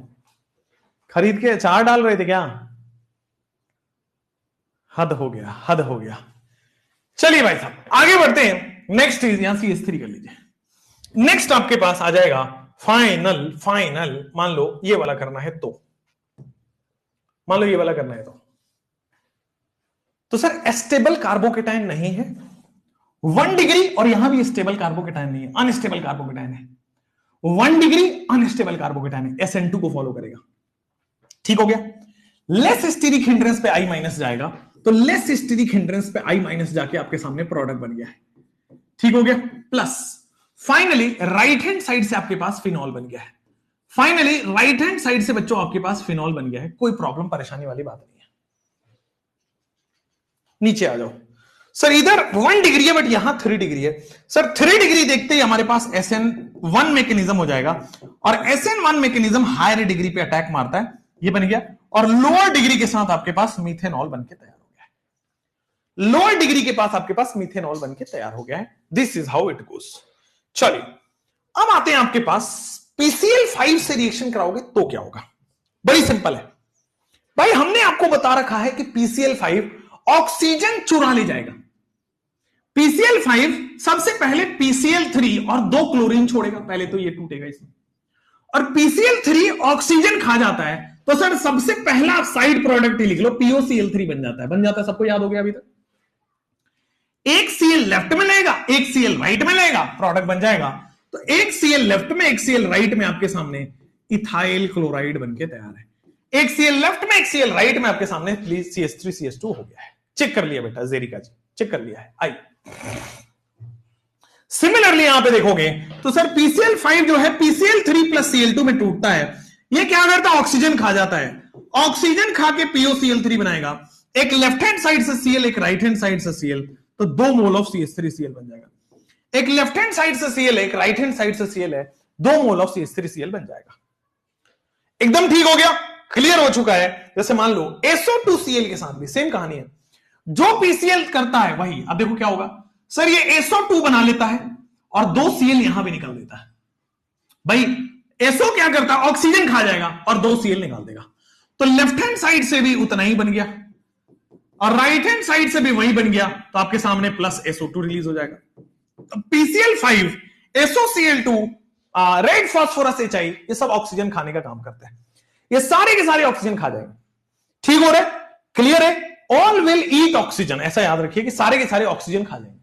खरीद के अचार डाल रहे थे क्या? हद हो गया, हद हो गया। चलिए भाई साहब, आगे बढ़ते हैं। नेक्स्ट चीज यहां CS3 कर लीजिए। नेक्स्ट आपके पास आ जाएगा फाइनल। फाइनल मान लो ये वाला करना है, तो मान लो ये वाला करना है, तो सर स्टेबल कार्बोकेटाइन नहीं है 1 डिग्री, और यहां भी स्टेबल कार्बोकेटाइन नहीं है, अनस्टेबल कार्बोकेटाइन है 1 डिग्री, अनस्टेबल कार्बोकेटाइन है, SN2 को फॉलो करेगा। ठीक हो गया। लेस स्टीरिक हिंड्रेंस पे I माइनस जाएगा, तो लेस स्टीरिक हिंड्रेंस पे I माइनस जाके आपके सामने प्रोडक्ट बन गया है। ठीक हो गया। Plus finally right hand side से आपके पास फिनॉल बन गया है। फाइनली राइट हैंड साइड से बच्चों आपके पास फिनॉल बन गया है। कोई प्रॉब्लम परेशानी वाली बात नहीं है। नीचे आ जाओ सर, इधर 1 डिग्री है बट यहां 3 डिग्री है। सर 3 डिग्री देखते ही हमारे पास SN1 मैकेनिज्म हो जाएगा, और SN1 मैकेनिज्म हायर डिग्री पे अटैक मारता है, ये बन गया, और लोअर डिग्री के साथ आपके पास मीथेनॉल बनके तैयार हो गया है। लोअर डिग्री के पास आपके पास मीथेनॉल बनके तैयार हो गया है। This is how it goes. चलिए, अब आते हैं आपके पास PCl5 से रिएक्शन कराओगे तो क्या होगा? बड़ी सिंपल है भाई, हमने आपको बता रखा है कि PCl5 ऑक्सीजन चुरा ले जाएगा। PCl5 सबसे पहले PCl3 और 2 क्लोरीन छोड़ेगा, पहले तो ये टूटेगा इसमें, और PCl3 ऑक्सीजन खा जाता है, तो सर सबसे पहला साइड प्रोडक्ट ही लिख लो, POCl3 बन जाता है। बन जाता है, सबको याद हो गया अभी तक? एक Cl लेफ्ट में लेगा, एक Cl राइट में लेगा, प्रोडक्ट बन जाएगा। तो एक Cl लेफ्ट में, एक Cl राइट में आपके सामने इथाइल क्लोराइड बनके तैयार है। एक Cl लेफ्ट में, एक Cl राइट में आपके सामने प्लीज CH3CH2 हो गया है। चेक कर लिया बेटा जेरिका जी, चेक कर लिया है। आई सिमिलरली यहां पे देखोगे तो सर PCl5 जो है PCl3 प्लस Cl2 में टूटता है। ये क्या करता है? ऑक्सीजन खा जाता है। ऑक्सीजन खा के POCl3 बनाएगा। एक लेफ्ट हैंड साइड से Cl, एक राइट हैंड साइड से Cl, तो 2 मोल ऑफ CH3Cl बन जाएगा। एक लेफ्ट हैंड साइड से Cl, एक राइट हैंड साइड से Cl है, 2 मोल ऑफ CH3Cl बन जाएगा। एकदम ठीक हो गया, क्लियर हो चुका है। जैसे मान लो SO2Cl के साथ भी सेम कहानी है, जो PCl करता है वही। अब देखो क्या होगा सर, ये SO2 बना लेता है और 2 Cl यहां भी निकाल देता है। भाई SO क्या करता है? ऑक्सीजन खा जाएगा और 2 Cl निकाल देगा। तो लेफ्ट हैंड साइड से भी उतना ही बन गया और राइट हैंड साइड से भी वही बन गया, तो आपके सामने प्लस SO2 रिलीज हो जाएगा। तो PCl5, SOCl2, red phosphorus HI, ये सब ऑक्सीजन खाने का काम करते हैं। ये सारे के सारे ऑक्सीजन खा जाएंगे। ठीक हो रहा है? क्लियर है? ऑल विल ईट ऑक्सीजन, ऐसा याद रखिए कि सारे के सारे ऑक्सीजन खा जाएंगे,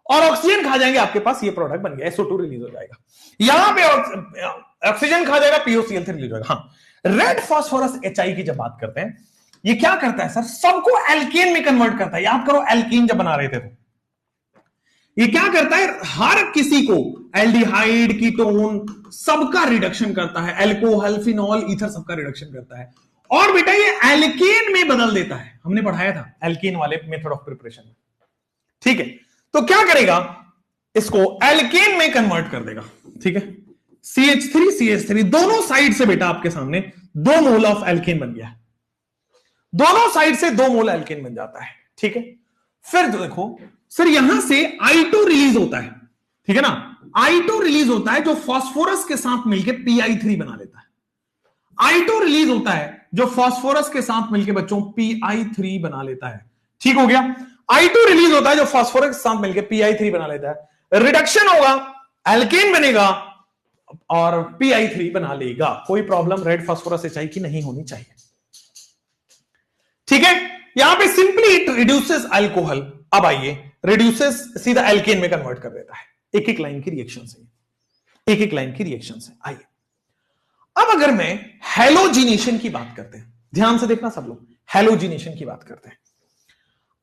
और ऑक्सीजन खा जाएंगे, आपके पास ये प्रोडक्ट बन गया, SO2 रिलीज हो जाएगा। यहां पे ऑक्सीजन खा जाएगा, POCl3 रिलीज हो जाएगा। हाँ, रेड फास्फोरस HI की जब बात करते हैं, ये क्या करता है सर? सबको एल्केन में कन्वर्ट करता है। याद करो एल्कीन जब बना रहे थे तो ये क्या करता है? हर किसी को एल्डिहाइड, कीटोन सबका रिडक्शन करता है, अल्कोहल, फिनॉल, ईथर सबका रिडक्शन करता है, और बेटा ये एल्केन में बदल देता है। हमने पढ़ाया था एल्केन वाले मेथड ऑफ प्रिपरेशन में। ठीक है, तो क्या करेगा? इसको एल्केन में कन्वर्ट कर देगा। ठीक है, CH3 दोनों साइड से बेटा आपके सामने 2 मोल ऑफ एल्केन बन गया। दोनों साइड से 2 मोल एल्केन बन जाता है। ठीक है, फिर तो देखो सर यहां से I2 रिलीज होता है। ठीक है ना, I2 रिलीज होता है जो फास्फोरस के साथ मिलकर PI3 बना लेता है। I2 रिलीज होता है जो फास्फोरस के साथ मिलकर बच्चों PI3 बना लेता है। ठीक हो गया, I2 रिलीज होता है जो फास्फोरस के साथ मिलकर PI3 बना लेता है। रिडक्शन होगा, एल्केन बनेगा और PI3 बना लेगा। कोई प्रॉब्लम रेड फास्फोरस HI की नहीं होनी चाहिए। ठीक है, यहां पे सिंपली इट रिड्यूसेस अल्कोहल। अब आइए, रिड्यूसेस सीधा एल्केन में कन्वर्ट कर देता है। एक एक लाइन की रिएक्शन से, एक एक लाइन की रिएक्शन से। आइए अब अगर मैं हैलोजिनेशन की बात करते हैं, ध्यान से देखना सब लोग, हैलोजिनेशन की बात करते हैं।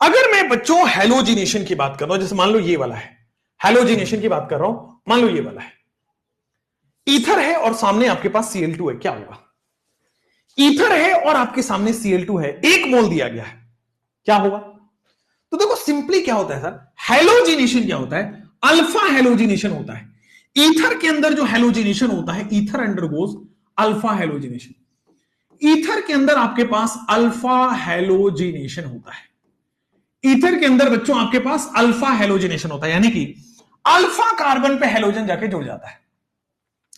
अगर मैं बच्चों हैलोजिनेशन की बात कर रहा हूं, जैसे मान लो ये वाला है, हैलोजिनेशन की बात कर रहा हूं, मान लो ये वाला है, ईथर है और सामने आपके पास Cl2 है, क्या होगा? ईथर है और आपके सामने Cl2 है, 1 मोल दिया गया है, क्या होगा? तो देखो सिंपली क्या होता है सर, हैलोजिनेशन क्या होता है? अल्फा हेलोजिनेशन होता है। ईथर के अंदर जो हेलोजिनेशन होता है, ether undergoes alpha halogenation. Ether के अंदर आपके पास अल्फा हेलोजिनेशन होता है। ईथर के अंदर बच्चों आपके पास अल्फा हेलोजिनेशन होता है, यानी कि अल्फा कार्बन पे हेलोजन जाके जुड़ जाता है।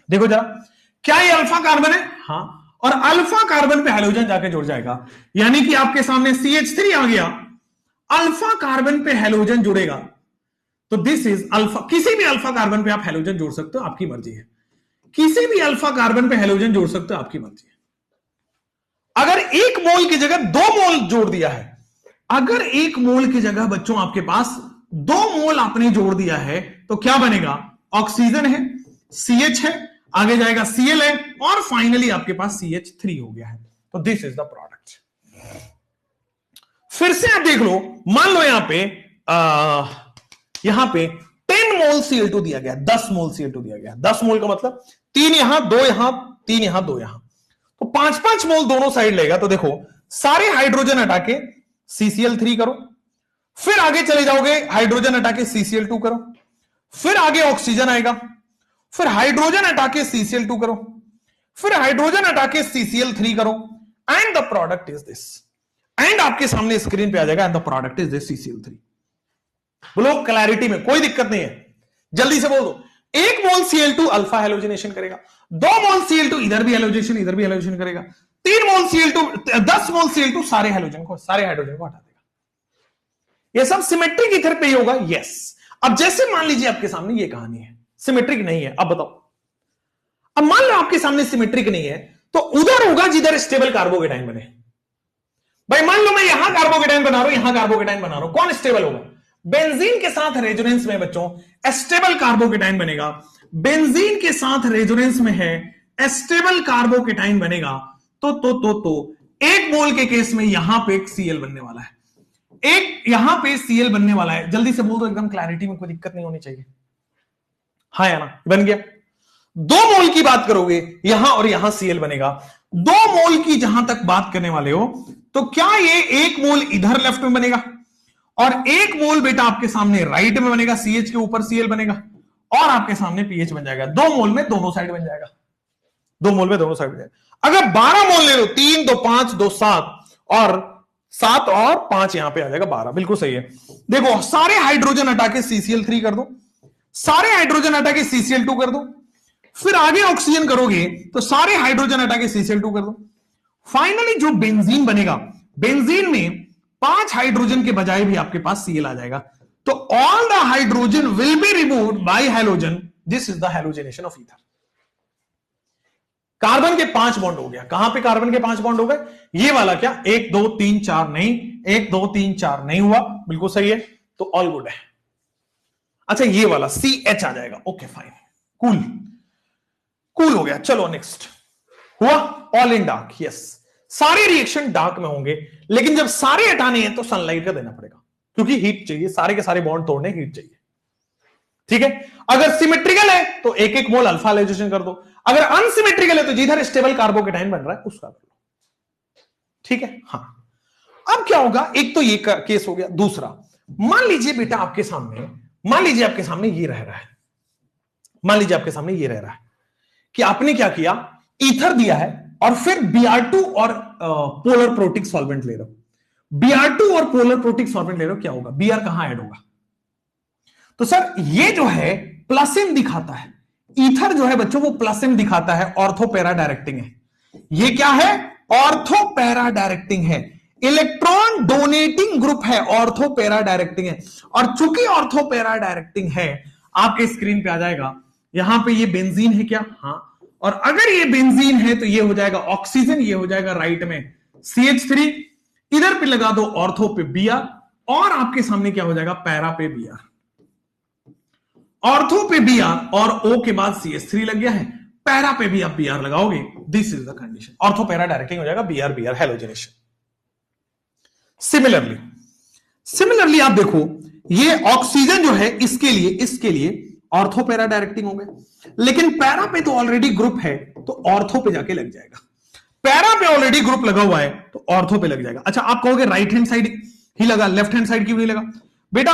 देखो जरा, क्या ये अल्फा कार्बन है? हां, और अल्फा कार्बन पे हेलोजन जाके जुड़ जाएगा, यानी कि आपके सामने CH3 आ गया, अल्फा कार्बन पे हेलोजन जुड़ेगा, तो दिस इज अल्फा। किसी भी अल्फा कार्बन पे आप हेलोजन जोड़ सकते हो, आपकी मर्जी है। किसी भी अल्फा कार्बन पे हेलोजन जोड़ सकते हो, आपकी मर्जी है। अगर 1 मोल की जगह 2 मोल जोड़ दिया है, अगर 1 मोल की जगह बच्चों आपके पास 2 मोल आपने जोड़ दिया है, तो क्या बनेगा? ऑक्सीजन है, CH है, आगे जाएगा Cl है, और फाइनली आपके पास CH3 हो गया है। तो दिस इज द प्रोडक्ट। फिर से आप देख लो, मान लो यहां पे 10 मोल Cl2 दिया गया, 10 मोल Cl2 दिया गया। 10 मोल का मतलब 3 यहां, 2 यहां, 3 यहां, 2 यहां, तो 5-5 मोल दोनों साइड लेगा। तो देखो, सारे हाइड्रोजन हटा के CCl3 करो, फिर आगे चले जाओगे, हाइड्रोजन हटा के CCl2 करो, फिर आगे ऑक्सीजन आएगा, फिर हाइड्रोजन हटा के CCl2 करो, फिर हाइड्रोजन हटा के CCl3 करो, and the product is this. And आपके सामने स्क्रीन पे आ जाएगा, and the product is this CCl3। बोलो क्लैरिटी में, कोई दिक्कत नहीं है, जल्दी से बोल दो। 1 मोल Cl2 अल्फा हेलोजिनेशन करेगा, 2 मोल Cl2 इधर भी हेलोजिनेशन, इधर भी हेलोजिनेशन करेगा, 3 मोल Cl2, 10 मोल Cl2 सारे हाइड्रोजन को हटा देगा। ये सब सिमेट्रिक ईथर पे ही होगा। यस। अब जैसे मान लीजिए आपके सामने ये कहानी है, सिमेट्रिक नहीं है। अब बताओ, अब मान लो आपके सामने सिमेट्रिक नहीं है, तो उधर होगा जिधर स्टेबल कार्बोकेटाइन बने। भाई मान लो मैं यहां कार्बोकेटाइन बना रहा हूं, यहां कार्बोकेटाइन बना रहा हूं, कौन स्टेबल होगा? बेंजीन के साथ रेजोनेंस में बच्चों स्टेबल कार्बोकेटाइन बनेगा। बेंजीन के साथ रेजोनेंस में है, स्टेबल कार्बोकेटाइन बनेगा। तो 1 मोल के केस में यहां पे एक Cl बनने वाला है, एक यहां पे Cl बनने वाला है। जल्दी से बोल दो, एकदम क्लैरिटी में, कोई दिक्कत नहीं होनी चाहिए। हाँ या ना? बन गया। 2 मोल की बात करोगे, यहां और यहां Cl बनेगा। 2 मोल की जहां तक बात करने वाले हो, तो क्या ये 1 मोल इधर लेफ्ट में बनेगा, और 1 मोल बेटा आपके सामने राइट में बनेगा, CH के ऊपर Cl बनेगा, और आपके सामने PH बन जाएगा। 2 मोल में दोनों साइड बन जाएगा, 2 मोल में दोनों साइड बन जाएगा। अगर 12 मोल ले लो, 3 2 5 2 7, और 7 और 5 यहां पे आ जाएगा 12। बिल्कुल सही है। देखो, सारे हाइड्रोजन हटा के CCl3 कर दो, सारे हाइड्रोजन हटा के CCl2 कर दो, फिर आगे ऑक्सीजन करोगे तो सारे हाइड्रोजन हटा के CCl2 कर दो। फाइनली जो बेंजीन बनेगा, बेंजीन में 5 हाइड्रोजन के बजाय भी आपके पास Cl आ जाएगा। तो all the hydrogen will be removed by halogen. This is the halogenation of ether. Carbon के 5 बॉन्ड हो गया। कहां पे कार्बन के 5 बॉन्ड हो गए? ये वाला क्या 1 2 3 4 नहीं, 1 2 3 4 नहीं हुआ, बिल्कुल सही है, तो ऑल गुड है। अच्छा, ये वाला CH आ जाएगा। ओके फाइन, कूल कूल हो गया। चलो नेक्स्ट हुआ ऑल इन डार्क। यस, सारे रिएक्शन डार्क में होंगे, लेकिन जब सारे हटाने हैं तो सनलाइट का देना पड़ेगा, क्योंकि हीट चाहिए, सारे के सारे बॉन्ड तोड़ने हीट चाहिए। ठीक है, अगर सिमेट्रिकल है तो 1-1 मोल अल्फा हाइड्रोजन कर दो, अगर अनसिमेट्रिकल है तो जिधर स्टेबल कार्बोकेटाइन बन रहा है उसका कर लो। ठीक है। हाँ, अब क्या होगा, एक तो ये केस हो गया। दूसरा, मान लीजिए बेटा आपके सामने, मान लीजिए आपके सामने ये रह रहा है, मान लीजिए आपके सामने ये रह रहा है कि आपने क्या किया, ईथर दिया है और फिर Br2 और पोलर प्रोटिक सॉल्वेंट ले रहे हो। Br2 और पोलर प्रोटिक सॉल्वेंट ले रहे हो, क्या होगा? Br कहां ऐड होगा? तो सर ये जो है प्लस एम दिखाता है, ईथर जो है बच्चों वो प्लस एम दिखाता है, ऑर्थो पैरा डायरेक्टिंग है। ये क्या है? ऑर्थो पैरा डायरेक्टिंग है, इलेक्ट्रॉन डोनेटिंग ग्रुप है, ऑर्थो पैरा डायरेक्टिंग है। और चूंकि ऑर्थो पैरा डायरेक्टिंग है, आपके स्क्रीन पे आ जाएगा, यहां पे ये बेंजीन है क्या? हाँ, और अगर ये बेंजीन है तो ये हो जाएगा ऑक्सीजन, ये हो जाएगा राइट में CH3, इधर पे लगा दो ऑर्थो पे Br, और आपके सामने क्या हो जाएगा? पैरा पे Br, ऑर्थो पे Br और O के बाद CH3 लग गया है, पैरा पे भी आप Br लगाओगे। This is the condition, ortho para directing हो जाएगा, Br हेलोजिनेशन। सिमिलरली आप देखो, ये ऑक्सीजन जो है इसके लिए ऑर्थो पैरा डायरेक्टिंग हो गए, लेकिन पैरा पे तो ऑलरेडी ग्रुप है तो ऑर्थो पे जाके लग जाएगा। पैरा पे ऑलरेडी ग्रुप लगा हुआ है तो ऑर्थो पे लग जाएगा। अच्छा, आप कहोगे राइट हैंड साइड ही लगा, लेफ्ट हैंड साइड क्यों नहीं लगा? बेटा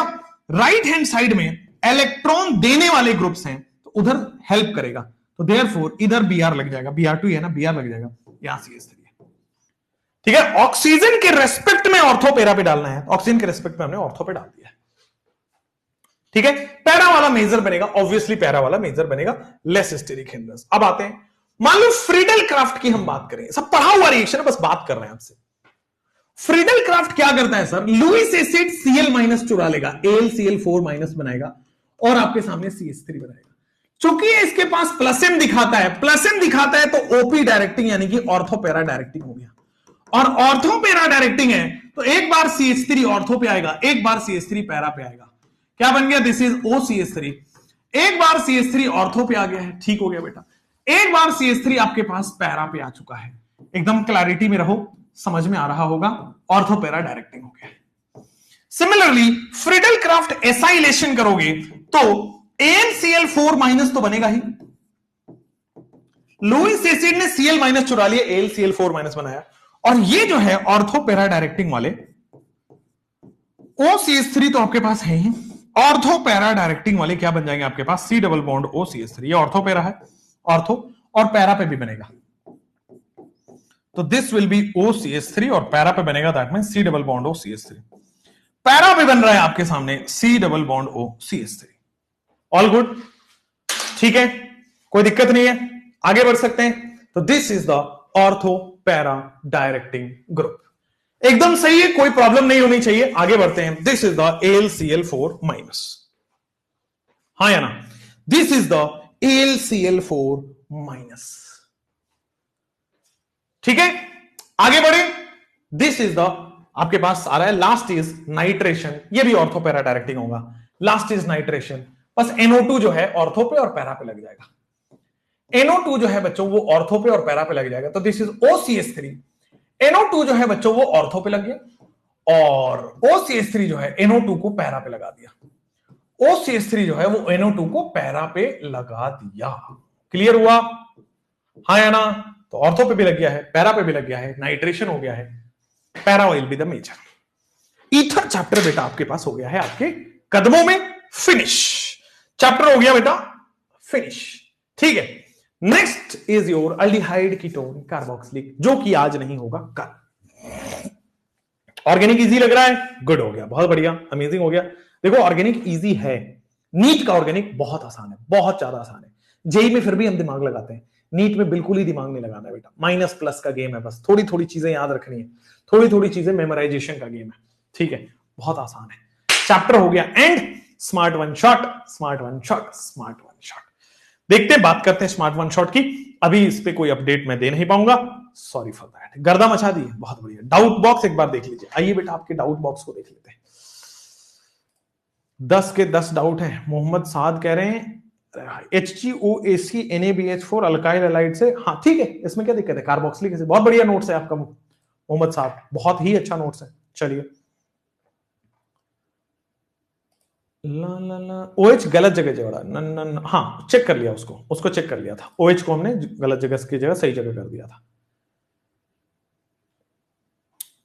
राइट हैंड साइड में इलेक्ट्रॉन देने वाले ग्रुप्स हैं तो उधर हेल्प करेगा, तो देयरफॉर इधर Br लग जाएगा, Br2 है ना, Br लग जाएगा, यहां CH3 है। ठीक है, ऑक्सीजन के रेस्पेक्ट में ऑर्थो पैरा पे डालना है, ऑक्सीजन के रेस्पेक्ट में हमने ऑर्थो पे डाल दिया है। ठीक है, पैरा वाला मेजर बनेगा, ऑब्वियसली पैरा वाला मेजर बनेगा, लेस स्टेरिक हिंड्रेंस। अब आते हैं, मान लो फ्रीडल क्राफ्ट की हम बात करें, सब पढ़ा हुआ रिएक्शन है, बस बात कर रहे हैं आपसे। फ्रीडल क्राफ्ट क्या करता है सर, लुईस एसिड Cl- चुरा लेगा, AlCl4- बनाएगा और आपके सामने CH3 बनाएगा। चूंकि इसके पास प्लस एम दिखाता है, प्लस एम दिखाता है तो ओपी डायरेक्टिंग यानी कि ऑर्थो पैरा डायरेक्टिंग हो गया, और ऑर्थो पैरा डायरेक्टिंग है तो एक बार CH3 ऑर्थो पे आएगा, एक बार CH3 पैरा पे आएगा, क्या बन गया, दिस इज OCH3। एक बार CH3 ऑर्थो पे आ गया है, ठीक हो गया बेटा, एक बार CH3 आपके पास पैरा पे आ चुका है, एकदम क्लैरिटी में रहो, समझ में आ रहा होगा, ऑर्थो पैरा डायरेक्टिंग हो गया। सिमिलरली फ्रीडल क्राफ्ट एसाइलेशन करोगे तो AlCl4- तो बनेगा ही, लुईस एसिड ने Cl- चुरा लिया, AlCl4- बनाया, और ये जो है ऑर्थो पैरा डायरेक्टिंग वाले OCH3 तो आपके पास है ही, ऑर्थो पैरा डायरेक्टिंग वाले क्या बन जाएंगे आपके पास, C डबल बॉन्ड OCH3, ये ऑर्थो पैरा है, ऑर्थो और पैरा पे भी बनेगा, तो दिस विल बी OCH3 और पैरा पे बनेगा, that means C double bond OCH3। Para पे बन रहा है आपके सामने C double bond OCH3। All good, ठीक है, कोई दिक्कत नहीं है, आगे बढ़ सकते हैं। तो this is the ortho para directing group, एकदम सही है, कोई प्रॉब्लम नहीं होनी चाहिए, आगे बढ़ते हैं। दिस इज द AlCl4-, हाँ या ना, दिस इज द AlCl4-, ठीक है, आगे बढ़े। दिस इज द आपके पास आ रहा है, लास्ट इज नाइट्रेशन, ये भी ऑर्थो पैरा डायरेक्टिंग होगा, लास्ट इज नाइट्रेशन, बस NO2 जो है ऑर्थो पे और पैरा पे लग जाएगा, NO2 जो है बच्चों वो ऑर्थो पे और पैरा पे लग जाएगा, तो दिस इज OCH3। NO2 जो है बच्चों वो ऑर्थो पे लग गया और OCH3 जो है NO2 को पैरा पे लगा दिया, OCH3 जो है वो NO2 को पैरा पे लगा दिया, क्लियर हुआ, हाँ या ना, तो ऑर्थो पे भी लग गया है, पैरा पे भी लग गया है, नाइट्रेशन हो गया है, para will be the major. Ether chapter बेटा आपके पास हो गया है आपके कदमों में फिनिश, चैप्टर हो गया बेटा फिनिश, ठीक है। Next is your aldehyde ketone carboxylic, जो कि आज नहीं होगा कल। ऑर्गेनिक इजी लग रहा है, गुड हो गया, बहुत बढ़िया, अमेजिंग हो गया। देखो ऑर्गेनिक इजी है, नीट का ऑर्गेनिक बहुत आसान है, बहुत ज्यादा आसान है, जेई में फिर भी हम दिमाग लगाते हैं, नीट में बिल्कुल ही दिमाग नहीं लगाना है बेटा, माइनस प्लस का गेम है, बस थोड़ी थोड़ी चीजें याद रखनी है, थोड़ी थोड़ी चीजें मेमोराइजेशन का गेम है, ठीक है, बहुत आसान है, चैप्टर हो गया and. Smart one shot, smart one shot, smart one shot, देखते हैं, बात करते हैं स्मार्ट वन शॉट की। अभी इस पे कोई अपडेट मैं दे नहीं पाऊंगा, सॉरी फॉर दैट, गर्दा मचा दी है, बहुत बढ़िया। डाउट बॉक्स एक बार देख लीजिए, आइए बेटा आपके डाउट बॉक्स को देख लेते हैं। 10 के 10 डाउट है। मोहम्मद साद कह रहे हैं HgOAc NaBH4 अल्काइल हैलाइड से, हाँ ठीक है, इसमें क्या दिक्कत है, कार्बोक्सिलिक एसिड, बहुत बढ़िया नोट्स है आपका मोहम्मद साहब, बहुत ही अच्छा नोट्स है। चलिए, ला ला ला, OH गलत जगह जोड़ा, हाँ चेक कर लिया, उसको चेक कर लिया था, OH को हमने गलत जगह की जगह सही जगह कर दिया था,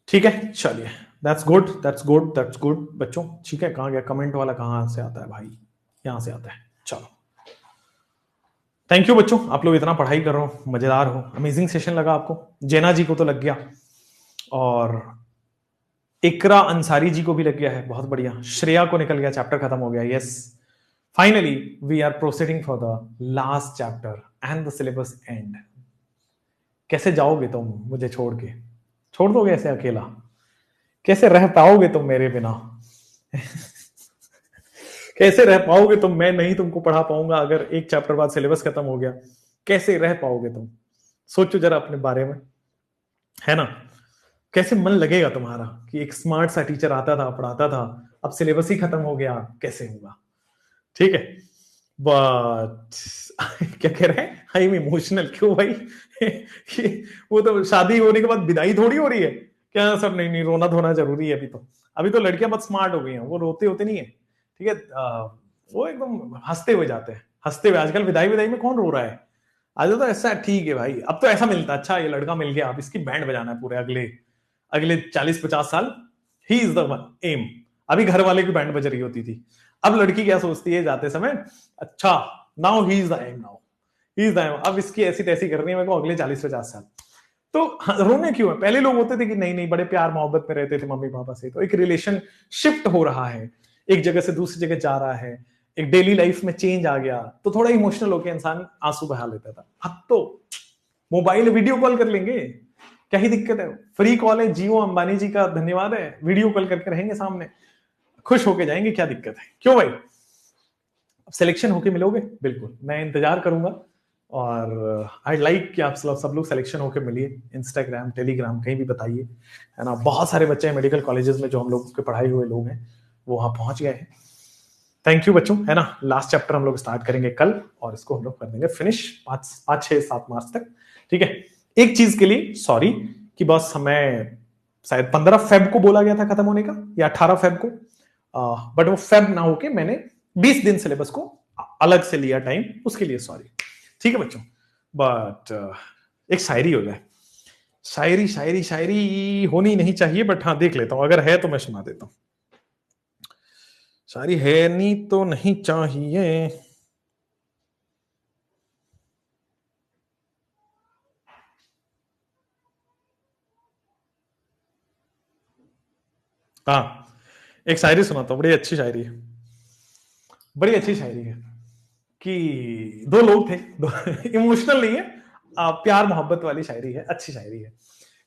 ठीक है। चलिए, that's good, that's good, that's good बच्चों, ठीक है। कहां गया कमेंट वाला, कहां से आता है भाई, यहां से आता है, चलो थैंक यू बच्चों, आप लोग इतना पढ़ाई कर रहे हो, मजेदार हो, अमेजिंग सेशन लगा आपको, जेना जी को तो लग गया और इकरा अंसारी जी को भी लग गया है, बहुत बढ़िया, श्रेया को निकल गया, चैप्टर खत्म हो गया, yes finally we are proceeding for the last chapter and the syllabus end. कैसे जाओगे तुम मुझे छोड़ के, छोड़ दोगे ऐसे अकेला, कैसे रह पाओगे तुम मेरे बिना कैसे रह पाओगे तुम, मैं नहीं तुमको पढ़ा पाऊंगा अगर एक चैप्टर बाद सिलेबस खत्म हो गया, कैसे रह पाओगे तुम, सोचो जरा अपने बारे में, है ना, कैसे मन लगेगा तुम्हारा कि एक स्मार्ट सा टीचर आता था, पढ़ाता था, अब सिलेबस ही खत्म हो गया, कैसे होगा, ठीक है। बट क्या कह रहे हैं, आई एम इमोशनल, क्यों भाई वो तो शादी होने के बाद विदाई थोड़ी हो रही है क्या सर, नहीं रोना धोना जरूरी है, अभी तो लड़कियां बहुत स्मार्ट हो गई हैं, वो रोते होते नहीं है, ठीक है, वो एकदम हंसते हुए जाते हैं, हंसते हुए, आजकल विदाई में कौन रो रहा है, आज तो ऐसा ठीक है भाई, अब तो ऐसा मिलता है, अच्छा ये लड़का मिल गया, अब इसकी बैंड बजाना है पूरे अगले 40-50 साल, ही इज द एम। अभी घर वाले की बैंड बज रही होती थी, अब लड़की क्या सोचती है जाते समय, अच्छा now he is the aim, now he is the aim, अब इसकी ऐसी तैसी करनी है मेरे को अगले 40-50 साल। तो रोने क्यों है? पहले लोग होते थे कि नहीं नहीं बड़े प्यार मोहब्बत में रहते थे मम्मी पापा से, तो एक रिलेशन शिफ्ट हो रहा है, एक जगह से दूसरी जगह जा रहा है, एक डेली लाइफ में चेंज आ गया, तो थोड़ा इमोशनल होकर इंसान आंसू बहा लेता था। अब तो मोबाइल वीडियो कॉल कर लेंगे, क्या ही दिक्कत है? फ्री कॉल है, जियो अंबानी जी का धन्यवाद है, वीडियो कॉल करके रहेंगे सामने, खुश होके जाएंगे, क्या दिक्कत है? क्यों भाई? अब सिलेक्शन होके मिलोगे, बिल्कुल मैं इंतजार करूंगा, और आई लाइक कि आप सब लोग सिलेक्शन होके मिलिए, इंस्टाग्राम टेलीग्राम कहीं भी बताइए, है ना। बहुत सारे बच्चे हैं मेडिकल कॉलेजेस में जो हम लोग के पढ़ाई हुए लोग हैं, वो वहां पहुंच गए हैं। थैंक यू बच्चों, है ना। लास्ट चैप्टर हम लोग स्टार्ट करेंगे कल, और इसको हम लोग कर देंगे फिनिश 5-6-7 मार्च तक, ठीक है। एक चीज के लिए सॉरी कि बस हमें शायद 15 फेब को बोला गया था खत्म होने का, या 18 फेब को, बट वो फेब ना होके मैंने 20 दिन सिलेबस को अलग से लिया टाइम, उसके लिए सॉरी, ठीक है बच्चों। बट एक शायरी हो जाए, शायरी शायरी शायरी होनी नहीं चाहिए, बट हाँ देख लेता हूं, अगर है तो मैं सुना देता हूं। शायरी है नहीं तो नहीं चाहिए। हाँ, एक शायरी सुनाता हूं, बड़ी अच्छी शायरी है, बड़ी अच्छी शायरी है कि दो लोग थे, दो इमोशनल नहीं है, प्यार मोहब्बत वाली शायरी है, अच्छी शायरी है।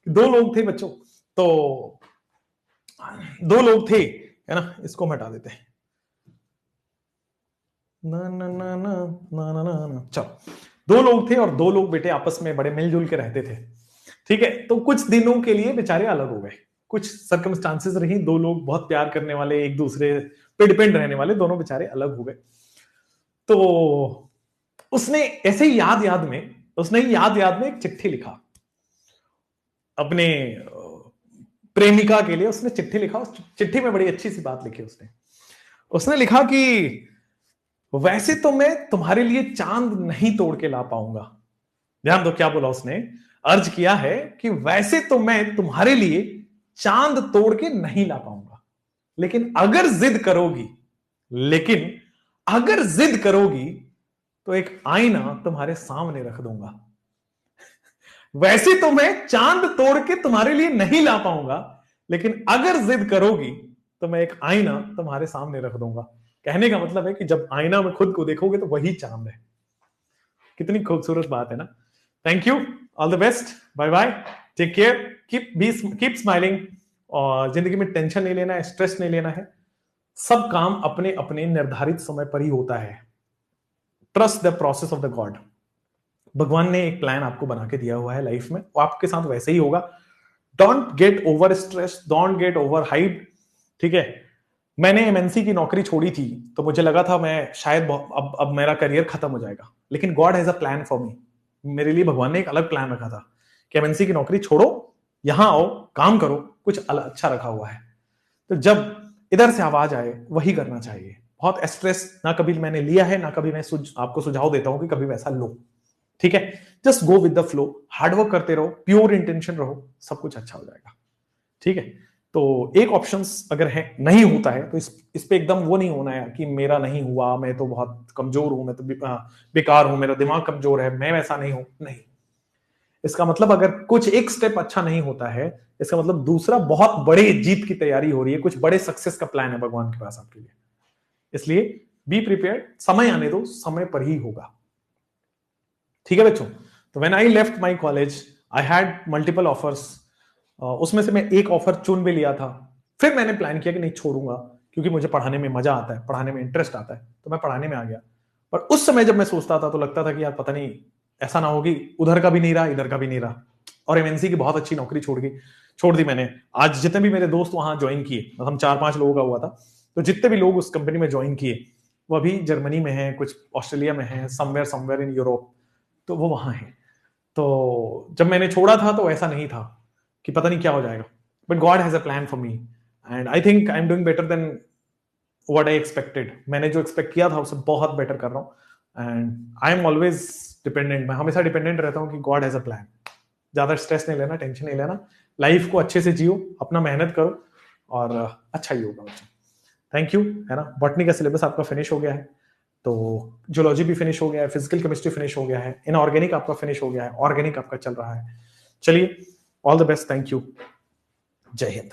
दो लोग थे बच्चों, तो दो लोग थे, है ना, इसको हम हटा देते हैं, ना ना ना ना ना ना ना ना, चलो। दो लोग थे और दो लोग बेटे आपस में बड़े मिलजुल के रहते थे, ठीक है। तो कुछ दिनों के लिए बेचारे अलग हो गए, कुछ सर्कमस्टांसेस रही, दो लोग बहुत प्यार करने वाले, एक दूसरे पे डिपेंड रहने वाले, दोनों बेचारे अलग हो गए। तो उसने ऐसे ही याद याद में, उसने याद याद में एक चिट्ठी लिखा अपने प्रेमिका के लिए, उसने चिट्ठी लिखा। उस चिट्ठी में बड़ी अच्छी सी बात लिखी उसने। उसने लिखा कि वैसे तो मैं तुम्हारे लिए चांद नहीं तोड़ के ला पाऊंगा। ध्यान दो क्या बोला उसने, अर्ज किया है कि वैसे तो मैं तुम्हारे लिए चांद तोड़ के नहीं ला पाऊंगा, लेकिन अगर जिद करोगी, लेकिन अगर जिद करोगी तो एक आईना तुम्हारे सामने रख दूंगा। वैसे तो मैं चांद तोड़ के तुम्हारे लिए नहीं ला पाऊंगा, लेकिन अगर जिद करोगी तो मैं एक आईना तुम्हारे सामने रख दूंगा। कहने का मतलब है कि जब आईना में खुद को देखोगे तो वही चांद है। कितनी खूबसूरत बात है ना। Thank you, all the best, bye bye, take care, keep smiling, और जिंदगी में टेंशन नहीं लेना है, स्ट्रेस नहीं लेना है, सब काम अपने अपने निर्धारित समय पर ही होता है। Trust the process of the God. भगवान ने एक प्लान आपको बना के दिया हुआ है लाइफ में, वो आपके साथ वैसे ही होगा। Don't get over stress, don't get over hype, ठीक है। मैंने एमएनसी की नौकरी छोड़ी थी तो मुझे लगा था मैं शायद अब मेरा करियर खत्म हो जाएगा, लेकिन God has a plan for me. मेरे लिए भगवान ने एक अलग प्लान रखा था कि एमएनसी की नौकरी छोड़ो, यहां आओ, काम करो, कुछ अच्छा रखा हुआ है। तो जब इधर से आवाज आए वही करना चाहिए। बहुत स्ट्रेस ना कभी मैंने लिया है, ना कभी मैं आपको सुझाव देता हूं कि कभी वैसा लो, ठीक है। Just go with the flow, hard work करते रहो, प्योर इंटेंशन रहो, सब कुछ अच्छा हो जाएगा, ठीक है। तो एक ऑप्शंस अगर है नहीं होता है तो इस पे एकदम वो नहीं होना है कि मेरा नहीं हुआ, मैं तो बहुत कमजोर हूं, मैं तो बेकार हूं, मेरा दिमाग कमजोर है, मैं वैसा नहीं हूं, नहीं। इसका मतलब अगर कुछ एक स्टेप अच्छा नहीं होता है, इसका मतलब दूसरा बहुत बड़े जीत की तैयारी हो रही है, कुछ बड़े सक्सेस का प्लान है भगवान के पास आपके लिए। इसलिए बी प्रिपेयर्ड, समय आने दो, समय पर ही होगा, ठीक है बच्चों। तो when I left my college I had multiple offers, उसमें से मैं एक ऑफर चुन भी लिया था। फिर मैंने प्लान किया कि नहीं छोड़ूंगा, क्योंकि मुझे पढ़ाने में मजा आता है, पढ़ाने में इंटरेस्ट आता है, तो मैं पढ़ाने में आ गया। पर उस समय जब मैं सोचता था तो लगता था कि यार पता नहीं ऐसा ना हो कि उधर का भी नहीं रहा, इधर का भी नहीं रहा, और एमएनसी की बहुत अच्छी नौकरी छोड़ दी मैंने। आज जितने भी मेरे दोस्त वहां ज्वाइन किए, हम 4-5 लोगों का हुआ था, तो जितने भी लोग उस कंपनी में ज्वाइन किए वो अभी जर्मनी में है, कुछ ऑस्ट्रेलिया में है, समवेयर इन यूरोप, तो वो वहां है। तो जब मैंने छोड़ा था तो ऐसा नहीं था कि पता नहीं क्या हो जाएगा, but God has a plan for me and I think I am doing better than what I expected. मैंने जो एक्सपेक्ट किया था उससे बहुत बेटर कर रहा हूँ, and I am always dependent. मैं हमेशा डिपेंडेंट रहता हूँ कि गॉड हैज अ प्लान। ज्यादा स्ट्रेस नहीं लेना, टेंशन नहीं लेना, लाइफ को अच्छे से जियो, अपना मेहनत करो, और अच्छा ही होगा बच्चों। थैंक यू, है ना। बॉटनी का सिलेबस आपका फिनिश हो गया है, तो जूलॉजी भी फिनिश हो गया है, फिजिकल केमिस्ट्री फिनिश हो गया है, इनऑर्गेनिक आपका फिनिश हो गया है, ऑर्गेनिक आपका चल रहा है। चलिए, all the best, thank you, जय हिंद।